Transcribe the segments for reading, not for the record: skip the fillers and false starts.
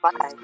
Bye.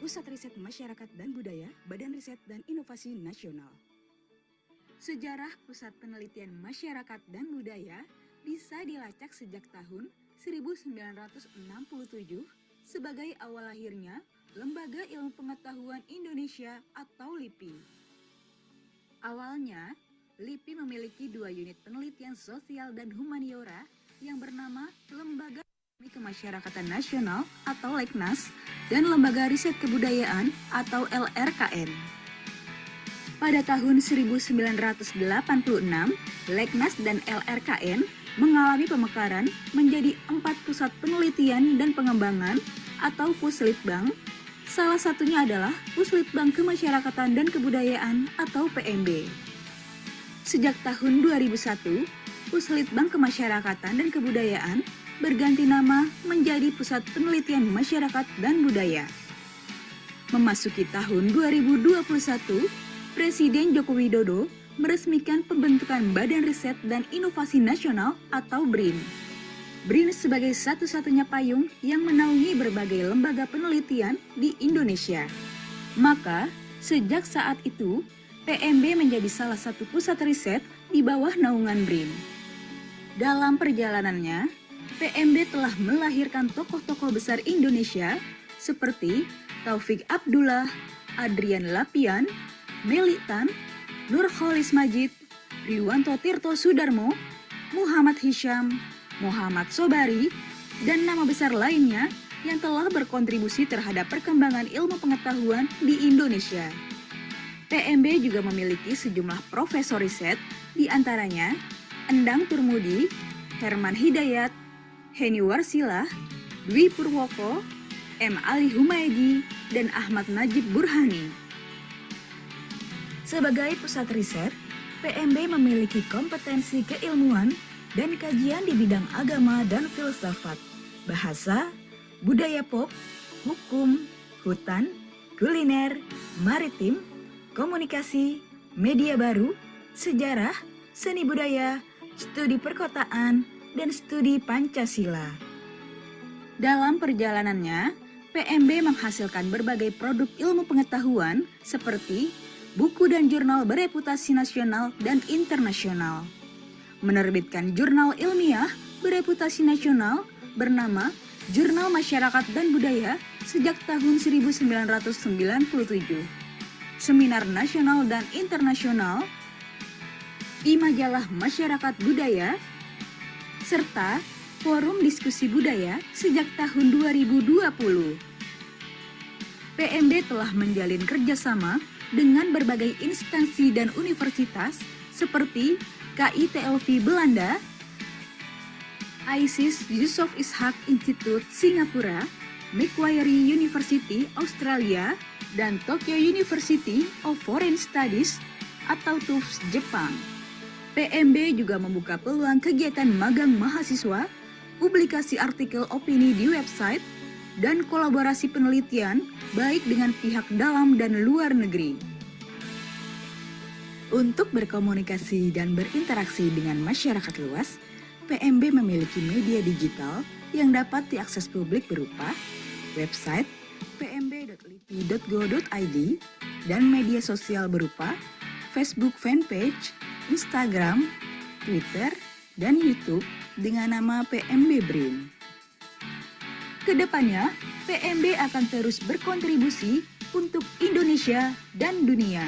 Pusat Riset Masyarakat dan Budaya, Badan Riset dan Inovasi Nasional. Sejarah Pusat Penelitian Masyarakat dan Budaya bisa dilacak sejak tahun 1967 sebagai awal lahirnya Lembaga Ilmu Pengetahuan Indonesia atau LIPI. Awalnya, LIPI memiliki 2 unit penelitian sosial dan humaniora yang bernama Lembaga Kemasyarakatan Nasional atau Leknas dan Lembaga Riset Kebudayaan atau LRKN. Pada tahun 1986, Leknas dan LRKN mengalami pemekaran menjadi 4 pusat penelitian dan pengembangan atau Puslitbang. Salah satunya adalah Puslitbang Kemasyarakatan dan Kebudayaan atau PMB. Sejak tahun 2001, Puslitbang Kemasyarakatan dan Kebudayaan berganti nama menjadi Pusat Penelitian Masyarakat dan Budaya. Memasuki tahun 2021, Presiden Joko Widodo meresmikan pembentukan Badan Riset dan Inovasi Nasional atau BRIN. BRIN sebagai satu-satunya payung yang menaungi berbagai lembaga penelitian di Indonesia. Maka, sejak saat itu, PMB menjadi salah satu pusat riset di bawah naungan BRIN. Dalam perjalanannya, PMB telah melahirkan tokoh-tokoh besar Indonesia seperti Taufik Abdullah, Adrian Lapian, Meli Tan, Nurholis Majid, Riwanto Tirtosudarmo, Muhammad Hisham, Muhammad Sobari, dan nama besar lainnya yang telah berkontribusi terhadap perkembangan ilmu pengetahuan di Indonesia. PMB juga memiliki sejumlah profesor riset, di antaranya Endang Turmudi, Herman Hidayat, Heni Warsilah, Dwi Purwoko, M. Ali Humaydi, dan Ahmad Najib Burhani. Sebagai pusat riset, PMB memiliki kompetensi keilmuan dan kajian di bidang agama dan filsafat, bahasa, budaya pop, hukum, hutan, kuliner, maritim, komunikasi, media baru, sejarah, seni budaya, studi perkotaan, dan studi Pancasila. Dalam perjalanannya, PMB menghasilkan berbagai produk ilmu pengetahuan seperti buku dan jurnal bereputasi nasional dan internasional. Menerbitkan jurnal ilmiah bereputasi nasional bernama Jurnal Masyarakat dan Budaya sejak tahun 1997. Seminar nasional dan internasional di majalah Masyarakat Budaya, serta Forum Diskusi Budaya sejak tahun 2020. PMB telah menjalin kerjasama dengan berbagai instansi dan universitas seperti KITLV Belanda, ISIS Yusof Ishak Institute Singapura, Macquarie University Australia, dan Tokyo University of Foreign Studies atau TUFS Jepang. PMB juga membuka peluang kegiatan magang mahasiswa, publikasi artikel opini di website, dan kolaborasi penelitian baik dengan pihak dalam dan luar negeri. Untuk berkomunikasi dan berinteraksi dengan masyarakat luas, PMB memiliki media digital yang dapat diakses publik berupa website pmb.lipi.go.id dan media sosial berupa Facebook fanpage, Instagram, Twitter, dan YouTube dengan nama PMB BRIN. Kedepannya, PMB akan terus berkontribusi untuk Indonesia dan dunia.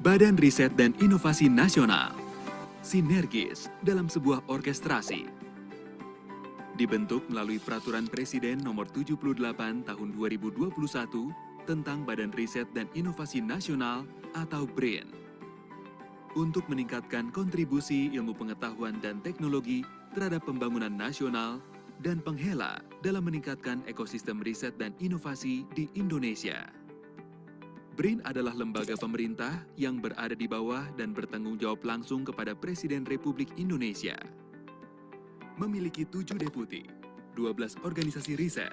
Badan Riset dan Inovasi Nasional, sinergis dalam sebuah orkestrasi. Dibentuk melalui Peraturan Presiden Nomor 78 Tahun 2021 tentang Badan Riset dan Inovasi Nasional atau BRIN. Untuk meningkatkan kontribusi ilmu pengetahuan dan teknologi terhadap pembangunan nasional dan penghela dalam meningkatkan ekosistem riset dan inovasi di Indonesia. BRIN adalah lembaga pemerintah yang berada di bawah dan bertanggung jawab langsung kepada Presiden Republik Indonesia. Memiliki 7 deputi, 12 organisasi riset,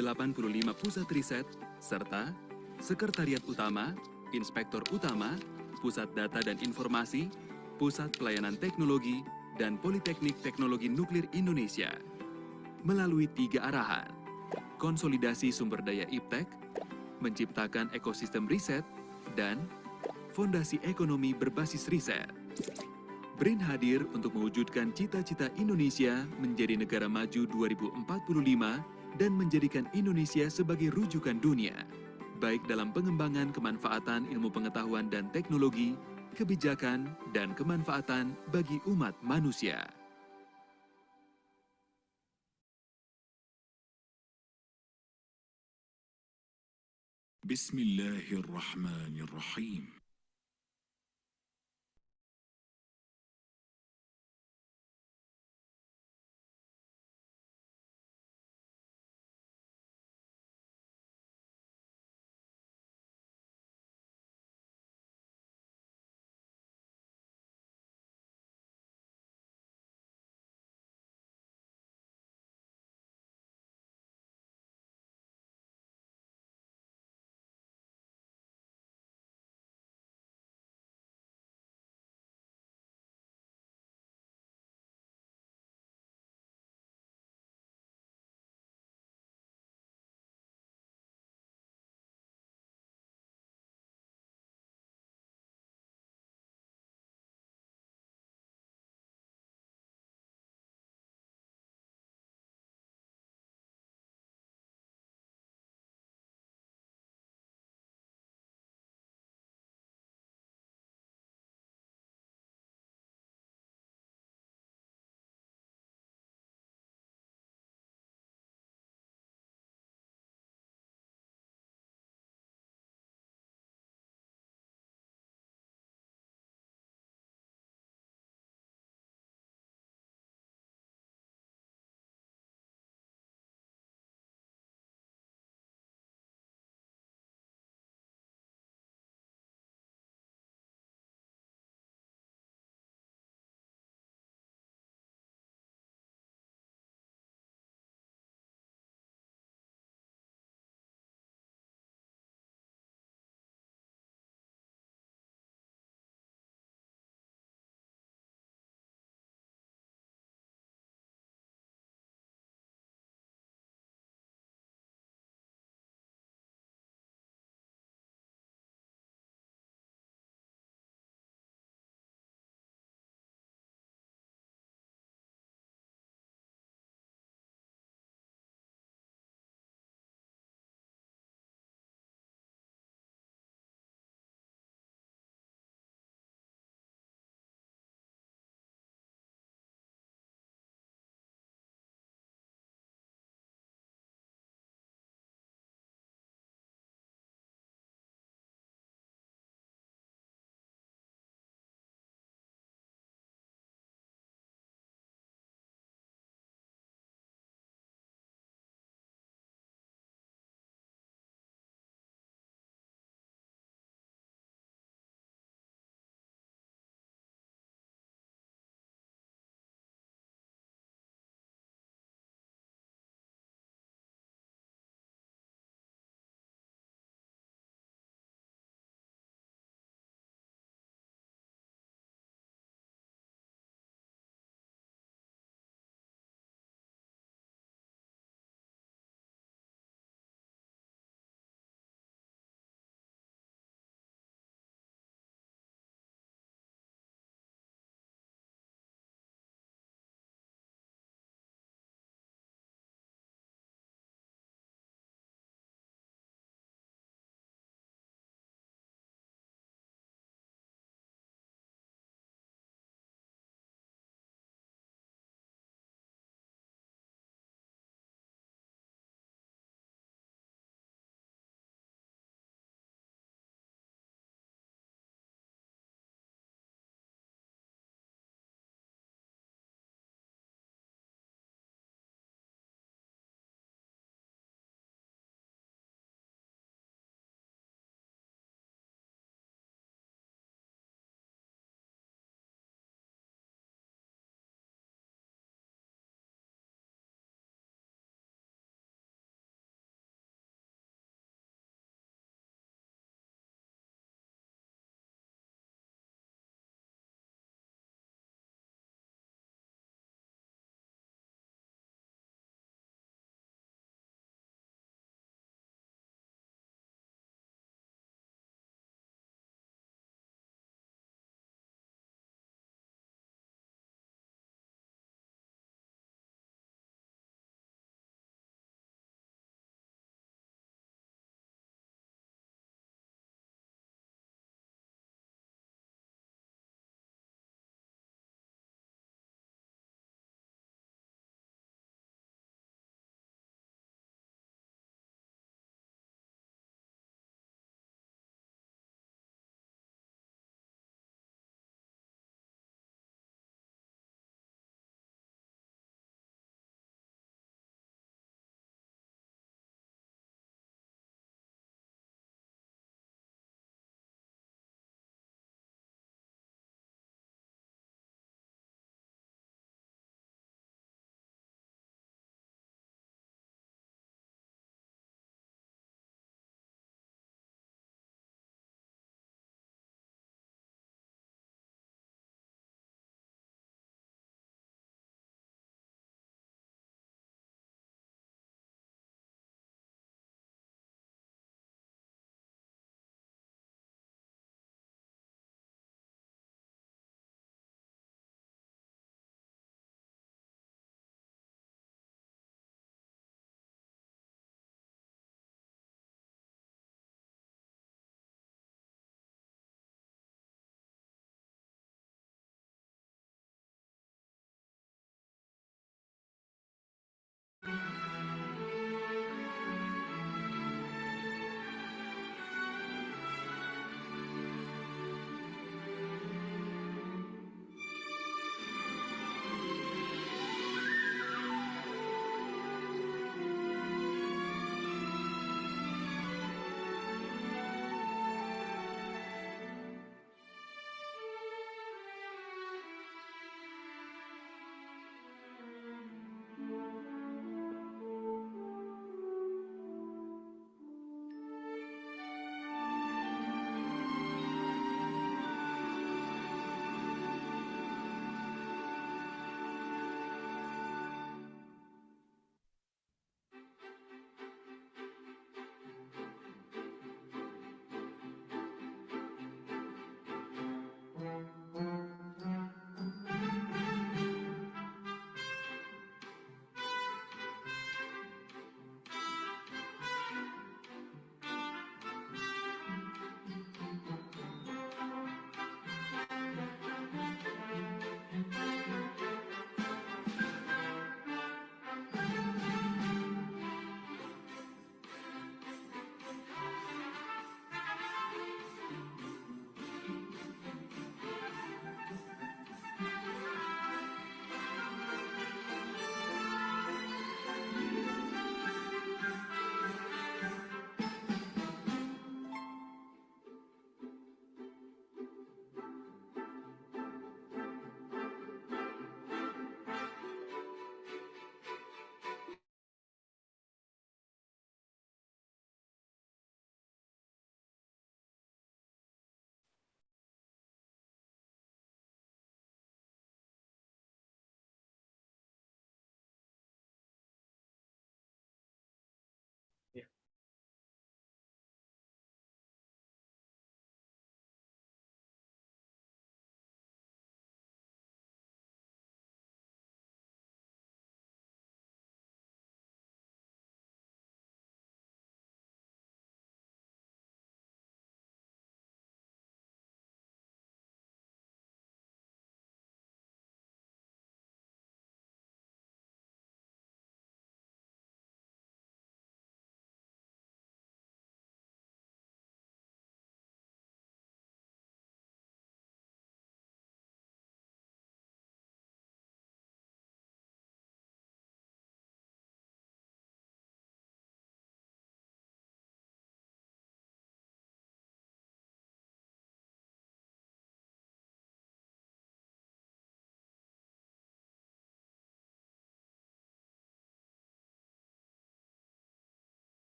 85 pusat riset, serta Sekretariat Utama, Inspektor Utama, Pusat Data dan Informasi, Pusat Pelayanan Teknologi, dan Politeknik Teknologi Nuklir Indonesia. Melalui 3 arahan, konsolidasi sumber daya iptek, menciptakan ekosistem riset, dan fondasi ekonomi berbasis riset. BRIN hadir untuk mewujudkan cita-cita Indonesia menjadi negara maju 2045 dan menjadikan Indonesia sebagai rujukan dunia, baik dalam pengembangan kemanfaatan ilmu pengetahuan dan teknologi, kebijakan, dan kemanfaatan bagi umat manusia. Bismillahirrahmanirrahim.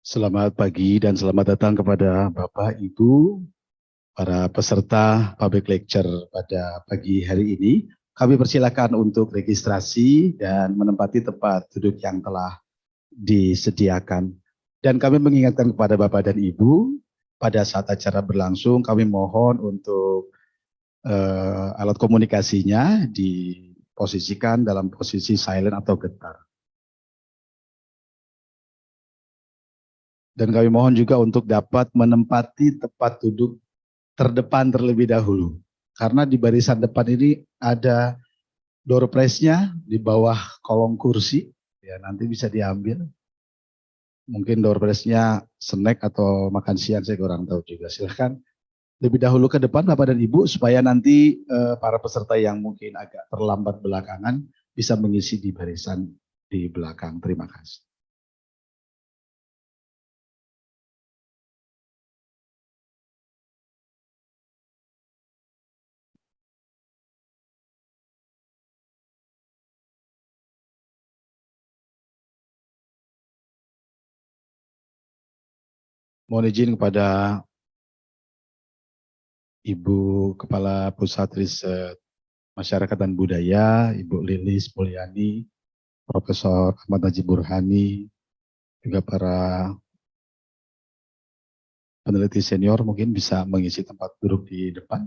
Selamat pagi dan selamat datang kepada Bapak, Ibu, para peserta public lecture pada pagi hari ini. Kami persilakan untuk registrasi dan menempati tempat duduk yang telah disediakan. Dan kami mengingatkan kepada Bapak dan Ibu, pada saat acara berlangsung kami mohon untuk alat komunikasinya diposisikan dalam posisi silent atau getar. Dan kami mohon juga untuk dapat menempati tempat duduk terdepan terlebih dahulu. Karena di barisan depan ini ada door prize-nya di bawah kolong kursi. Ya, nanti bisa diambil. Mungkin door prize-nya snack atau makan siang, saya kurang tahu juga. Silahkan lebih dahulu ke depan Bapak dan Ibu supaya nanti para peserta yang mungkin agak terlambat belakangan bisa mengisi di barisan di belakang. Terima kasih. Mohon izin kepada Ibu Kepala Pusat Riset Masyarakat dan Budaya, Ibu Lilis Mulyani, Profesor Ahmad Najib Burhani, juga para peneliti senior mungkin bisa mengisi tempat duduk di depan.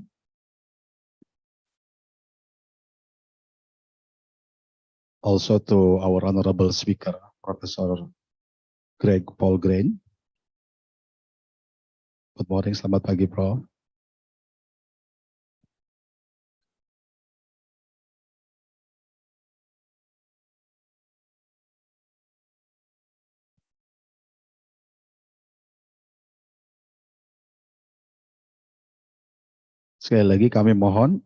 Also to our honorable speaker, Profesor Greg Paul Grain. Good morning, selamat pagi, Prof. Sekali lagi kami mohon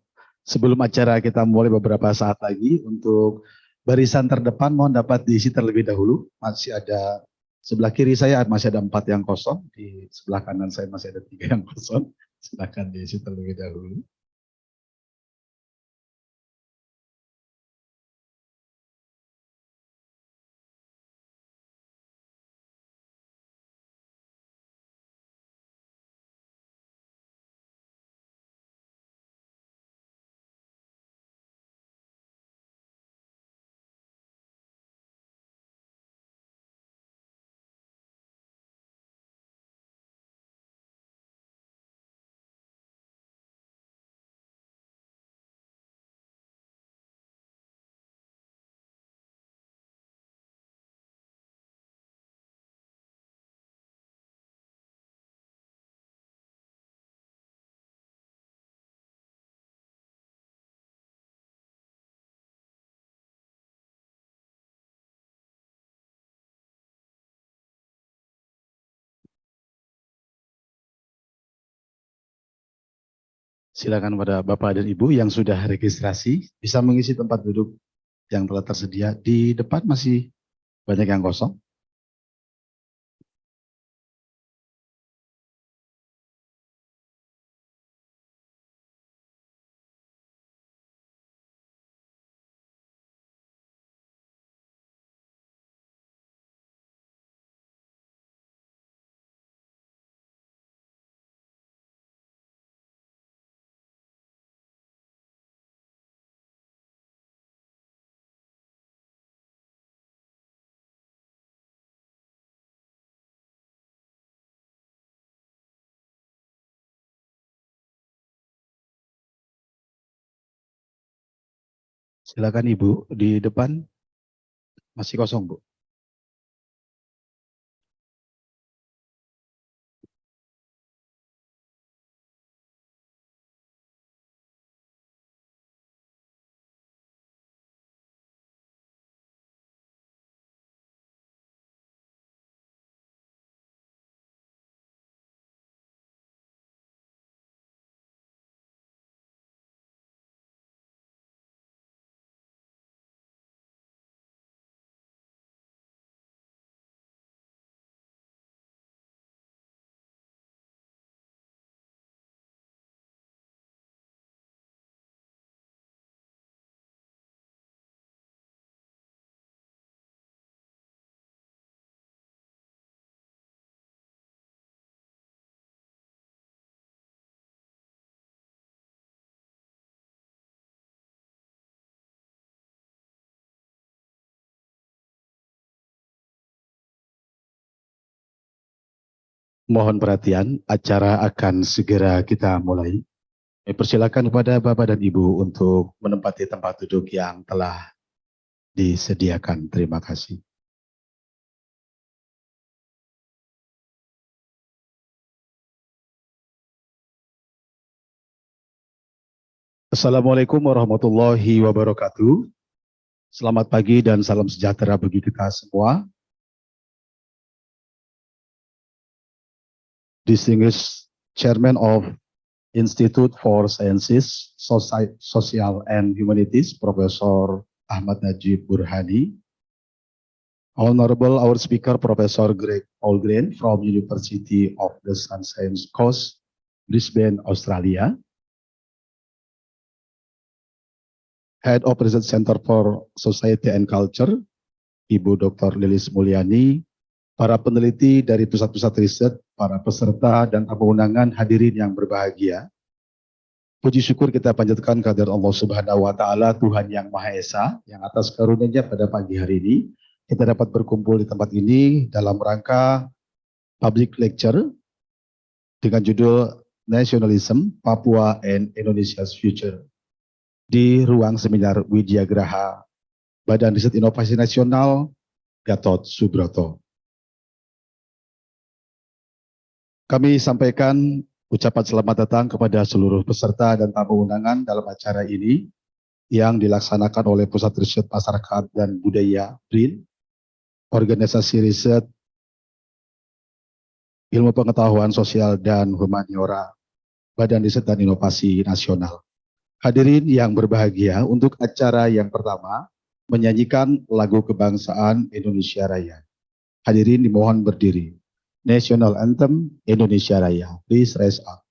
sebelum acara kita mulai beberapa saat lagi untuk barisan terdepan mohon dapat diisi terlebih dahulu. Masih ada sebelah kiri saya masih ada 4 yang kosong, di sebelah kanan saya masih ada 3 yang kosong. Silakan diisi terlebih dahulu. Silakan pada Bapak dan Ibu yang sudah registrasi bisa mengisi tempat duduk yang telah tersedia. Di depan masih banyak yang kosong. Silakan Ibu, di depan masih kosong, Bu. Mohon perhatian, acara akan segera kita mulai. Persilakan kepada Bapak dan Ibu untuk menempati tempat duduk yang telah disediakan. Terima kasih. Assalamualaikum warahmatullahi wabarakatuh. Selamat pagi dan salam sejahtera bagi kita semua. Distinguished Chairman of Institute for Sciences, Social and Humanities, Professor Ahmad Najib Burhani. Honorable our speaker, Professor Greg Olgren from University of the Sunshine Coast, Brisbane, Australia. Head of Research Center for Society and Culture, Ibu Dr. Lilis Mulyani, para peneliti dari pusat-pusat riset, para peserta dan tamu undangan, hadirin yang berbahagia. Puji syukur kita panjatkan kehadirat Allah Subhanahu wa taala, Tuhan yang Maha Esa, yang atas karunia-Nya pada pagi hari ini kita dapat berkumpul di tempat ini dalam rangka public lecture dengan judul Nasionalisme, Papua and Indonesia's Future di ruang seminar Widya Graha Badan Riset Inovasi Nasional Gatot Subroto. Kami sampaikan ucapan selamat datang kepada seluruh peserta dan tamu undangan dalam acara ini yang dilaksanakan oleh Pusat Riset Masyarakat dan Budaya BRIN, Organisasi Riset Ilmu Pengetahuan Sosial dan Humaniora, Badan Riset dan Inovasi Nasional. Hadirin yang berbahagia, untuk acara yang pertama menyanyikan lagu kebangsaan Indonesia Raya. Hadirin dimohon berdiri. National Anthem Indonesia Raya. Please rise up.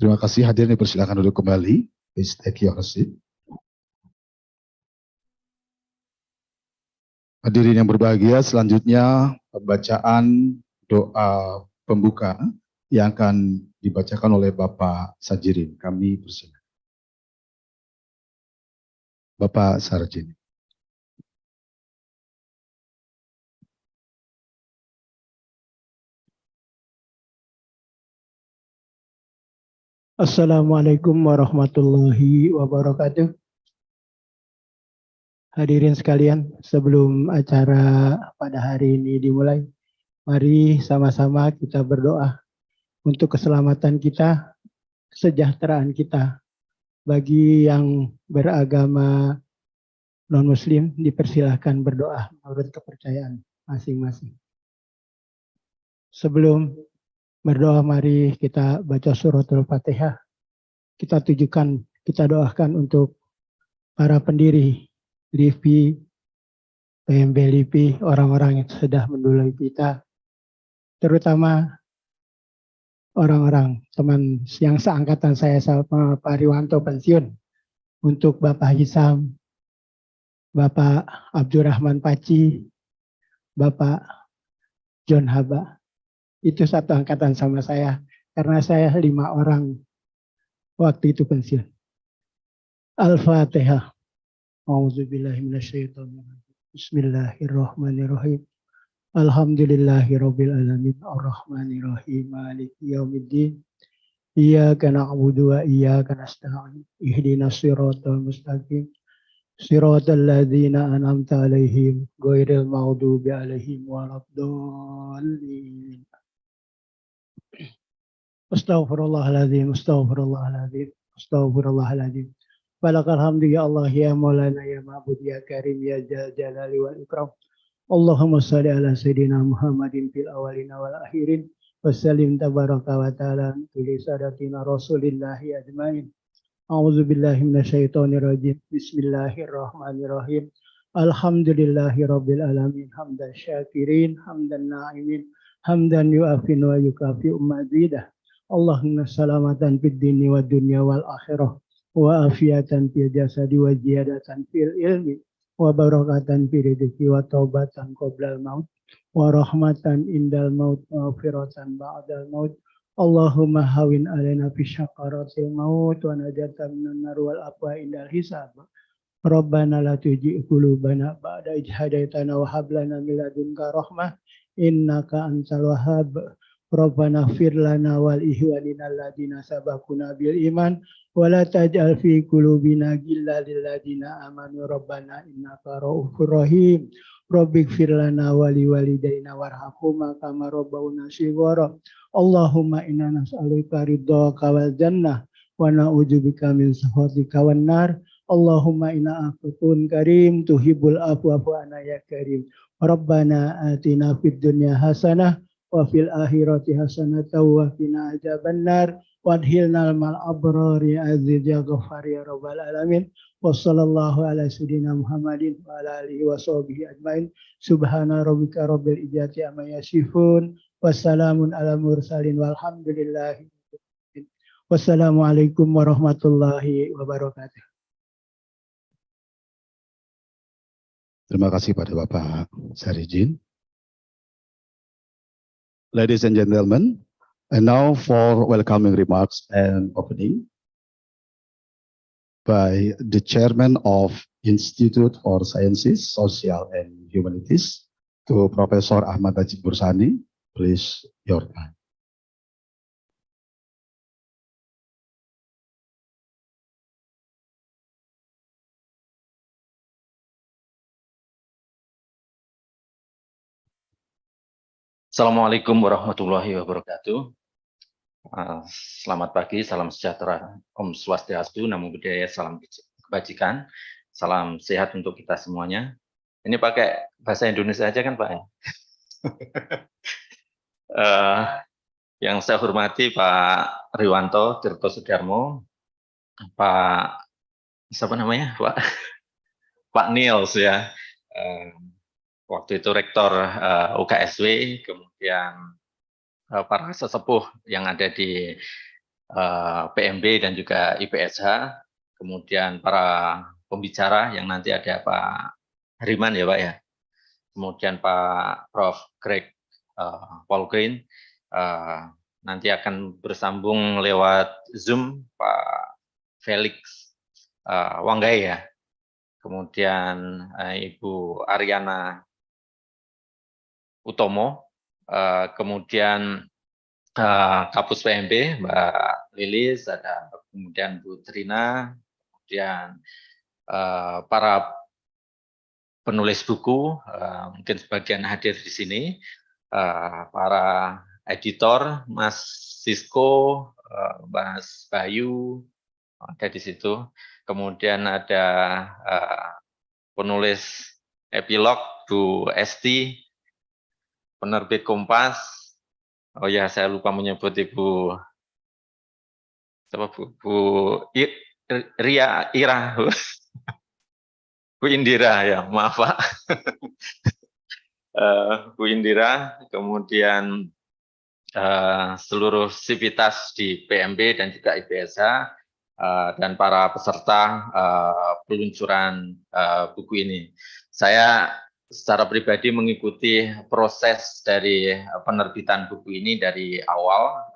Terima kasih, hadirin dipersilakan duduk kembali. Please take your seat. Hadirin yang berbahagia, selanjutnya pembacaan doa pembuka yang akan dibacakan oleh Bapak Sajirin. Kami persilakan. Bapak Sarjini. Assalamualaikum warahmatullahi wabarakatuh. Hadirin sekalian, sebelum acara pada hari ini dimulai, mari sama-sama kita berdoa untuk keselamatan kita, kesejahteraan kita. Bagi yang beragama non-muslim, dipersilahkan berdoa menurut kepercayaan masing-masing. Sebelum berdoa, mari kita baca suratul Fatihah kita tujukan, kita doakan untuk para pendiri LIPI, PMB LIPI, orang-orang yang sudah mendulai kita, terutama orang-orang teman yang seangkatan saya sama Pak Riwanto pensiun, untuk Bapak Hisam, Bapak Abdurrahman Paci, Bapak John Haba. Itu satu angkatan sama saya, karena saya 5 orang waktu itu pensiun. Al-Fatihah. A'udzubillahiminasyaitonirrajim. Bismillahirrahmanirrahim. Alhamdulillahirabbil alamin arrahmanirrahim maliki yaumiddin. Iyyaka na'budu wa iyyaka nasta'in. Ihdinas siratal mustaqim. Siratal ladzina an'amta 'alaihim ghairil maghdubi 'alaihim waladdallin. Astaghfirullahaladzim, astaghfirullahaladzim, astaghfirullahaladzim. Walakal hamdu ya Allah ya Maulana ya Ma'bud ya Karim ya Jalali wal Ikram. Allahumma salli ala Sayyidina Muhammadin fil awalina wal akhirin. Wassalim tabaraka wa ta'ala tuli sadatina Rasulillahi ajmain. A'udzu billahi minasyaitonir rajim. Bismillahirrahmanirrahim. Alhamdulillahi rabbil alamin. Hamdan syakirin, hamdan na'imin, hamdan yu'afin wa yukafi'u mazidah. Allahumma salamatan fid dini wa dunya wal akhirah wa afiatan fil jasadi wa ziyadatan fil ilmi wa barakatan fil rizqi wa taubatan qoblal maut wa rahmatan indal maut wa firatan ba'dal maut. Allahumma hawin alaina fi syakaratil maut wa najatan minan nar wal aqwa indal hisab. Rabbana la tujigh qulubana ba'da idh hadaitana wa hab lana min ladunka rahmah innaka antal wahhab. Rabbana ighfir lana wal ihwanina alladziina sabaquna bil iman wa la taj'al fi qulubina ghillan lil ladziina amanu rabbana innaka ra'ufur rahim. Rabbighfir lana wa li walidayna warhamhuma kama rabbawna shighara. Allahumma inna nas'aluka ridhaka wal jannah wa na'udzubika min sakhatika wan nar. Allahumma inna afuwun karim tuhibbul afwa fa'na ya karim. Rabbana atina fid dunya hasanah wa fil akhirati hasanatan wa qina adzabannar wadkhilna mal abrari aziz ya ghaffar ya rabbal alamin. Wassallallahu ala sayyidina Muhammadin wa ala alihi wa sahbihi ajmain. Subhana rabbika rabbil izzati amma yasifun. Wassalamun ala mursalin walhamdulillahi. Wassalamualaikum warahmatullahi wabarakatuh. Terima kasih pada Bapak Sarijin. Ladies and gentlemen, and now for welcoming remarks and opening by the Chairman of Institute for Sciences, Social and Humanities, to Professor Ahmad Najib Bursani. Please, your time. Assalamualaikum warahmatullahi wabarakatuh. Selamat pagi, salam sejahtera, Om Swastiastu, Namo Buddhaya, salam kebajikan, salam sehat untuk kita semuanya. Ini pakai bahasa Indonesia aja kan Pak? Yang saya hormati Pak Riwanto, Tirtosudarmo, Pak siapa namanya, Pak Niels ya. Waktu itu rektor UKSW, kemudian para sesepuh yang ada di PMB dan juga IPSH, kemudian para pembicara yang nanti ada Pak Hariman ya Pak ya, kemudian Pak Prof. Greg Paul Green, nanti akan bersambung lewat Zoom Pak Felix Wanggai ya, kemudian Ibu Ariana Utomo, kemudian Kapus PMB Mbak Lilis, ada kemudian Bu Trina, kemudian para penulis buku, mungkin sebagian hadir di sini, para editor, Mas Sisko, Mas Bayu, ada di situ, kemudian ada penulis epilog Bu Esti, penerbit Kompas, oh ya saya lupa menyebut Ibu Siapa Ria Ira Bu Indira ya, maaf Pak. Bu Indira, kemudian seluruh sivitas di PMB dan juga IPSH, dan para peserta peluncuran buku ini. Saya secara pribadi mengikuti proses dari penerbitan buku ini dari awal,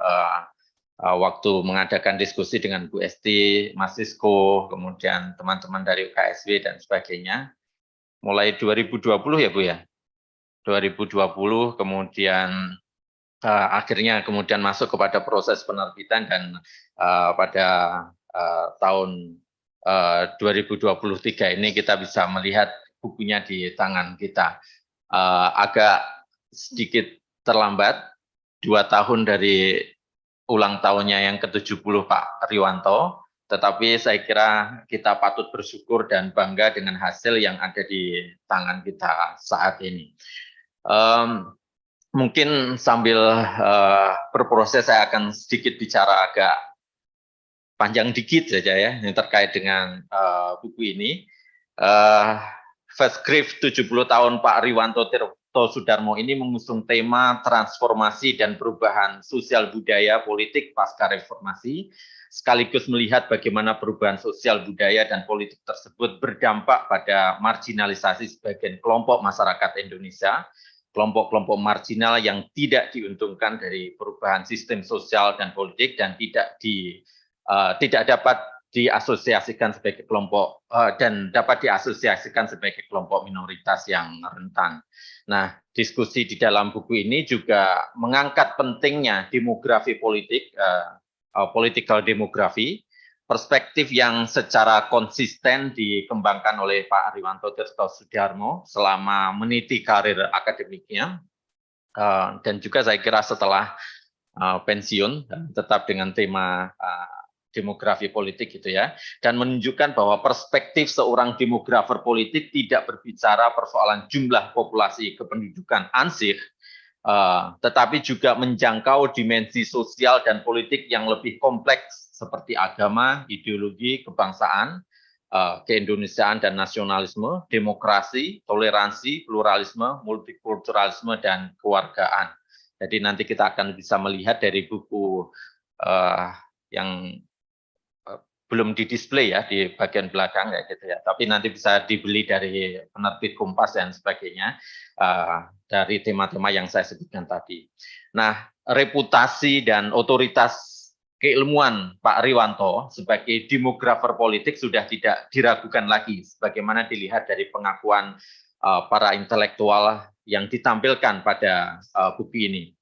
waktu mengadakan diskusi dengan Bu Esti, Mas Sisko, kemudian teman-teman dari UKSW dan sebagainya. Mulai 2020 ya Bu ya? 2020, kemudian akhirnya kemudian masuk kepada proses penerbitan dan pada tahun 2023 ini kita bisa melihat bukunya di tangan kita. Agak sedikit terlambat, 2 tahun dari ulang tahunnya yang ke-70 Pak Riwanto, tetapi saya kira kita patut bersyukur dan bangga dengan hasil yang ada di tangan kita saat ini. Mungkin sambil berproses saya akan sedikit bicara agak panjang dikit saja ya, yang terkait dengan buku ini. First Grift 70 tahun Pak Riwanto Tirtosudarmo ini mengusung tema transformasi dan perubahan sosial budaya politik pasca reformasi, sekaligus melihat bagaimana perubahan sosial budaya dan politik tersebut berdampak pada marginalisasi sebagian kelompok masyarakat Indonesia, kelompok-kelompok marginal yang tidak diuntungkan dari perubahan sistem sosial dan politik dan tidak dapat diasosiasikan sebagai kelompok dan dapat diasosiasikan sebagai kelompok minoritas yang rentan. Nah, diskusi di dalam buku ini juga mengangkat pentingnya demografi politik, political demografi, perspektif yang secara konsisten dikembangkan oleh Pak Riwanto Tirtosudarmo selama meniti karir akademiknya, dan juga saya kira setelah pensiun tetap dengan tema demografi politik gitu ya, dan menunjukkan bahwa perspektif seorang demografer politik tidak berbicara persoalan jumlah populasi kependudukan ansih, tetapi juga menjangkau dimensi sosial dan politik yang lebih kompleks seperti agama, ideologi, kebangsaan, keindonesiaan dan nasionalisme, demokrasi, toleransi, pluralisme, multikulturalisme, dan kewargaan. Jadi nanti kita akan bisa melihat dari buku yang belum di-display ya di bagian belakang kayak gitu ya, tapi nanti bisa dibeli dari penerbit Kompas dan sebagainya, dari tema-tema yang saya sebutkan tadi. Nah, reputasi dan otoritas keilmuan Pak Riwanto sebagai demografer politik sudah tidak diragukan lagi, sebagaimana dilihat dari pengakuan para intelektual yang ditampilkan pada buku ini.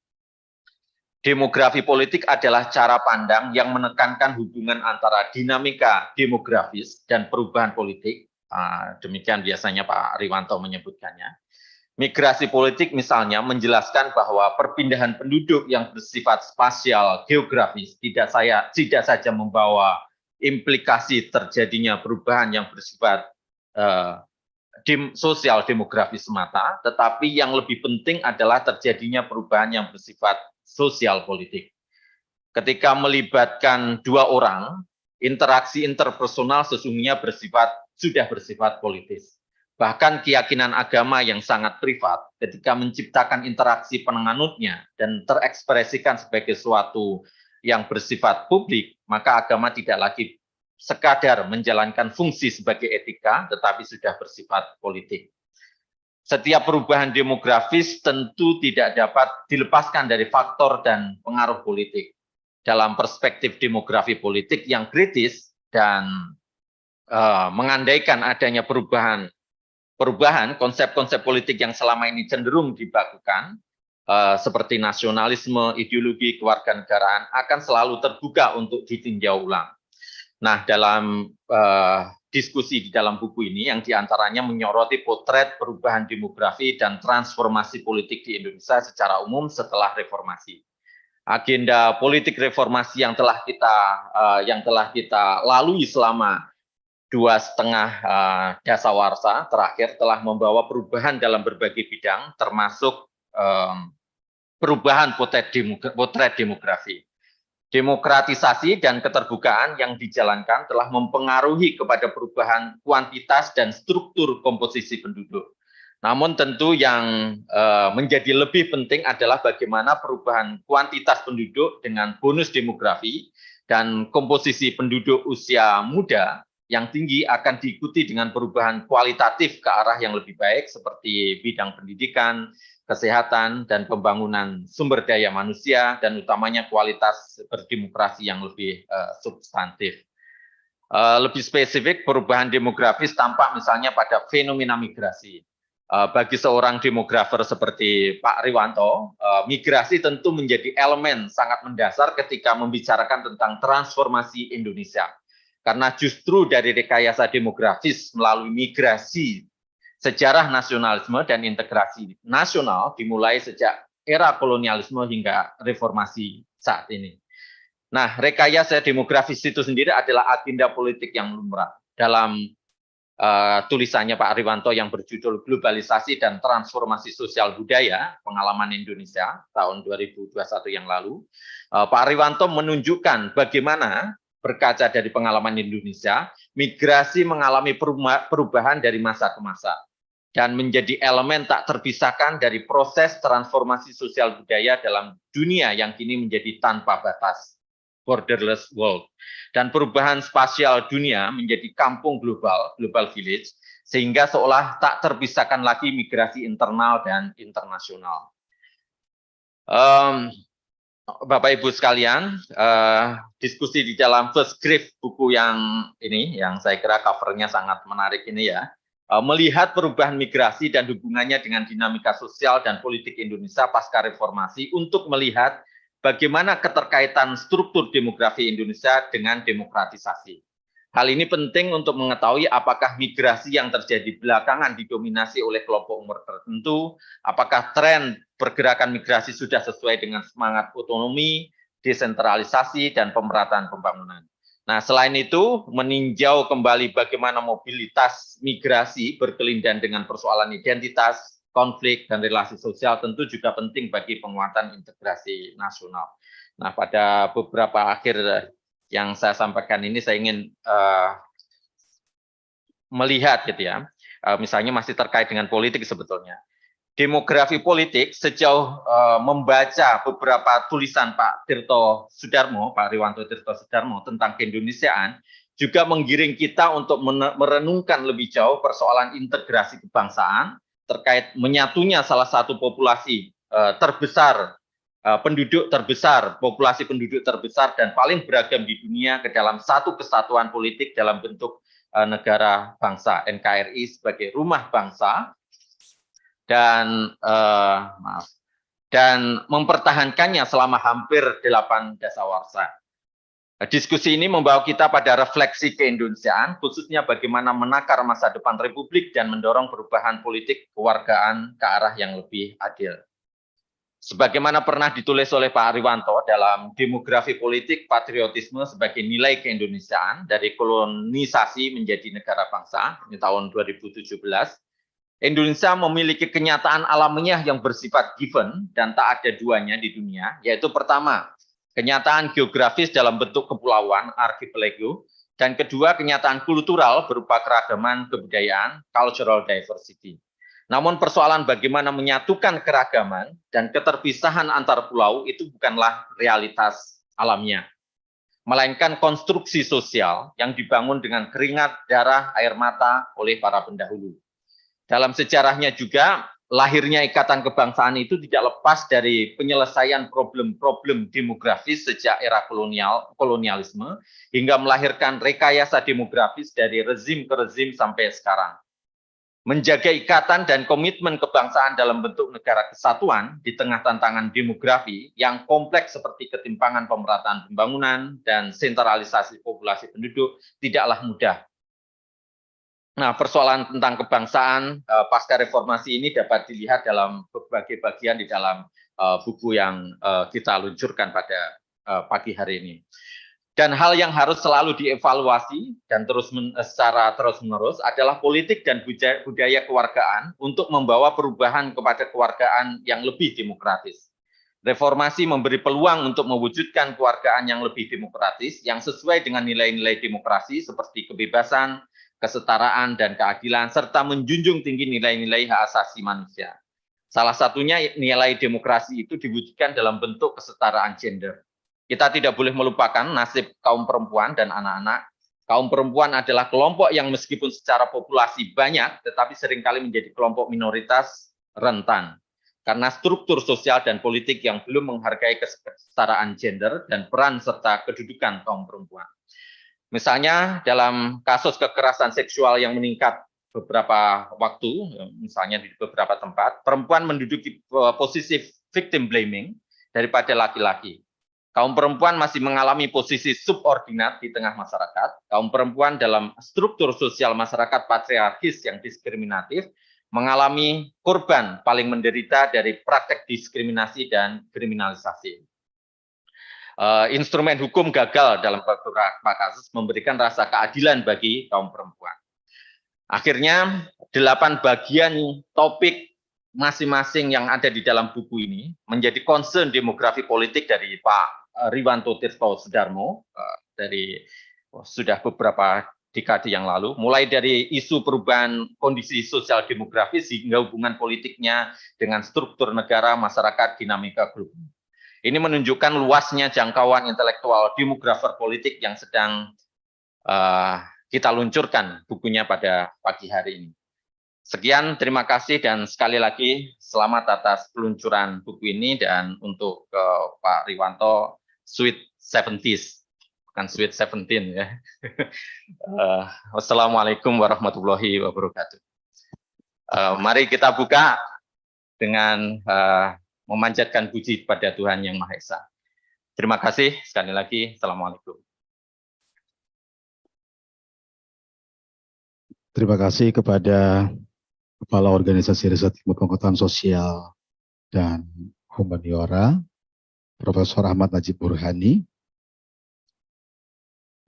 Demografi politik adalah cara pandang yang menekankan hubungan antara dinamika demografis dan perubahan politik. Demikian biasanya Pak Riwanto menyebutkannya. Migrasi politik misalnya menjelaskan bahwa perpindahan penduduk yang bersifat spasial geografis tidak saja membawa implikasi terjadinya perubahan yang bersifat sosial demografis semata, tetapi yang lebih penting adalah terjadinya perubahan yang bersifat sosial politik. Ketika melibatkan dua orang, interaksi interpersonal sesungguhnya sudah bersifat politis. Bahkan keyakinan agama yang sangat privat, ketika menciptakan interaksi penganutnya dan terekspresikan sebagai sesuatu yang bersifat publik, maka agama tidak lagi sekadar menjalankan fungsi sebagai etika, tetapi sudah bersifat politik. Setiap perubahan demografis tentu tidak dapat dilepaskan dari faktor dan pengaruh politik. Dalam perspektif demografi politik yang kritis dan mengandaikan adanya perubahan konsep-konsep politik yang selama ini cenderung dibakukan, seperti nasionalisme, ideologi, kewarganegaraan, akan selalu terbuka untuk ditinjau ulang. Nah, dalam diskusi di dalam buku ini yang diantaranya menyoroti potret perubahan demografi dan transformasi politik di Indonesia secara umum setelah reformasi. Agenda politik reformasi yang telah kita lalui selama 2,5 dasawarsa terakhir telah membawa perubahan dalam berbagai bidang, termasuk perubahan potret demografi. Demokratisasi dan keterbukaan yang dijalankan telah mempengaruhi kepada perubahan kuantitas dan struktur komposisi penduduk. Namun tentu yang menjadi lebih penting adalah bagaimana perubahan kuantitas penduduk dengan bonus demografi dan komposisi penduduk usia muda yang tinggi akan diikuti dengan perubahan kualitatif ke arah yang lebih baik seperti bidang pendidikan, kesehatan, dan pembangunan sumber daya manusia, dan utamanya kualitas berdemokrasi yang lebih substantif. Lebih spesifik, perubahan demografis tampak misalnya pada fenomena migrasi. Bagi seorang demografer seperti Pak Riwanto, migrasi tentu menjadi elemen sangat mendasar ketika membicarakan tentang transformasi Indonesia. Karena justru dari rekayasa demografis melalui migrasi, sejarah nasionalisme dan integrasi nasional dimulai sejak era kolonialisme hingga reformasi saat ini. Nah, rekayasa demografis itu sendiri adalah agenda politik yang lumrah. Dalam tulisannya Pak Riwanto yang berjudul Globalisasi dan Transformasi Sosial Budaya, Pengalaman Indonesia tahun 2021 yang lalu, Pak Riwanto menunjukkan bagaimana berkaca dari pengalaman Indonesia, migrasi mengalami perubahan dari masa ke masa dan menjadi elemen tak terpisahkan dari proses transformasi sosial budaya dalam dunia yang kini menjadi tanpa batas, borderless world, dan perubahan spasial dunia menjadi kampung global, global village, sehingga seolah tak terpisahkan lagi migrasi internal dan internasional. Bapak Ibu sekalian, diskusi di dalam first grade buku yang ini, yang saya kira covernya sangat menarik ini ya, melihat perubahan migrasi dan hubungannya dengan dinamika sosial dan politik Indonesia pasca reformasi untuk melihat bagaimana keterkaitan struktur demografi Indonesia dengan demokratisasi. Hal ini penting untuk mengetahui apakah migrasi yang terjadi belakangan didominasi oleh kelompok umur tertentu, apakah tren pergerakan migrasi sudah sesuai dengan semangat otonomi, desentralisasi, dan pemerataan pembangunan. Nah, selain itu, meninjau kembali bagaimana mobilitas migrasi berkelindahan dengan persoalan identitas, konflik, dan relasi sosial tentu juga penting bagi penguatan integrasi nasional. Nah, pada beberapa akhir yang saya sampaikan ini, saya ingin melihat gitu ya, misalnya masih terkait dengan politik sebetulnya. Demografi politik sejauh membaca beberapa tulisan Pak Tirtosudarmo, Pak Riwanto Tirtosudarmo tentang keindonesiaan, juga menggiring kita untuk merenungkan lebih jauh persoalan integrasi kebangsaan terkait menyatunya salah satu populasi terbesar, penduduk terbesar, populasi penduduk terbesar dan paling beragam di dunia ke dalam satu kesatuan politik dalam bentuk negara bangsa, NKRI sebagai rumah bangsa, dan mempertahankannya selama hampir 8 dasawarsa. Diskusi ini membawa kita pada refleksi keindonesiaan, khususnya bagaimana menakar masa depan Republik dan mendorong perubahan politik kewargaan ke arah yang lebih adil. Sebagaimana pernah ditulis oleh Pak Riwanto dalam Demografi Politik Patriotisme sebagai Nilai Keindonesiaan dari Kolonisasi Menjadi Negara Bangsa, ini tahun 2017, Indonesia memiliki kenyataan alamiah yang bersifat given dan tak ada duanya di dunia, yaitu pertama, kenyataan geografis dalam bentuk kepulauan, archipelago, dan kedua, kenyataan kultural berupa keragaman kebudayaan, cultural diversity. Namun persoalan bagaimana menyatukan keragaman dan keterpisahan antar pulau itu bukanlah realitas alamiah, melainkan konstruksi sosial yang dibangun dengan keringat, darah, air mata oleh para pendahulu. Dalam sejarahnya juga, lahirnya ikatan kebangsaan itu tidak lepas dari penyelesaian problem-problem demografis sejak era kolonialisme hingga melahirkan rekayasa demografis dari rezim ke rezim sampai sekarang. Menjaga ikatan dan komitmen kebangsaan dalam bentuk negara kesatuan di tengah tantangan demografi yang kompleks seperti ketimpangan pemerataan pembangunan dan sentralisasi populasi penduduk tidaklah mudah. Nah, persoalan tentang kebangsaan pasca reformasi ini dapat dilihat dalam berbagai bagian di dalam buku yang kita luncurkan pada pagi hari ini. Dan hal yang harus selalu dievaluasi dan secara terus-menerus adalah politik dan budaya kewargaan untuk membawa perubahan kepada kewargaan yang lebih demokratis. Reformasi memberi peluang untuk mewujudkan kewargaan yang lebih demokratis, yang sesuai dengan nilai-nilai demokrasi seperti kebebasan, kesetaraan, dan keadilan, serta menjunjung tinggi nilai-nilai hak asasi manusia. Salah satunya nilai demokrasi itu diwujudkan dalam bentuk kesetaraan gender. Kita tidak boleh melupakan nasib kaum perempuan dan anak-anak. Kaum perempuan adalah kelompok yang meskipun secara populasi banyak, tetapi seringkali menjadi kelompok minoritas rentan. Karena struktur sosial dan politik yang belum menghargai kesetaraan gender dan peran serta kedudukan kaum perempuan. Misalnya dalam kasus kekerasan seksual yang meningkat beberapa waktu, misalnya di beberapa tempat, perempuan menduduki posisi victim blaming daripada laki-laki. Kaum perempuan masih mengalami posisi subordinat di tengah masyarakat. Kaum perempuan dalam struktur sosial masyarakat patriarkis yang diskriminatif mengalami korban paling menderita dari praktek diskriminasi dan kriminalisasi. Instrumen hukum gagal dalam beberapa kasus memberikan rasa keadilan bagi kaum perempuan. Akhirnya, 8 bagian topik masing-masing yang ada di dalam buku ini menjadi concern demografi politik dari Pak Riwanto Tirtosudarmo dari sudah beberapa dekade yang lalu, mulai dari isu perubahan kondisi sosial demografis hingga hubungan politiknya dengan struktur negara, masyarakat, dinamika global. Ini menunjukkan luasnya jangkauan intelektual demografer politik yang sedang kita luncurkan bukunya pada pagi hari ini. Sekian, terima kasih dan sekali lagi selamat atas peluncuran buku ini, dan untuk Pak Riwanto, sweet 70s, bukan sweet 17 ya. Wassalamualaikum warahmatullahi wabarakatuh. Mari kita buka dengan memanjatkan puji pada Tuhan Yang Maha Esa. Terima kasih sekali lagi. Assalamualaikum. Terima kasih kepada Kepala Organisasi Riset Ilmu Pengetahuan Sosial dan Humaniora, Profesor Ahmad Najib Burhani.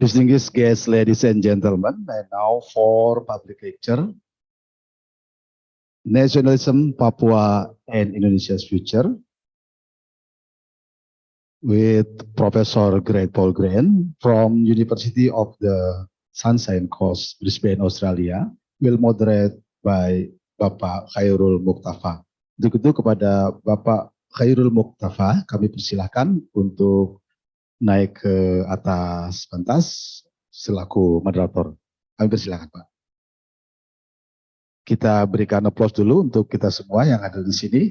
Distinguished guests, ladies and gentlemen, and now for public lecture, Nasionalisme, Papua and Indonesia's Future, with Professor Greg Paul Grant from University of the Sunshine Coast, Brisbane, Australia, will moderate by Bapak Khairul Muqtafa. Untuk itu kepada Bapak Khairul Muqtafa, kami persilahkan untuk naik ke atas pentas selaku moderator. Kami persilahkan, Pak. Kita berikan aplaus dulu untuk kita semua yang ada di sini.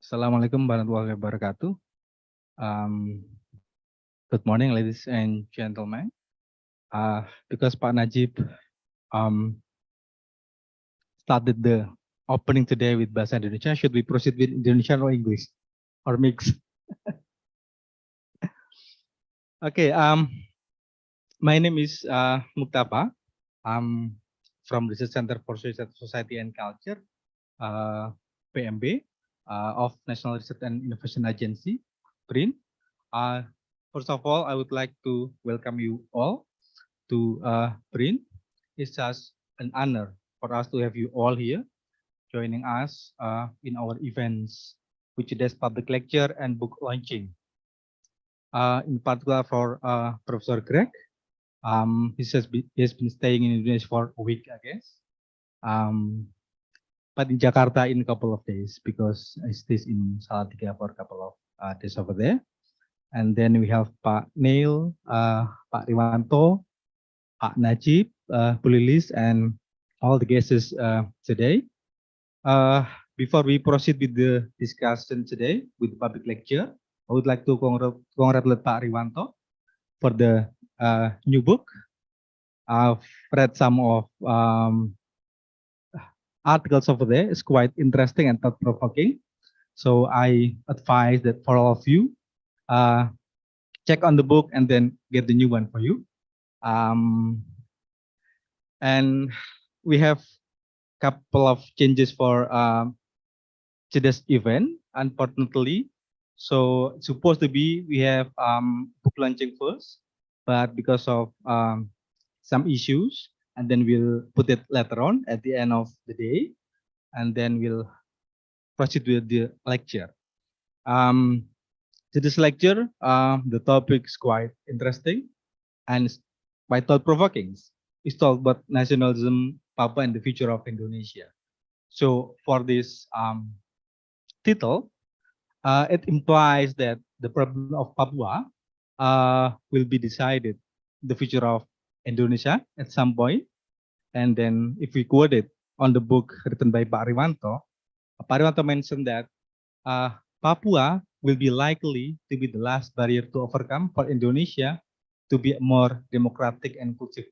Assalamualaikum warahmatullahi wabarakatuh. Good morning, ladies and gentlemen. Because Pak Najib started the opening today with Bahasa Indonesia, should we proceed with Indonesian or English or mix? Okay. My name is Muktapa. I'm from Research Center for Society and Culture, PMB, of National Research and Innovation Agency, BRIN. First of all, I would like to welcome you all to BRIN. It's just an honor for us to have you all here joining us in our events, which is public lecture and book launching. In particular for Professor Greg, he has been staying in Indonesia for a week, I guess. But in Jakarta in a couple of days because I stays in Salatiga for a couple of days over there. And then we have Pak Neil, Pak Riwanto, Pak Najib, Bu Lilis, and all the guests today. Before we proceed with the discussion today with the public lecture, I would like to congratulate Pak Riwanto for the new book. I've read some of articles over there. It's quite interesting and thought-provoking. So I advise that for all of you, check on the book and then get the new one for you. And we have a couple of changes for today's event, unfortunately. So it's supposed to be we have book launching first, but because of some issues, and then we'll put it later on at the end of the day, and then we'll proceed with the lecture. To this lecture, the topic is quite interesting and quite thought-provoking. It's talk about nationalism, Papua, and the future of Indonesia. So for this title, it implies that the problem of Papua will be decided the future of Indonesia at some point. And then if we quote it on the book written by Pak Riwanto mentioned that Papua will be likely to be the last barrier to overcome for Indonesia to be a more democratic and inclusive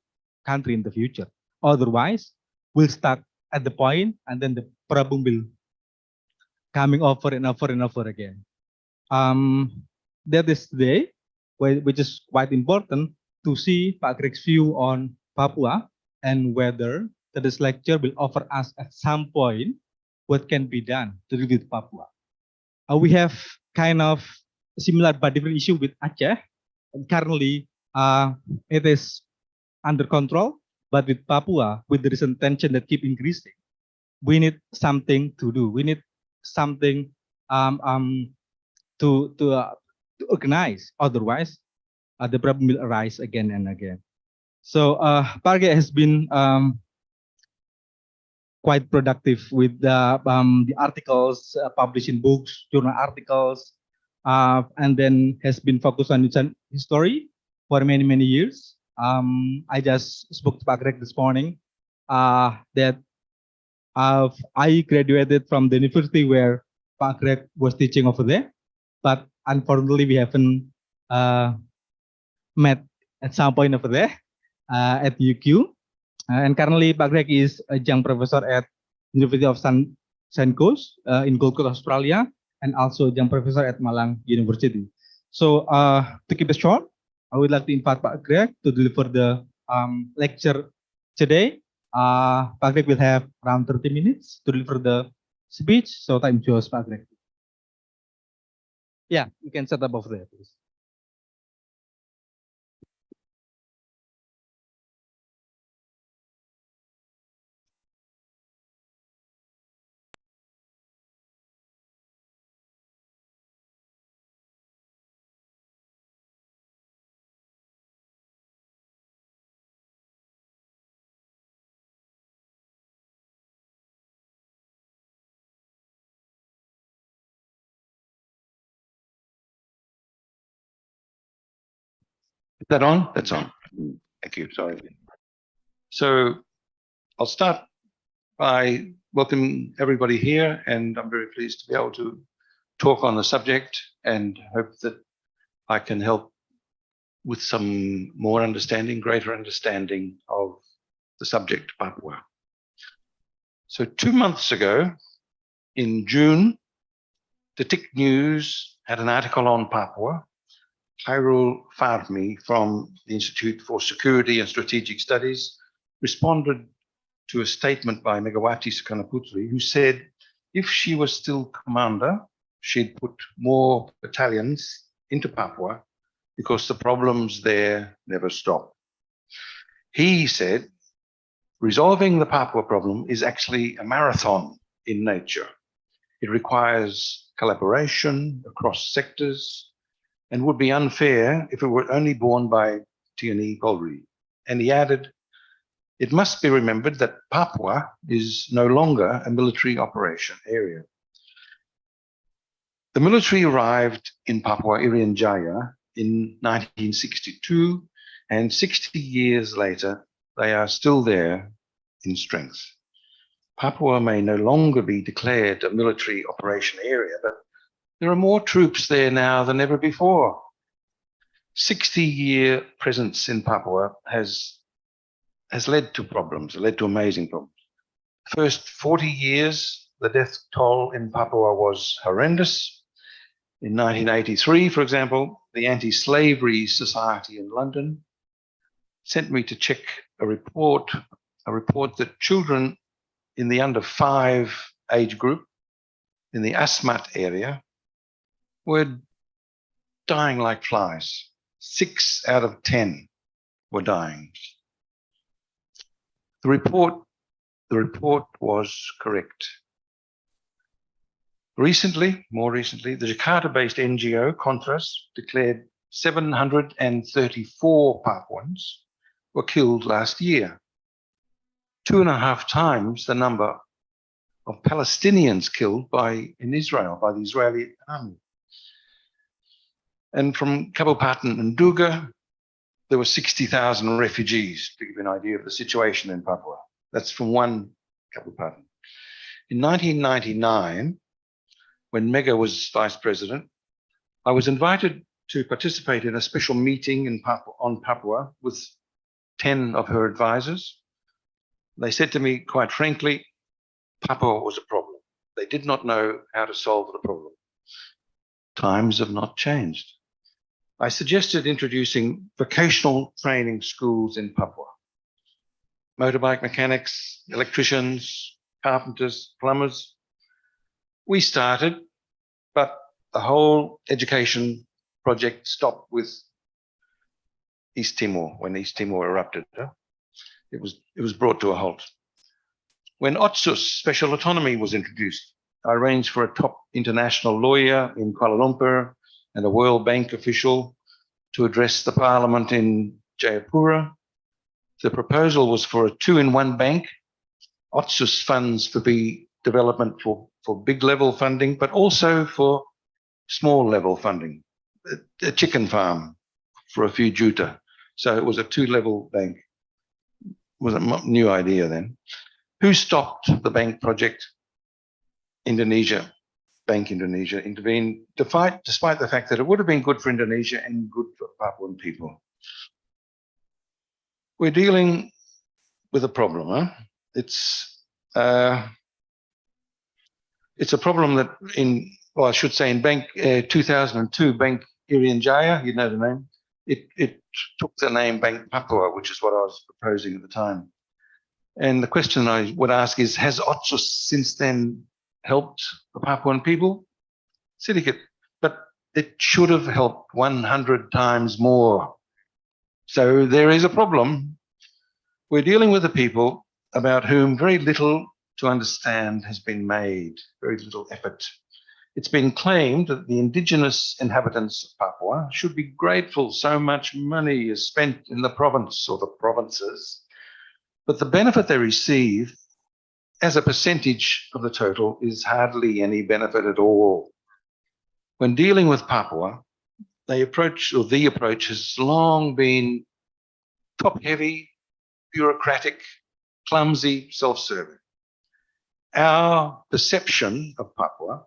country in the future. Otherwise, we'll stuck at the point and then the problem will coming over and over and over again. That is today, which is quite important to see Pak Greg's view on Papua and whether this lecture will offer us at some point what can be done to deal with Papua. We have kind of similar but different issue with Aceh. And currently, it is under control, but with Papua, with the recent tension that keep increasing, we need something to do. We need something to organize. Otherwise, the problem will arise again and again. So Pak Greg has been quite productive with the articles published in books, journal articles, and then has been focused on history for many, many years. I just spoke to Pak Greg this morning that I graduated from the university where Pak Greg was teaching over there, but unfortunately we haven't met at some point over there at UQ. And currently, Pak Greg is a young professor at University of Sunshine Coast in Gold Coast, Australia, and also a young professor at Malang University. So to keep it short, I would like to invite Pak Greg to deliver the lecture today. Pak Greg will have around 30 minutes to deliver the speech. So time to yours, Pak Greg. Yeah, you can set up over there, please. Is that on? That's on. Thank you. Sorry. So I'll start by welcoming everybody here, and I'm very pleased to be able to talk on the subject and hope that I can help with some more understanding, greater understanding of the subject Papua. So 2 months ago, in June, the Tick News had an article on Papua, Khairul Fahmi from the Institute for Security and Strategic Studies responded to a statement by Megawati Sukarnoputri, who said if she was still commander, she'd put more battalions into Papua because the problems there never stop. He said, resolving the Papua problem is actually a marathon in nature. It requires collaboration across sectors and would be unfair if it were only borne by Tiani Golri. And he added, it must be remembered that Papua is no longer a military operation area. The military arrived in Papua Irian Jaya in 1962, and 60 years later, they are still there in strength. Papua may no longer be declared a military operation area, but there are more troops there now than ever before. 60-year presence in Papua has led to problems, led to amazing problems. First 40 years, the death toll in Papua was horrendous. In 1983, for example, the Anti-Slavery Society in London sent me to check a report that children in the under 5 age group in the Asmat area were dying like flies. 6 out of 10 were dying. The report was correct. More recently, the Jakarta-based NGO Contras declared 734 Papuans were killed last year, 2.5 times the number of Palestinians killed in Israel by the Israeli army. And from Kabupaten and Duga, there were 60,000 refugees, to give you an idea of the situation in Papua. That's from one Kabupaten. In 1999, when Mega was vice president, I was invited to participate in a special meeting on Papua with 10 of her advisors. They said to me, quite frankly, Papua was a problem. They did not know how to solve the problem. Times have not changed. I suggested introducing vocational training schools in Papua. Motorbike mechanics, electricians, carpenters, plumbers. We started, but the whole education project stopped with East Timor, when East Timor erupted. It was brought to a halt. When OTSUS, special autonomy, was introduced, I arranged for a top international lawyer in Kuala Lumpur and a World Bank official to address the parliament in Jayapura. The proposal was for a 2-in-1 bank, OTSUS funds for development for big level funding, but also for small level funding, a chicken farm for a few juta. So it was a 2-level bank. It was a new idea then. Who stopped the bank project? Indonesia. Bank Indonesia intervened, despite the fact that it would have been good for Indonesia and good for Papuan people. We're dealing with a problem. It's a problem that in Bank 2002, Bank Irian Jaya, you know the name, it took the name Bank Papua, which is what I was proposing at the time. And the question I would ask is, has OTSUS since then helped the Papuan people? Sedikit, but it should have helped 100 times more. So there is a problem. We're dealing with a people about whom very little to understand has been made, very little effort. It's been claimed that the indigenous inhabitants of Papua should be grateful so much money is spent in the province or the provinces, but the benefit they receive as a percentage of the total is hardly any benefit at all. When dealing with Papua, the approach has long been top-heavy, bureaucratic, clumsy, self-serving. Our perception of Papua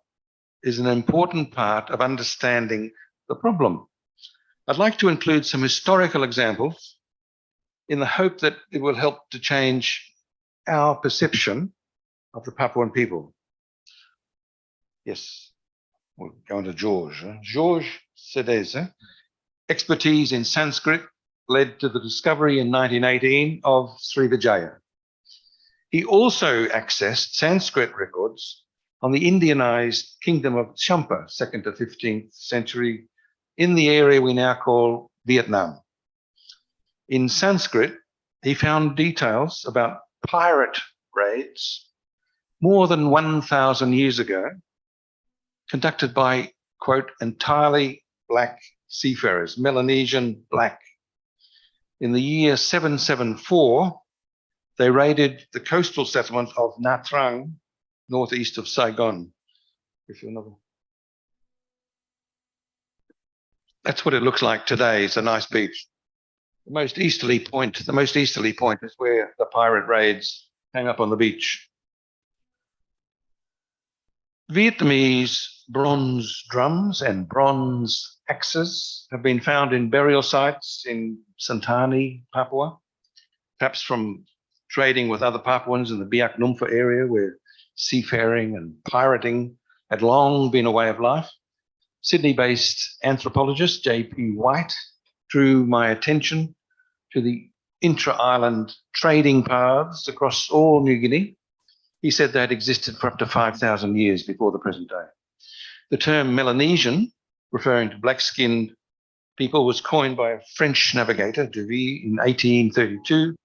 is an important part of understanding the problem. I'd like to include some historical examples in the hope that it will help to change our perception of the Papuan people. Yes, we'll go on to George. George Sedeza expertise in Sanskrit led to the discovery in 1918 of Srivijaya. He also accessed Sanskrit records on the Indianized kingdom of Champa, 2nd to 15th century, in the area we now call Vietnam. In Sanskrit, he found details about pirate raids more than 1,000 years ago, conducted by, quote, entirely black seafarers, Melanesian black. In the year 774, they raided the coastal settlement of Nha Trang, northeast of Saigon. That's what it looks like today. It's a nice beach. The most easterly point is where the pirate raids came up on the beach. Vietnamese bronze drums and bronze axes have been found in burial sites in Sentani, Papua, perhaps from trading with other Papuans in the Biak Numfor area where seafaring and pirating had long been a way of life. Sydney-based anthropologist J.P. White drew my attention to the intra-island trading paths across all New Guinea. He said they had existed for up to 5,000 years before the present day. The term Melanesian, referring to black-skinned people, was coined by a French navigator, Lebih, in 1832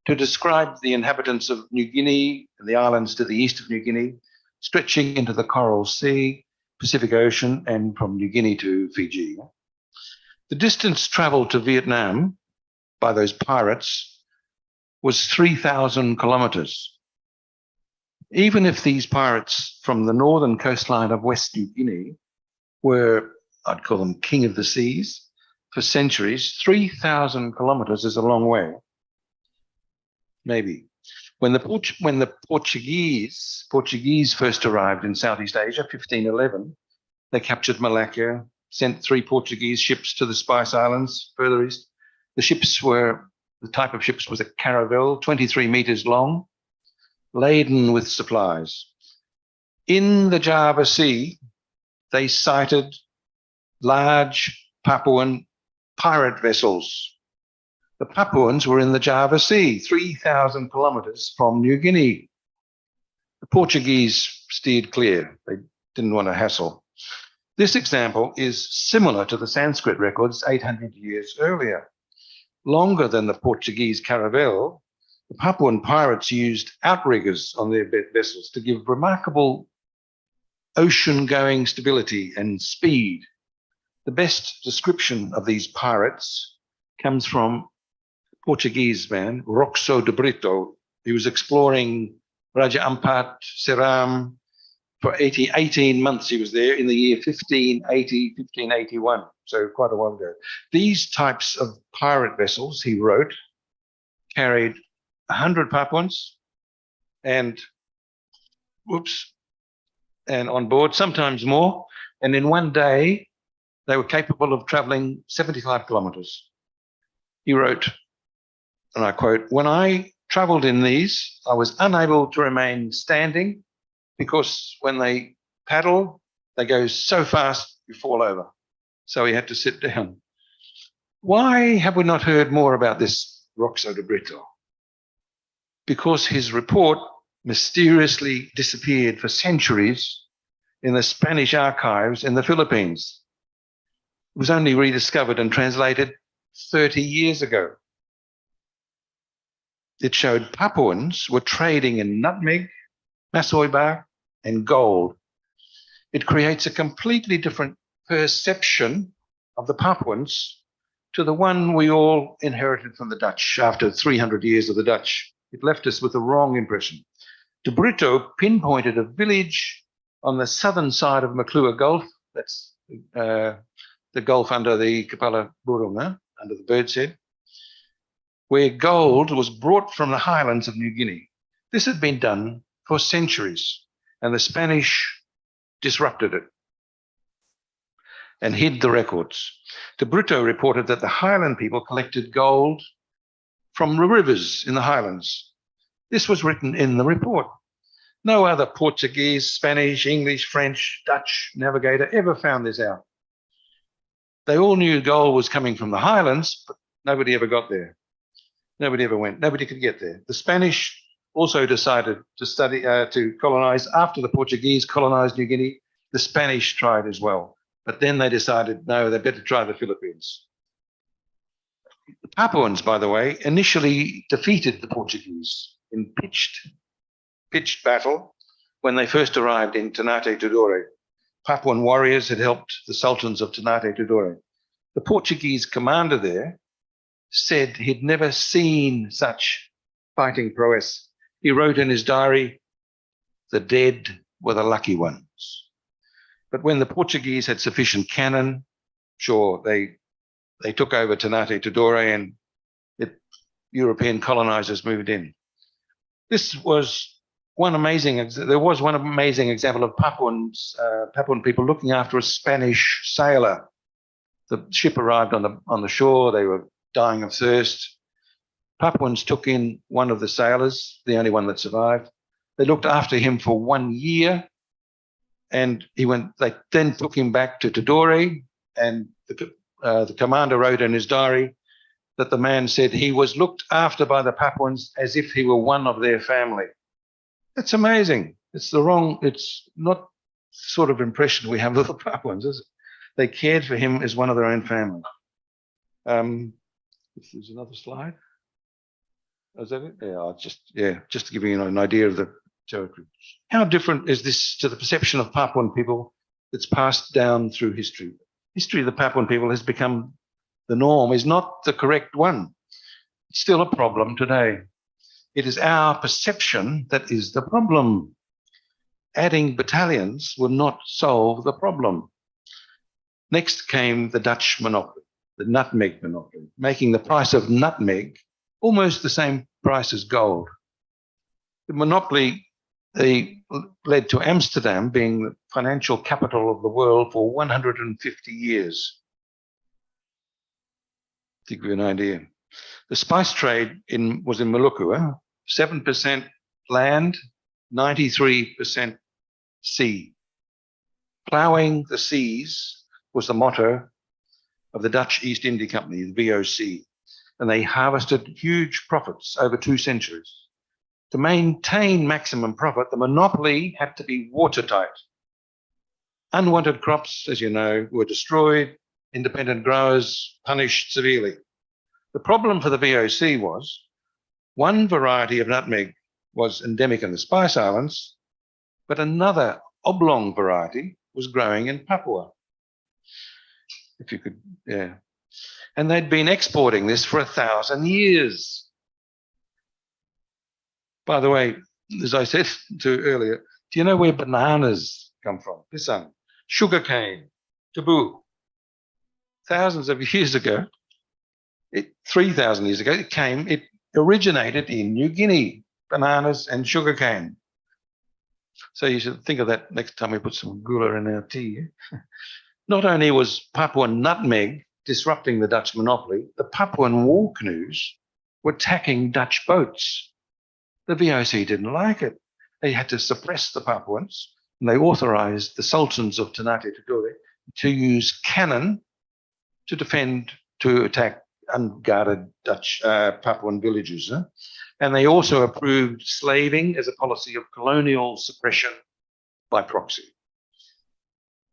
to describe the inhabitants of New Guinea and the islands to the east of New Guinea, stretching into the Coral Sea, Pacific Ocean, and from New Guinea to Fiji. The distance traveled to Vietnam by those pirates was 3,000 kilometers. Even if these pirates from the northern coastline of West New Guinea were, I'd call them king of the seas, for centuries, 3,000 kilometers is a long way. Maybe. When the Portuguese first arrived in Southeast Asia, 1511, they captured Malacca, sent 3 Portuguese ships to the Spice Islands further east. The type of ships was a caravel, 23 meters long, laden with supplies. In the Java Sea, they sighted large Papuan pirate vessels. The Papuans were in the Java Sea, 3,000 kilometers from New Guinea. The Portuguese steered clear. They didn't want to hassle. This example is similar to the Sanskrit records 800 years earlier. Longer than the Portuguese caravel, the Papuan pirates used outriggers on their vessels to give remarkable ocean-going stability and speed. The best description of these pirates comes from Portuguese man, Roxo de Brito. He was exploring Raja Ampat, Seram. For 18 months he was there in the year 1580, 1581, so quite a while ago. These types of pirate vessels, he wrote, carried 100 Papuans and on board, sometimes more. And in one day, they were capable of traveling 75 kilometers. He wrote, and I quote, "When I traveled in these, I was unable to remain standing because when they paddle, they go so fast you fall over." So he had to sit down. Why have we not heard more about this Roxo de Brito? Because his report mysteriously disappeared for centuries in the Spanish archives in the Philippines. It was only rediscovered and translated 30 years ago. It showed Papuans were trading in nutmeg, masoi bark, and gold. It creates a completely different perception of the Papuans to the one we all inherited from the Dutch after 300 years of the Dutch. It left us with a wrong impression. De Brito pinpointed a village on the southern side of Maclure Gulf. That's the gulf under the Kepala Burung, under the bird's head, where gold was brought from the highlands of New Guinea. This had been done for centuries, and the Spanish disrupted it and hid the records. De Brito reported that the highland people collected gold from rivers in the highlands. This was written in the report. No other Portuguese, Spanish, English, French, Dutch navigator ever found this out. They all knew gold was coming from the highlands, but nobody ever got there. Nobody ever went. Nobody could get there. The Spanish also decided to colonize after the Portuguese colonized New Guinea. The Spanish tried as well, but then they decided, no, they better try the Philippines. The Papuans, by the way, initially defeated the Portuguese in pitched battle when they first arrived in Ternate Tidore. Papuan warriors had helped the sultans of Ternate Tidore. The Portuguese commander there said he'd never seen such fighting prowess. He wrote in his diary, "The dead were the lucky ones." But when the Portuguese had sufficient cannon, sure, they took over Ternate Tidore and European colonizers moved in. There was one amazing example of Papuan people looking after a Spanish sailor. The ship arrived on the shore. They were dying of thirst. Papuans took in one of the sailors, the only one that survived. They looked after him for 1 year, and they then took him back to Tidore, and the commander wrote in his diary that the man said he was looked after by the Papuans as if he were one of their family. That's amazing. It's not the sort of impression we have of the Papuans, is it? They cared for him as one of their own family. If there's another slide. Is that it? Just to give you an idea of the territory. How different is this to the perception of Papuan people that's passed down through history? History of the Papuan people has become the norm, is not the correct one. It's still a problem today. It is our perception that is the problem. Adding battalions will not solve the problem. Next came the Dutch monopoly, the nutmeg monopoly, making the price of nutmeg almost the same price as gold. The monopoly led to Amsterdam being the financial capital of the world for 150 years. To give you an idea. The spice trade was in Maluku, 7% land, 93% sea. Ploughing the seas was the motto of the Dutch East India Company, the VOC, and they harvested huge profits over 2 centuries. To maintain maximum profit, the monopoly had to be watertight. Unwanted crops, as you know, were destroyed, independent growers punished severely. The problem for the VOC was one variety of nutmeg was endemic in the Spice Islands, but another oblong variety was growing in Papua. If you could, yeah. And they'd been exporting this for 1,000 years. By the way, as I said to earlier, do you know where bananas come from? Pisang, sugarcane, taboo. Thousands of years ago, 3,000 years ago, it originated in New Guinea, bananas and sugarcane. So you should think of that next time we put some gula in our tea. Not only was Papuan nutmeg disrupting the Dutch monopoly, the Papuan war canoes were attacking Dutch boats. The VOC didn't like it. They had to suppress the Papuans, and they authorized the sultans of Ternate Tidore to use cannon to attack unguarded Dutch Papuan villages. And they also approved slaving as a policy of colonial suppression by proxy.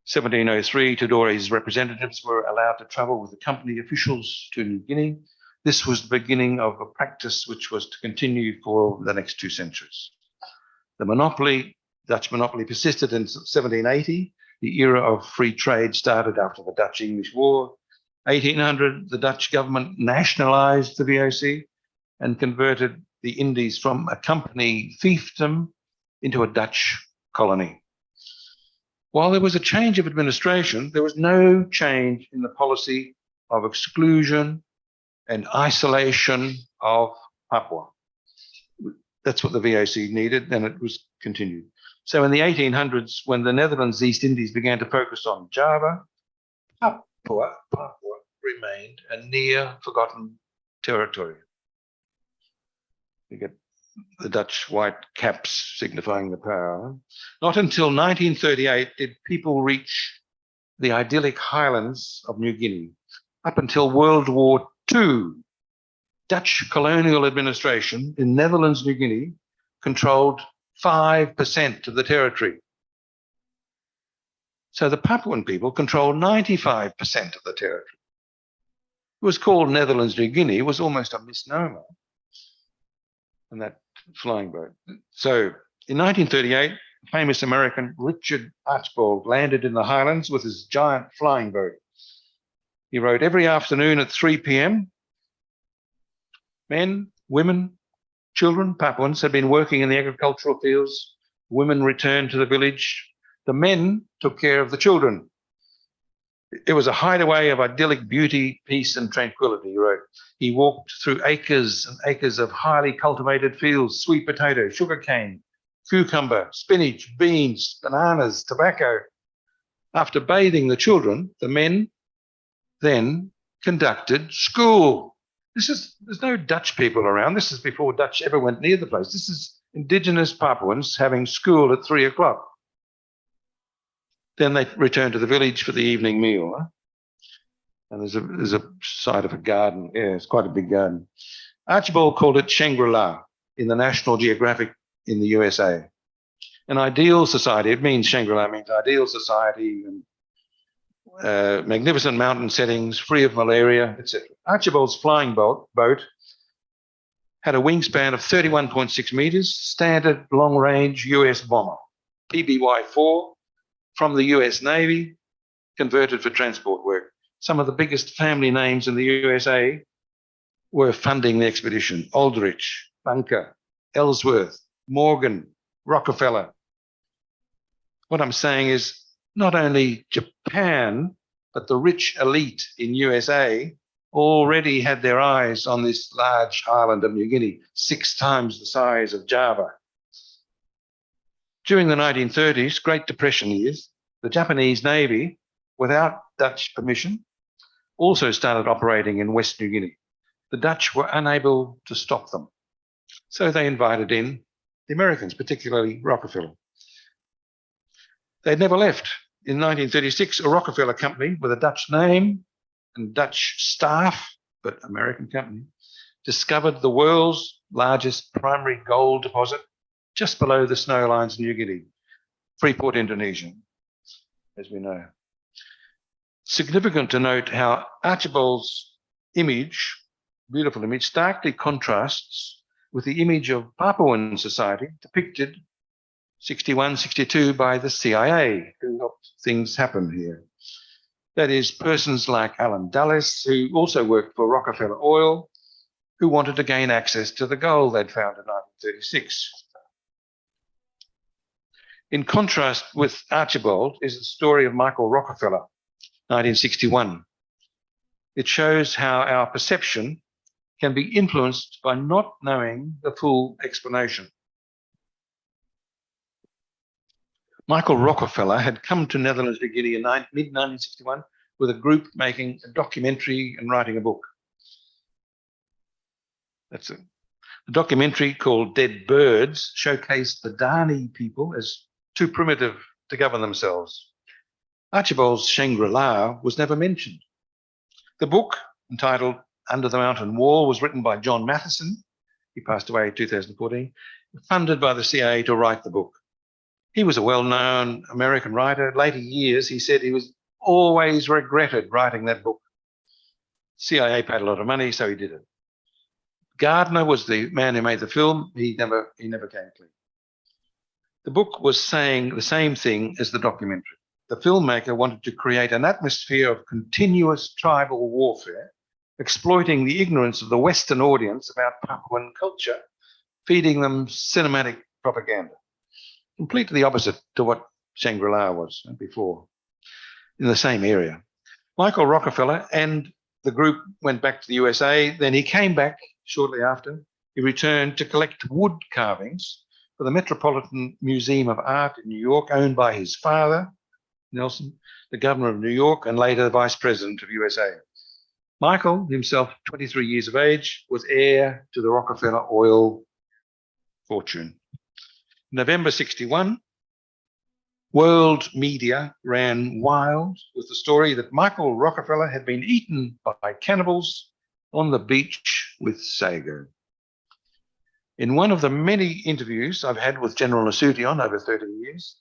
1703, Tidore's representatives were allowed to travel with the company officials to New Guinea. This was the beginning of a practice which was to continue for the next 2 centuries. The Dutch monopoly persisted in 1780. The era of free trade started after the Dutch-English War. 1800, the Dutch government nationalized the VOC and converted the Indies from a company fiefdom into a Dutch colony. While there was a change of administration, there was no change in the policy of exclusion and isolation of Papua. That's what the VOC needed, and it was continued. So in the 1800s, when the Netherlands East Indies began to focus on Java, Papua remained a near forgotten territory. You get the Dutch white caps signifying the power. Not until 1938 did people reach the idyllic highlands of New Guinea. Up until World War II, Dutch colonial administration in Netherlands, New Guinea controlled 5% of the territory. So the Papuan people controlled 95% of the territory. It was called Netherlands, New Guinea. It was almost a misnomer in that flying boat. So in 1938, famous American Richard Archibald landed in the highlands with his giant flying boat. He wrote, every afternoon at 3 p.m., men, women, children, Papuans, had been working in the agricultural fields. Women returned to the village. The men took care of the children. It was a hideaway of idyllic beauty, peace, and tranquility, he wrote. He walked through acres and acres of highly cultivated fields, sweet potato, sugarcane, cucumber, spinach, beans, bananas, tobacco. After bathing the children, the men then conducted school. There's no Dutch people around. This is before Dutch ever went near the place. This is indigenous Papuans having school at 3 o'clock. Then they returned to the village for the evening meal. Huh? And there's a side of a garden. Yeah, it's quite a big garden. Archibald called it Shangri-La in the National Geographic in the USA. An ideal society, it means Shangri-La means ideal society and magnificent mountain settings, free of malaria, etc. Archibald's flying boat had a wingspan of 31.6 meters, standard long-range US bomber, PBY-4 from the US Navy, converted for transport work. Some of the biggest family names in the USA were funding the expedition: Aldrich, Bunker, Ellsworth, Morgan, Rockefeller. What I'm saying is not only Japan, but the rich elite in USA already had their eyes on this large island of New Guinea, 6 times the size of Java. During the 1930s, Great Depression years, the Japanese Navy, without Dutch permission, also started operating in West New Guinea. The Dutch were unable to stop them. So they invited in the Americans, particularly Rockefeller. They'd never left. In 1936, a Rockefeller company with a Dutch name and Dutch staff, but American company, discovered the world's largest primary gold deposit just below the snow lines of New Guinea, Freeport, Indonesia, as we know. Significant to note how Archibald's image, beautiful image, starkly contrasts with the image of Papuan society depicted 61, 62 by the CIA, who helped things happen here. That is, persons like Alan Dulles, who also worked for Rockefeller Oil, who wanted to gain access to the gold they'd found in 1936. In contrast with Archibald is the story of Michael Rockefeller, 1961. It shows how our perception can be influenced by not knowing the full explanation. Michael Rockefeller had come to Netherlands, New Guinea in mid-1961 with a group making a documentary and writing a book. That's it. The documentary called Dead Birds showcased the Dani people as too primitive to govern themselves. Archibald's Shangri-La was never mentioned. The book, entitled Under the Mountain Wall, was written by John Matheson. He passed away in 2014, funded by the CIA to write the book. He was a well-known American writer. Later years, he said he was always regretted writing that book. CIA paid a lot of money, so he did it. Gardner was the man who made the film. He never came clean. The book was saying the same thing as the documentary. The filmmaker wanted to create an atmosphere of continuous tribal warfare, exploiting the ignorance of the Western audience about Papuan culture, feeding them cinematic propaganda. Completely opposite to what Shangri-La was before, in the same area. Michael Rockefeller and the group went back to the USA. Then he came back shortly after. He returned to collect wood carvings for the Metropolitan Museum of Art in New York, owned by his father, Nelson, the governor of New York, and later the vice president of USA. Michael, himself 23 years of age, was heir to the Rockefeller oil fortune. November 61, world media ran wild with the story that Michael Rockefeller had been eaten by cannibals on the beach with sago. In one of the many interviews I've had with General Nasution over 30 years,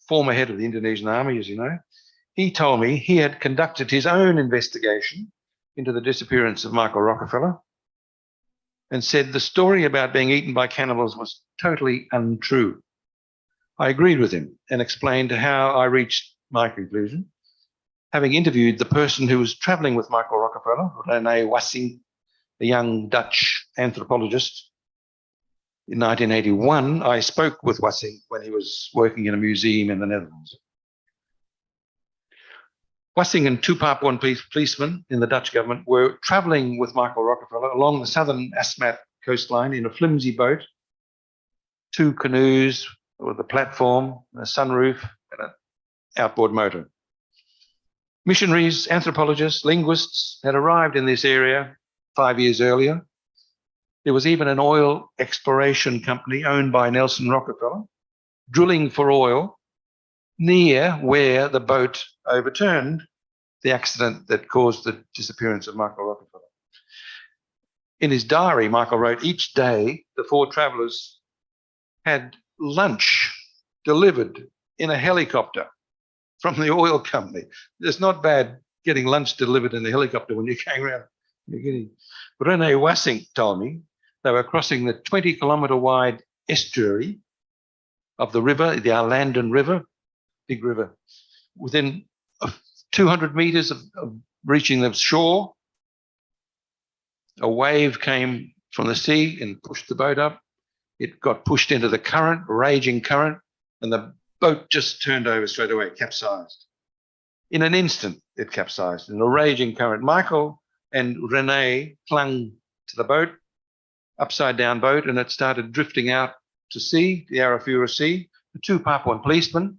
former head of the Indonesian army, as you know, he told me he had conducted his own investigation into the disappearance of Michael Rockefeller and said the story about being eaten by cannibals was totally untrue. I agreed with him and explained how I reached my conclusion. Having interviewed the person who was traveling with Michael Rockefeller, Rene Wassing, a young Dutch anthropologist, in 1981, I spoke with Wassing when he was working in a museum in the Netherlands. Wassing and two Papuan policemen in the Dutch government were traveling with Michael Rockefeller along the southern Asmat coastline in a flimsy boat, two canoes with a platform, a sunroof, and an outboard motor. Missionaries, anthropologists, linguists had arrived in this area 5 years earlier. There was even an oil exploration company owned by Nelson Rockefeller drilling for oil near where the boat overturned, the accident that caused the disappearance of Michael Rockefeller. In his diary, Michael wrote, each day the four travelers had lunch delivered in a helicopter from the oil company. It's not bad getting lunch delivered in a helicopter when you're going around New Guinea. Rene Wassing told me they were crossing the 20-kilometer wide estuary of the river, the Arlandan River, big river, within 200 meters of reaching the shore. A wave came from the sea and pushed the boat up. It got pushed into the current, raging current, and the boat just turned over straight away, capsized. In an instant, it capsized in a raging current. Michael and Rene clung to the boat, upside down boat, and it started drifting out to sea, the Arafura Sea. The two Papuan policemen,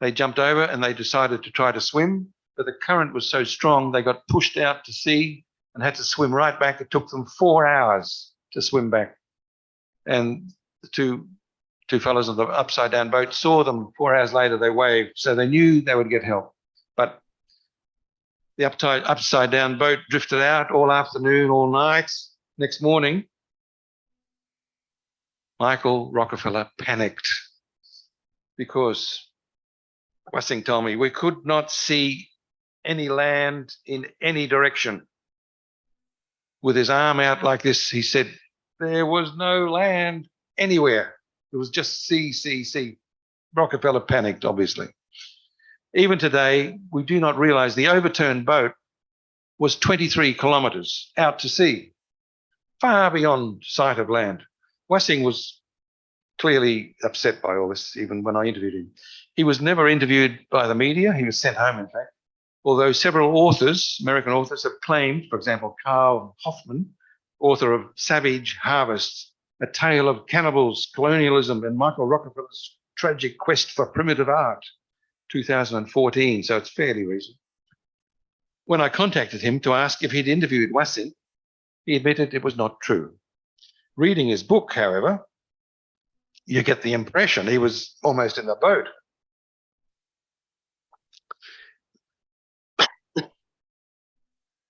they jumped over and they decided to try to swim, but the current was so strong they got pushed out to sea and had to swim right back. It took them 4 hours to swim back. And the two fellows on the upside down boat saw them 4 hours later. They waved, so they knew they would get help. But the upside down boat drifted out all afternoon, all night. Next morning, Michael Rockefeller panicked because Wassing told me we could not see any land in any direction. With his arm out like this, he said, there was no land anywhere. It was just sea, sea, sea. Rockefeller panicked, obviously. Even today, we do not realize the overturned boat was 23 kilometers out to sea, far beyond sight of land. Wassing was clearly upset by all this, even when I interviewed him. He was never interviewed by the media. He was sent home, in fact. Although several authors, American authors, have claimed, for example, Carl Hoffman, author of Savage Harvests, A Tale of Cannibals, Colonialism, and Michael Rockefeller's Tragic Quest for Primitive Art, 2014, so it's fairly recent. When I contacted him to ask if he'd interviewed Wassing, he admitted it was not true. Reading his book, however, you get the impression he was almost in the boat.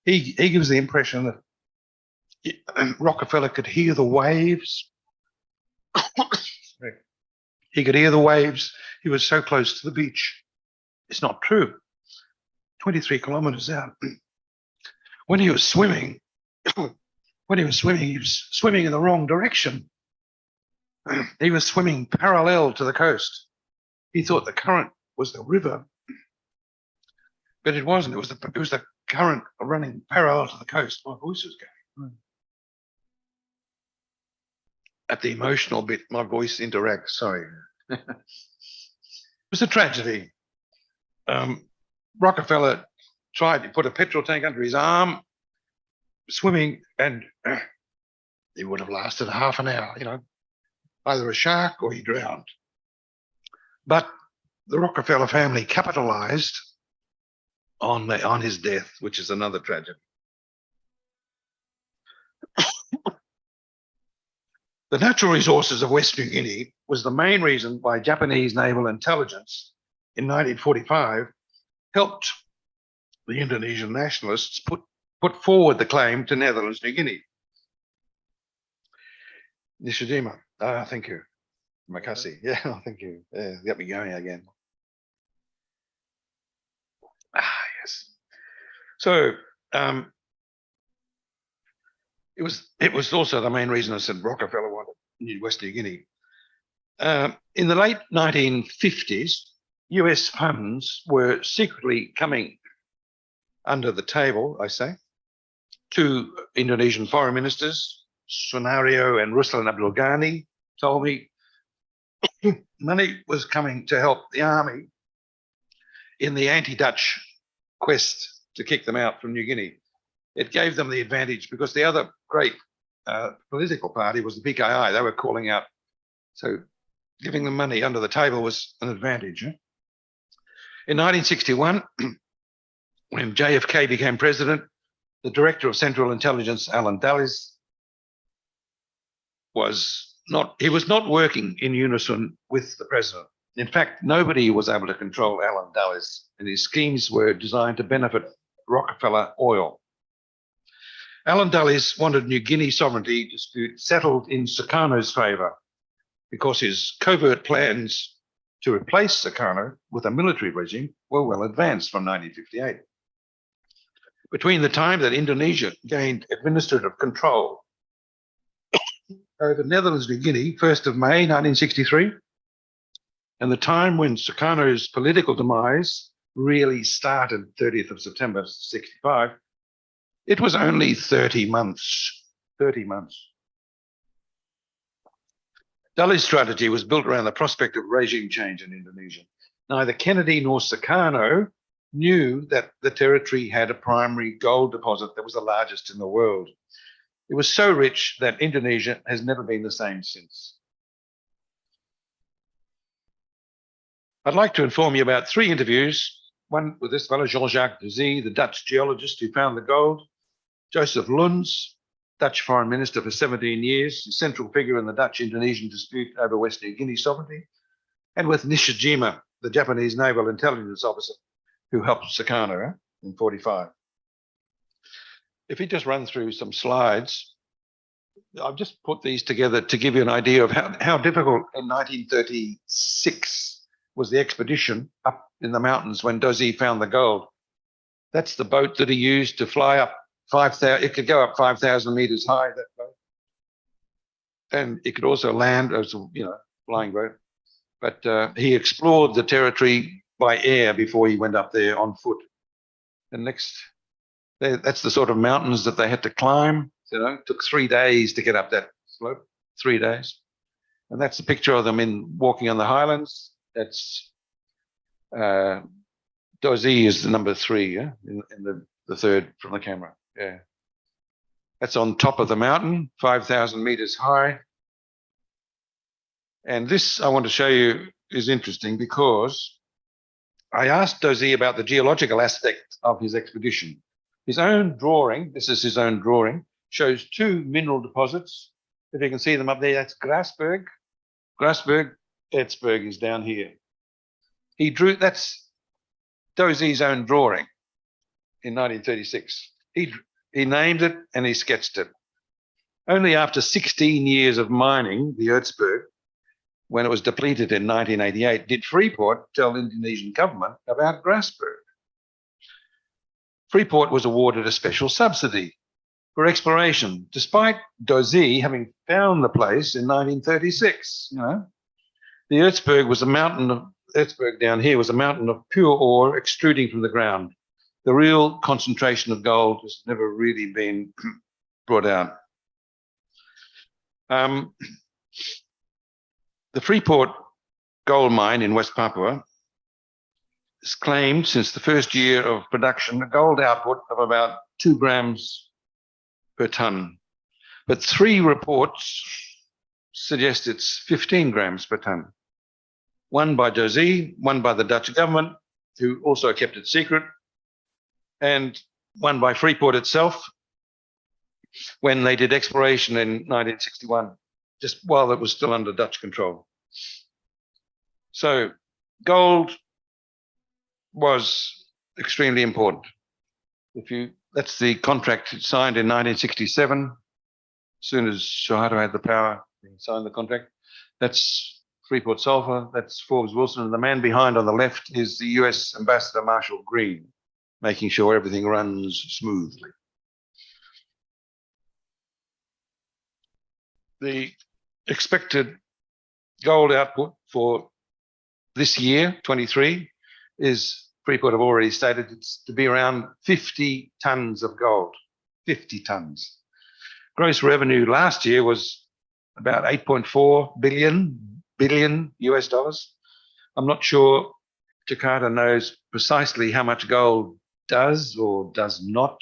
He gives the impression that Rockefeller could hear the waves. He could hear the waves. He was so close to the beach. It's not true. 23 kilometers out. When he was swimming, he was swimming in the wrong direction. He was swimming parallel to the coast. He thought the current was the river, but it wasn't. It was the current running parallel to the coast. My voice was going. At the emotional bit, my voice interacts. Sorry. It was a tragedy. Rockefeller tried to put a petrol tank under his arm, swimming, and he would have lasted half an hour, either a shark or he drowned. But the Rockefeller family capitalized on his death, which is another tragedy. The natural resources of West New Guinea was the main reason why Japanese naval intelligence in 1945 helped the Indonesian nationalists put forward the claim to Netherlands, New Guinea. Nishijima, thank you. Makasi, yeah, thank you. Got me going again. Yes. So it was also the main reason I said Rockefeller wanted West New Guinea. In the late 1950s, US funds were secretly coming under the table, I say, to Indonesian foreign ministers. Sunario and Ruslan Abdul Ghani told me money was coming to help the army in the anti-Dutch quest to kick them out from New Guinea. It gave them the advantage because the other great political party was the PKI. They were calling out. So giving them money under the table was an advantage. In 1961, when JFK became president, the director of Central Intelligence, Alan Dulles, was not working in unison with the president. In fact, nobody was able to control Alan Dulles, and his schemes were designed to benefit Rockefeller Oil. Alan Dulles wanted New Guinea sovereignty dispute settled in Sukarno's favour because his covert plans to replace Sukarno with a military regime were well advanced from 1958. Between the time that Indonesia gained administrative control over Netherlands, New Guinea, 1st of May 1963, and the time when Sukarno's political demise really started, 30th of September 65, it was only 30 months. 30 months. Dulles' strategy was built around the prospect of regime change in Indonesia. Neither Kennedy nor Sukarno knew that the territory had a primary gold deposit that was the largest in the world. It was so rich that Indonesia has never been the same since. I'd like to inform you about 3 interviews, one with this fellow, Jean-Jacques Duzé, the Dutch geologist who found the gold, Joseph Luns, Dutch foreign minister for 17 years, a central figure in the Dutch-Indonesian dispute over West New Guinea sovereignty, and with Nishijima, the Japanese naval intelligence officer who helped Sukarno in 45. If you just run through some slides, I've just put these together to give you an idea of how difficult in 1936 was the expedition up in the mountains when Duzé found the gold. That's the boat that he used to fly up 5,000. It could go up 5,000 meters high, that boat. And it could also land as a flying boat. But he explored the territory by air before he went up there on foot. And that's the sort of mountains that they had to climb. It took 3 days to get up that slope, 3 days. And that's a picture of them walking on the highlands. That's Duzé is the number 3, yeah, in the third from the camera. Yeah, that's on top of the mountain, 5,000 meters high. And this I want to show you is interesting because I asked Duzé about the geological aspect of his expedition. His own drawing, this is his own drawing, shows 2 mineral deposits. If you can see them up there, that's Grasberg. Etzberg is down here. That's Duzé's own drawing in 1936. He named it and he sketched it. Only after 16 years of mining the Erzberg, when it was depleted in 1988, did Freeport tell the Indonesian government about Grasberg. Freeport was awarded a special subsidy for exploration, despite Duzé having found the place in 1936. The Erzberg was a mountain of Erzberg down here was a mountain of pure ore extruding from the ground. The real concentration of gold has never really been brought out. The Freeport gold mine in West Papua has claimed since the first year of production a gold output of about 2 grams per ton. But 3 reports suggest it's 15 grams per ton. One by Duzé, one by the Dutch government, who also kept it secret, and one by Freeport itself when they did exploration in 1961, just while it was still under Dutch control. So gold was extremely important. That's the contract signed in 1967. As soon as Suharto had the power, he signed the contract. That's Freeport Sulphur, that's Forbes Wilson, and the man behind on the left is the US Ambassador Marshall Green, making sure everything runs smoothly. The expected gold output for this year, 23, is Freeport have already stated it's to be around 50 tons of gold, 50 tons. Gross revenue last year was about 8.4 billion US dollars. I'm not sure Jakarta knows precisely how much gold does or does not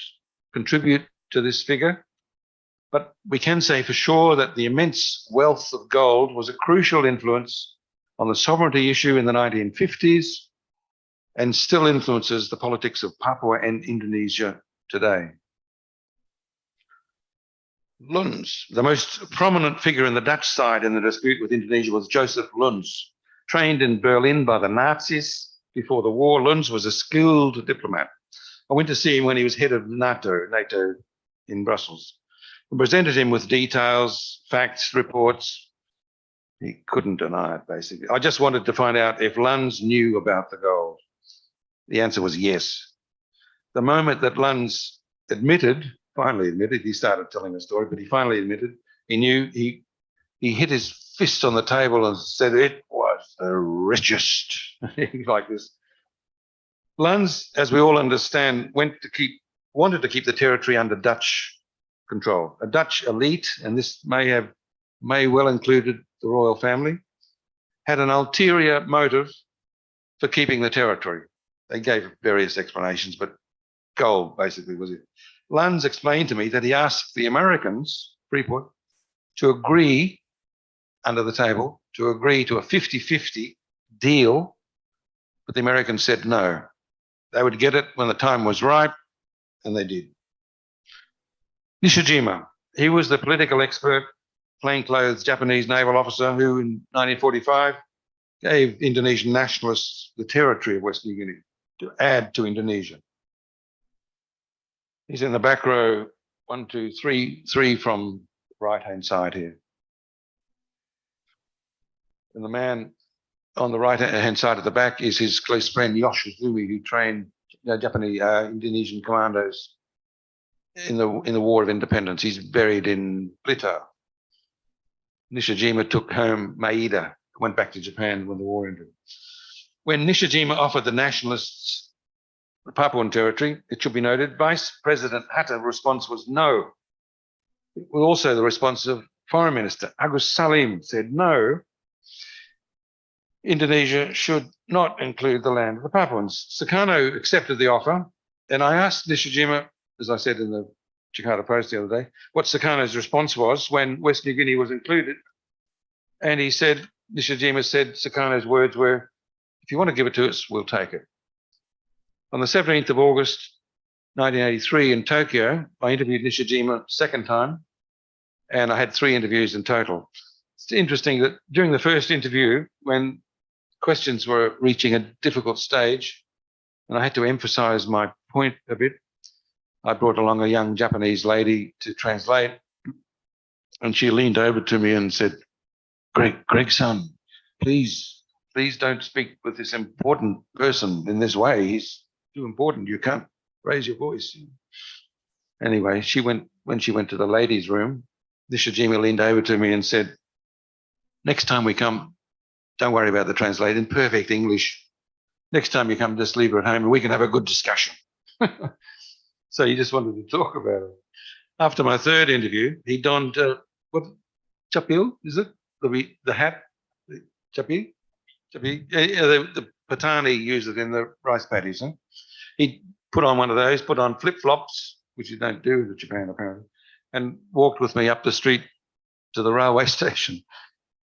contribute to this figure, but we can say for sure that the immense wealth of gold was a crucial influence on the sovereignty issue in the 1950s and still influences the politics of Papua and Indonesia today. Luns, the most prominent figure in the Dutch side in the dispute with Indonesia was Joseph Luns. Trained in Berlin by the Nazis before the war, Luns was a skilled diplomat. I went to see him when he was head of NATO in Brussels. I presented him with details, facts, reports. He couldn't deny it, basically. I just wanted to find out if Luns knew about the gold. The answer was yes. The moment that Luns finally admitted, he started telling the story, but he finally admitted, he knew, he hit his fist on the table and said it was the richest. Like this. Luns, as we all understand, wanted to keep the territory under Dutch control. A Dutch elite, and this may well included the royal family, had an ulterior motive for keeping the territory. They gave various explanations, but gold basically was it. Luns explained to me that he asked the Americans, Freeport, to agree under the table, to agree to a 50-50 deal, but the Americans said no. They would get it when the time was right, and they did. Nishijima, he was the political expert, plainclothes Japanese naval officer who in 1945 gave Indonesian nationalists the territory of West New Guinea to add to Indonesia. He's in the back row, 1, 2, 3 from the right-hand side here. And the man on the right-hand side at the back is his close friend Yoshizumi, who trained Japanese Indonesian commandos in the War of Independence. He's buried in Blitar. Nishijima took home Maeda, went back to Japan when the war ended. When Nishijima offered the nationalists the Papuan territory, it should be noted, Vice President Hatta's response was no. It was also the response of Foreign Minister Agus Salim said no. Indonesia should not include the land of the Papuans. Sukarno accepted the offer, and I asked Nishijima, as I said in the Jakarta Post the other day, what Sukarno's response was when West New Guinea was included. And he said, Nishijima said, Sukarno's words were, if you want to give it to us, we'll take it. On the 17th of August, 1983 in Tokyo, I interviewed Nishijima second time, and I had 3 interviews in total. It's interesting that during the first interview, when questions were reaching a difficult stage, and I had to emphasize my point a bit, I brought along a young Japanese lady to translate, and she leaned over to me and said, Greg-san, please don't speak with this important person in this way. He's too important. You can't raise your voice. Anyway, when she went to the ladies' room, Nishijima leaned over to me and said, next time we come, don't worry about the translate in perfect English. Next time you come, just leave her at home and we can have a good discussion. So he just wanted to talk about it. After my third interview, he donned, chapil, is it? The hat? Chapil? The Patani use it in the rice paddies. Huh? He put on one of those, put on flip-flops, which you don't do in Japan apparently, and walked with me up the street to the railway station.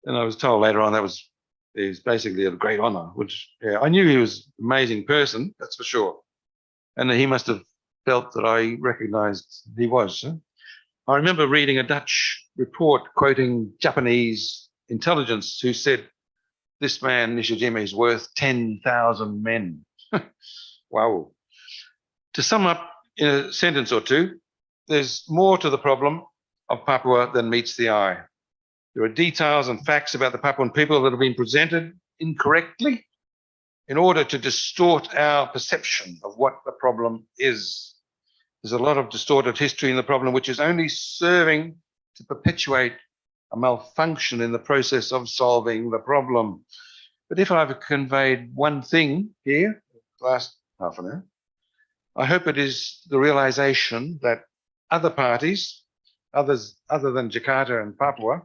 And I was told later on it was basically a great honor, which I knew he was an amazing person, that's for sure. And he must have felt that I recognized he was. Huh? I remember reading a Dutch report quoting Japanese intelligence who said, this man, Nishijima, is worth 10,000 men. Wow. To sum up in a sentence or two, there's more to the problem of Papua than meets the eye. There are details and facts about the Papuan people that have been presented incorrectly in order to distort our perception of what the problem is. There's a lot of distorted history in the problem, which is only serving to perpetuate a malfunction in the process of solving the problem. But if I've conveyed one thing here, last half an hour, I hope it is the realization that other parties, others other than Jakarta and Papua,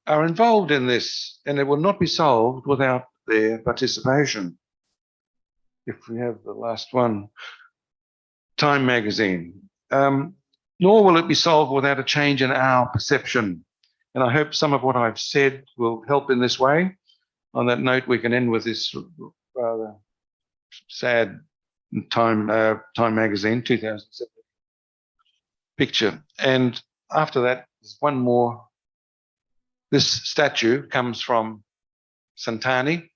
are involved in this, and it will not be solved without their participation. If we have the last one, Time magazine. Nor will it be solved without a change in our perception. And I hope some of what I've said will help in this way. On that note, we can end with this rather sad Time magazine 2007 picture. And after that, there's one more. This statue comes from Santani.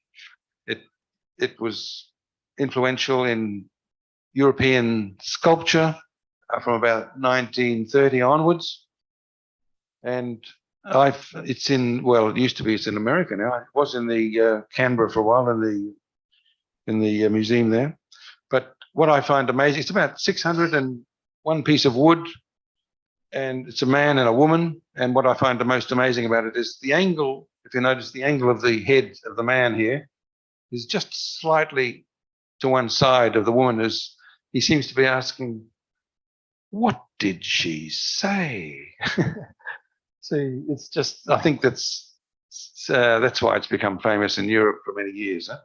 It was influential in European sculpture from about 1930 onwards. And it's in, well, it used to be, it's in America now. It was in the Canberra for a while in the museum there. But what I find amazing, it's about 601 piece of wood, and it's a man and a woman. And what I find the most amazing about it is the angle. If you notice, the angle of the head of the man here is just slightly to one side of the woman, as he seems to be asking, what did she say? See, it's just, I think that's why it's become famous in Europe for many years. Huh?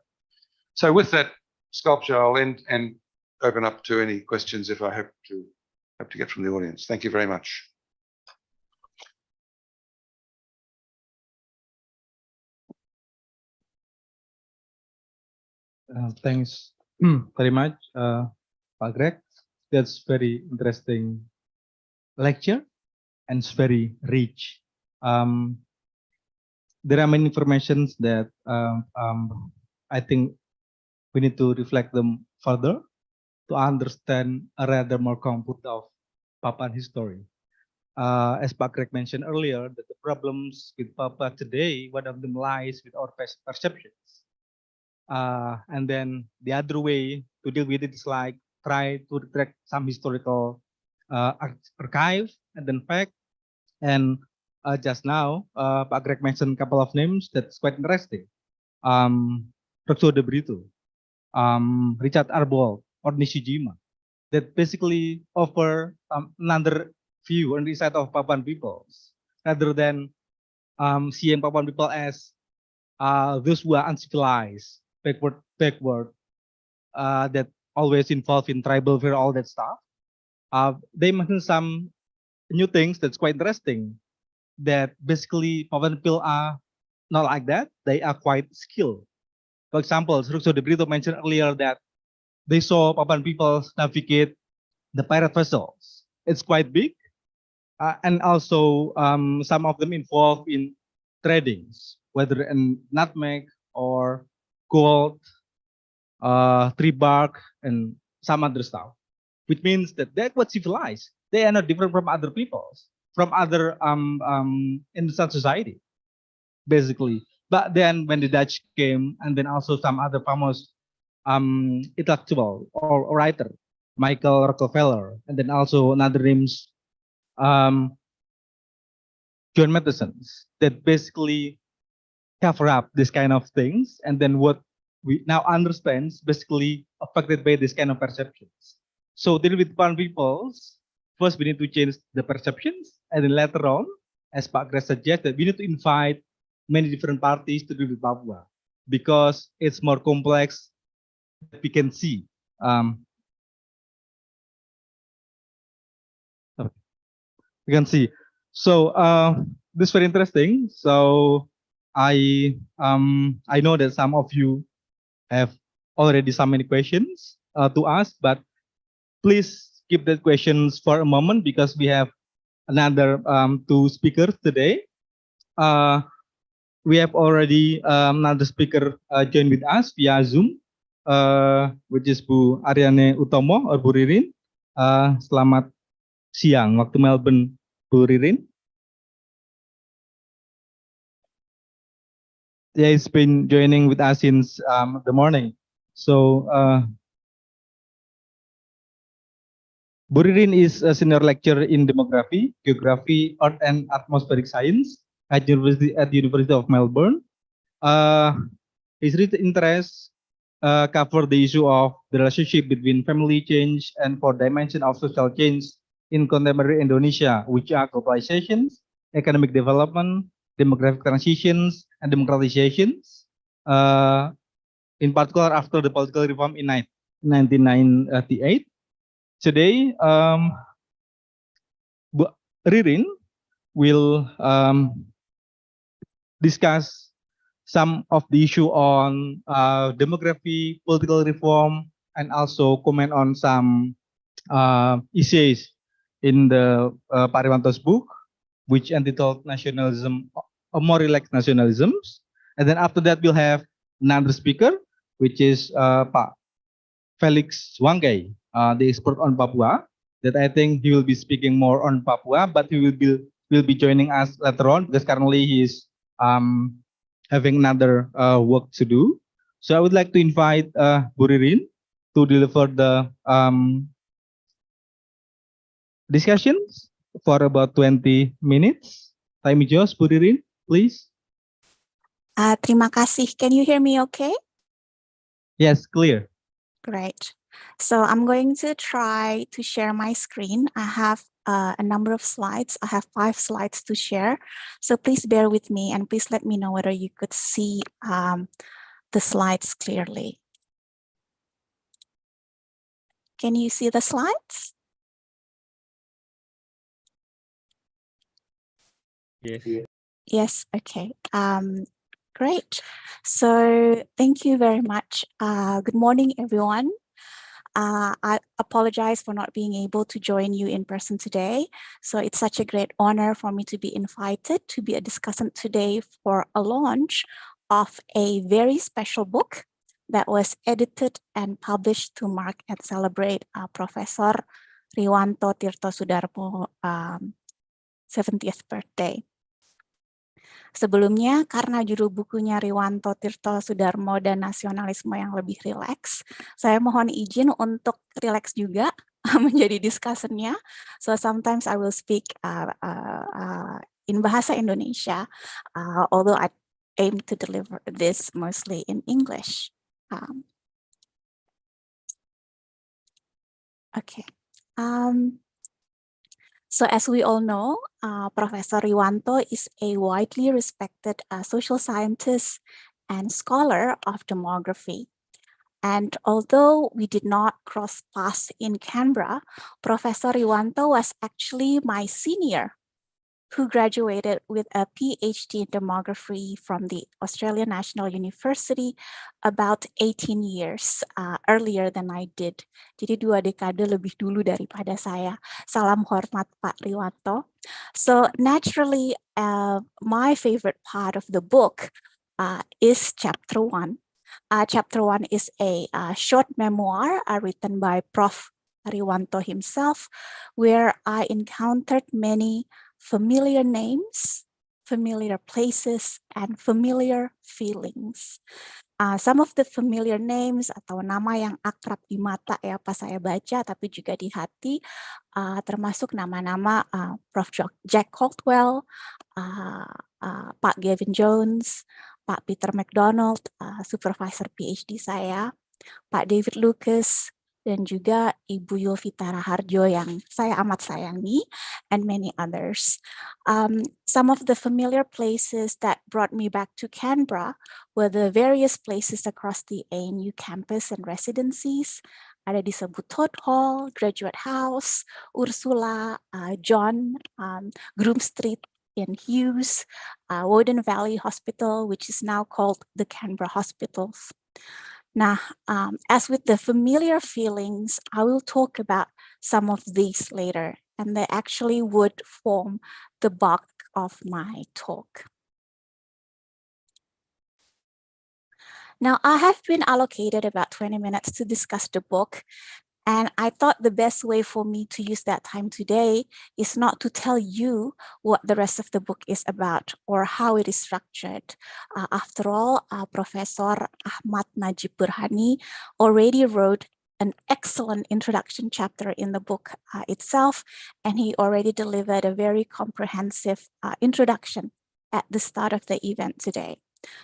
So with that sculpture, I'll end and open up to any questions if I hope to get from the audience. Thank you very much. Thanks very much, Pak Greg. That's very interesting lecture, and it's very rich. There are many informations that I think we need to reflect them further to understand a rather more complete of Papuan history. As Pak Greg mentioned earlier, that the problems with Papua today, one of them lies with our perceptions. And then the other way to deal with it is like try to retract some historical archive and then fact. And just now, Pak Greg mentioned a couple of names that's quite interesting. Rekso de Brito, Richard Arbold, or Nishijima, that basically offer another view on the side of Papuan peoples, rather than seeing Papuan people as those who are uncivilized, backward, that always involved in tribal warfare, all that stuff. They mention some new things that's quite interesting, that basically Papuan people are not like that. They are quite skilled. For example, Rekso de Brito mentioned earlier that they saw Papuan people navigate the pirate vessels. It's quite big. And also some of them involved in tradings, whether in nutmeg or gold, tree bark, and some other stuff, which means that they're quite civilized. They are not different from other peoples, from other Indonesian society, basically. But then when the Dutch came, and then also some other famous intellectual or writer, Michael Rockefeller, and then also another names, John Matheson, that basically cover up this kind of things, and then what we now understand is basically affected by this kind of perceptions. So dealing with Papuan peoples, first we need to change the perceptions, and then later on, as Pak Greg suggested, we need to invite many different parties to deal with Papua, because it's more complex than we can see. We can see. So this is very interesting. So I know that some of you have already so many questions to ask, but please keep the questions for a moment, because we have another two speakers today. We have already another speaker joined with us via Zoom. which is Bu Aryani Utomo or Bu Ririn. Selamat siang waktu Melbourne, Bu Ririn. Yeah, he's been joining with us since the morning. So Bu Ririn is a senior lecturer in demography, geography, art and atmospheric science at the University of Melbourne. His research interests cover the issue of the relationship between family change and 4 dimensions of social change in contemporary Indonesia, which are globalization, economic development, demographic transitions, and democratizations, in particular after the political reform in 1998. Today, Bu Ririn will discuss some of the issue on demography, political reform, and also comment on some essays in the Pak Riwanto's book, which entitled Nationalism, More Rileks Nationalisms. And then after that, we'll have another speaker, which is Pak Felix Wanggai, the expert on Papua, that I think he will be speaking more on Papua, but he will be joining us later on because currently he is having another work to do. So I would like to invite Bu Ririn to deliver the discussions for about 20 minutes. Time is yours, Bu Ririn, please. Terima kasih. Can you hear me okay? Yes, clear. Great. So I'm going to try to share my screen. I have a number of slides. I have 5 slides to share. So please bear with me and please let me know whether you could see the slides clearly. Can you see the slides? Yes. Yes, okay. Great. So thank you very much. Good morning, everyone. I apologize for not being able to join you in person today. So it's such a great honor for me to be invited to be a discussant today for a launch of a very special book that was edited and published to mark and celebrate Professor Riwanto Tirtosudarmo 70th birthday. Sebelumnya, karena judul bukunya Riwanto Tirtosudarmo dan Nasionalisme yang Lebih Rileks, saya mohon izin untuk rileks juga menjadi discussion-nya. So sometimes I will speak in bahasa Indonesia, although I aim to deliver this mostly in English. Okay. So as we all know, Professor Riwanto is a widely respected social scientist and scholar of demography. And although we did not cross paths in Canberra, Professor Riwanto was actually my senior who graduated with a PhD in demography from the Australian National University about 18 years earlier than I did. Jadi 2 dekade lebih dulu daripada saya. Salam hormat Pak Riwanto. So naturally, my favorite part of the book is chapter 1. Chapter 1 is a short memoir written by Prof. Riwanto himself, where I encountered many familiar names, familiar places, and familiar feelings. Some of the familiar names atau nama yang akrab di mata ya pas saya baca, tapi juga di hati, termasuk nama-nama Prof. Jack Caldwell, Pak Gavin Jones, Pak Peter McDonald, supervisor PhD saya, Pak David Lucas, dan juga Ibu Yulvita Raharjo yang saya amat sayangi, and many others. Some of the familiar places that brought me back to Canberra were the various places across the ANU campus and residencies. Ada di Sebut Hall, Graduate House, Ursula, John, Groom Street in Hughes, Woden Valley Hospital, which is now called the Canberra Hospitals. Now, as with the familiar feelings, I will talk about some of these later, and they actually would form the bulk of my talk. Now, I have been allocated about 20 minutes to discuss the book, and I thought the best way for me to use that time today is not to tell you what the rest of the book is about or how it is structured. After all, Professor Ahmad Najib Burhani already wrote an excellent introduction chapter in the book itself, and he already delivered a very comprehensive introduction at the start of the event today.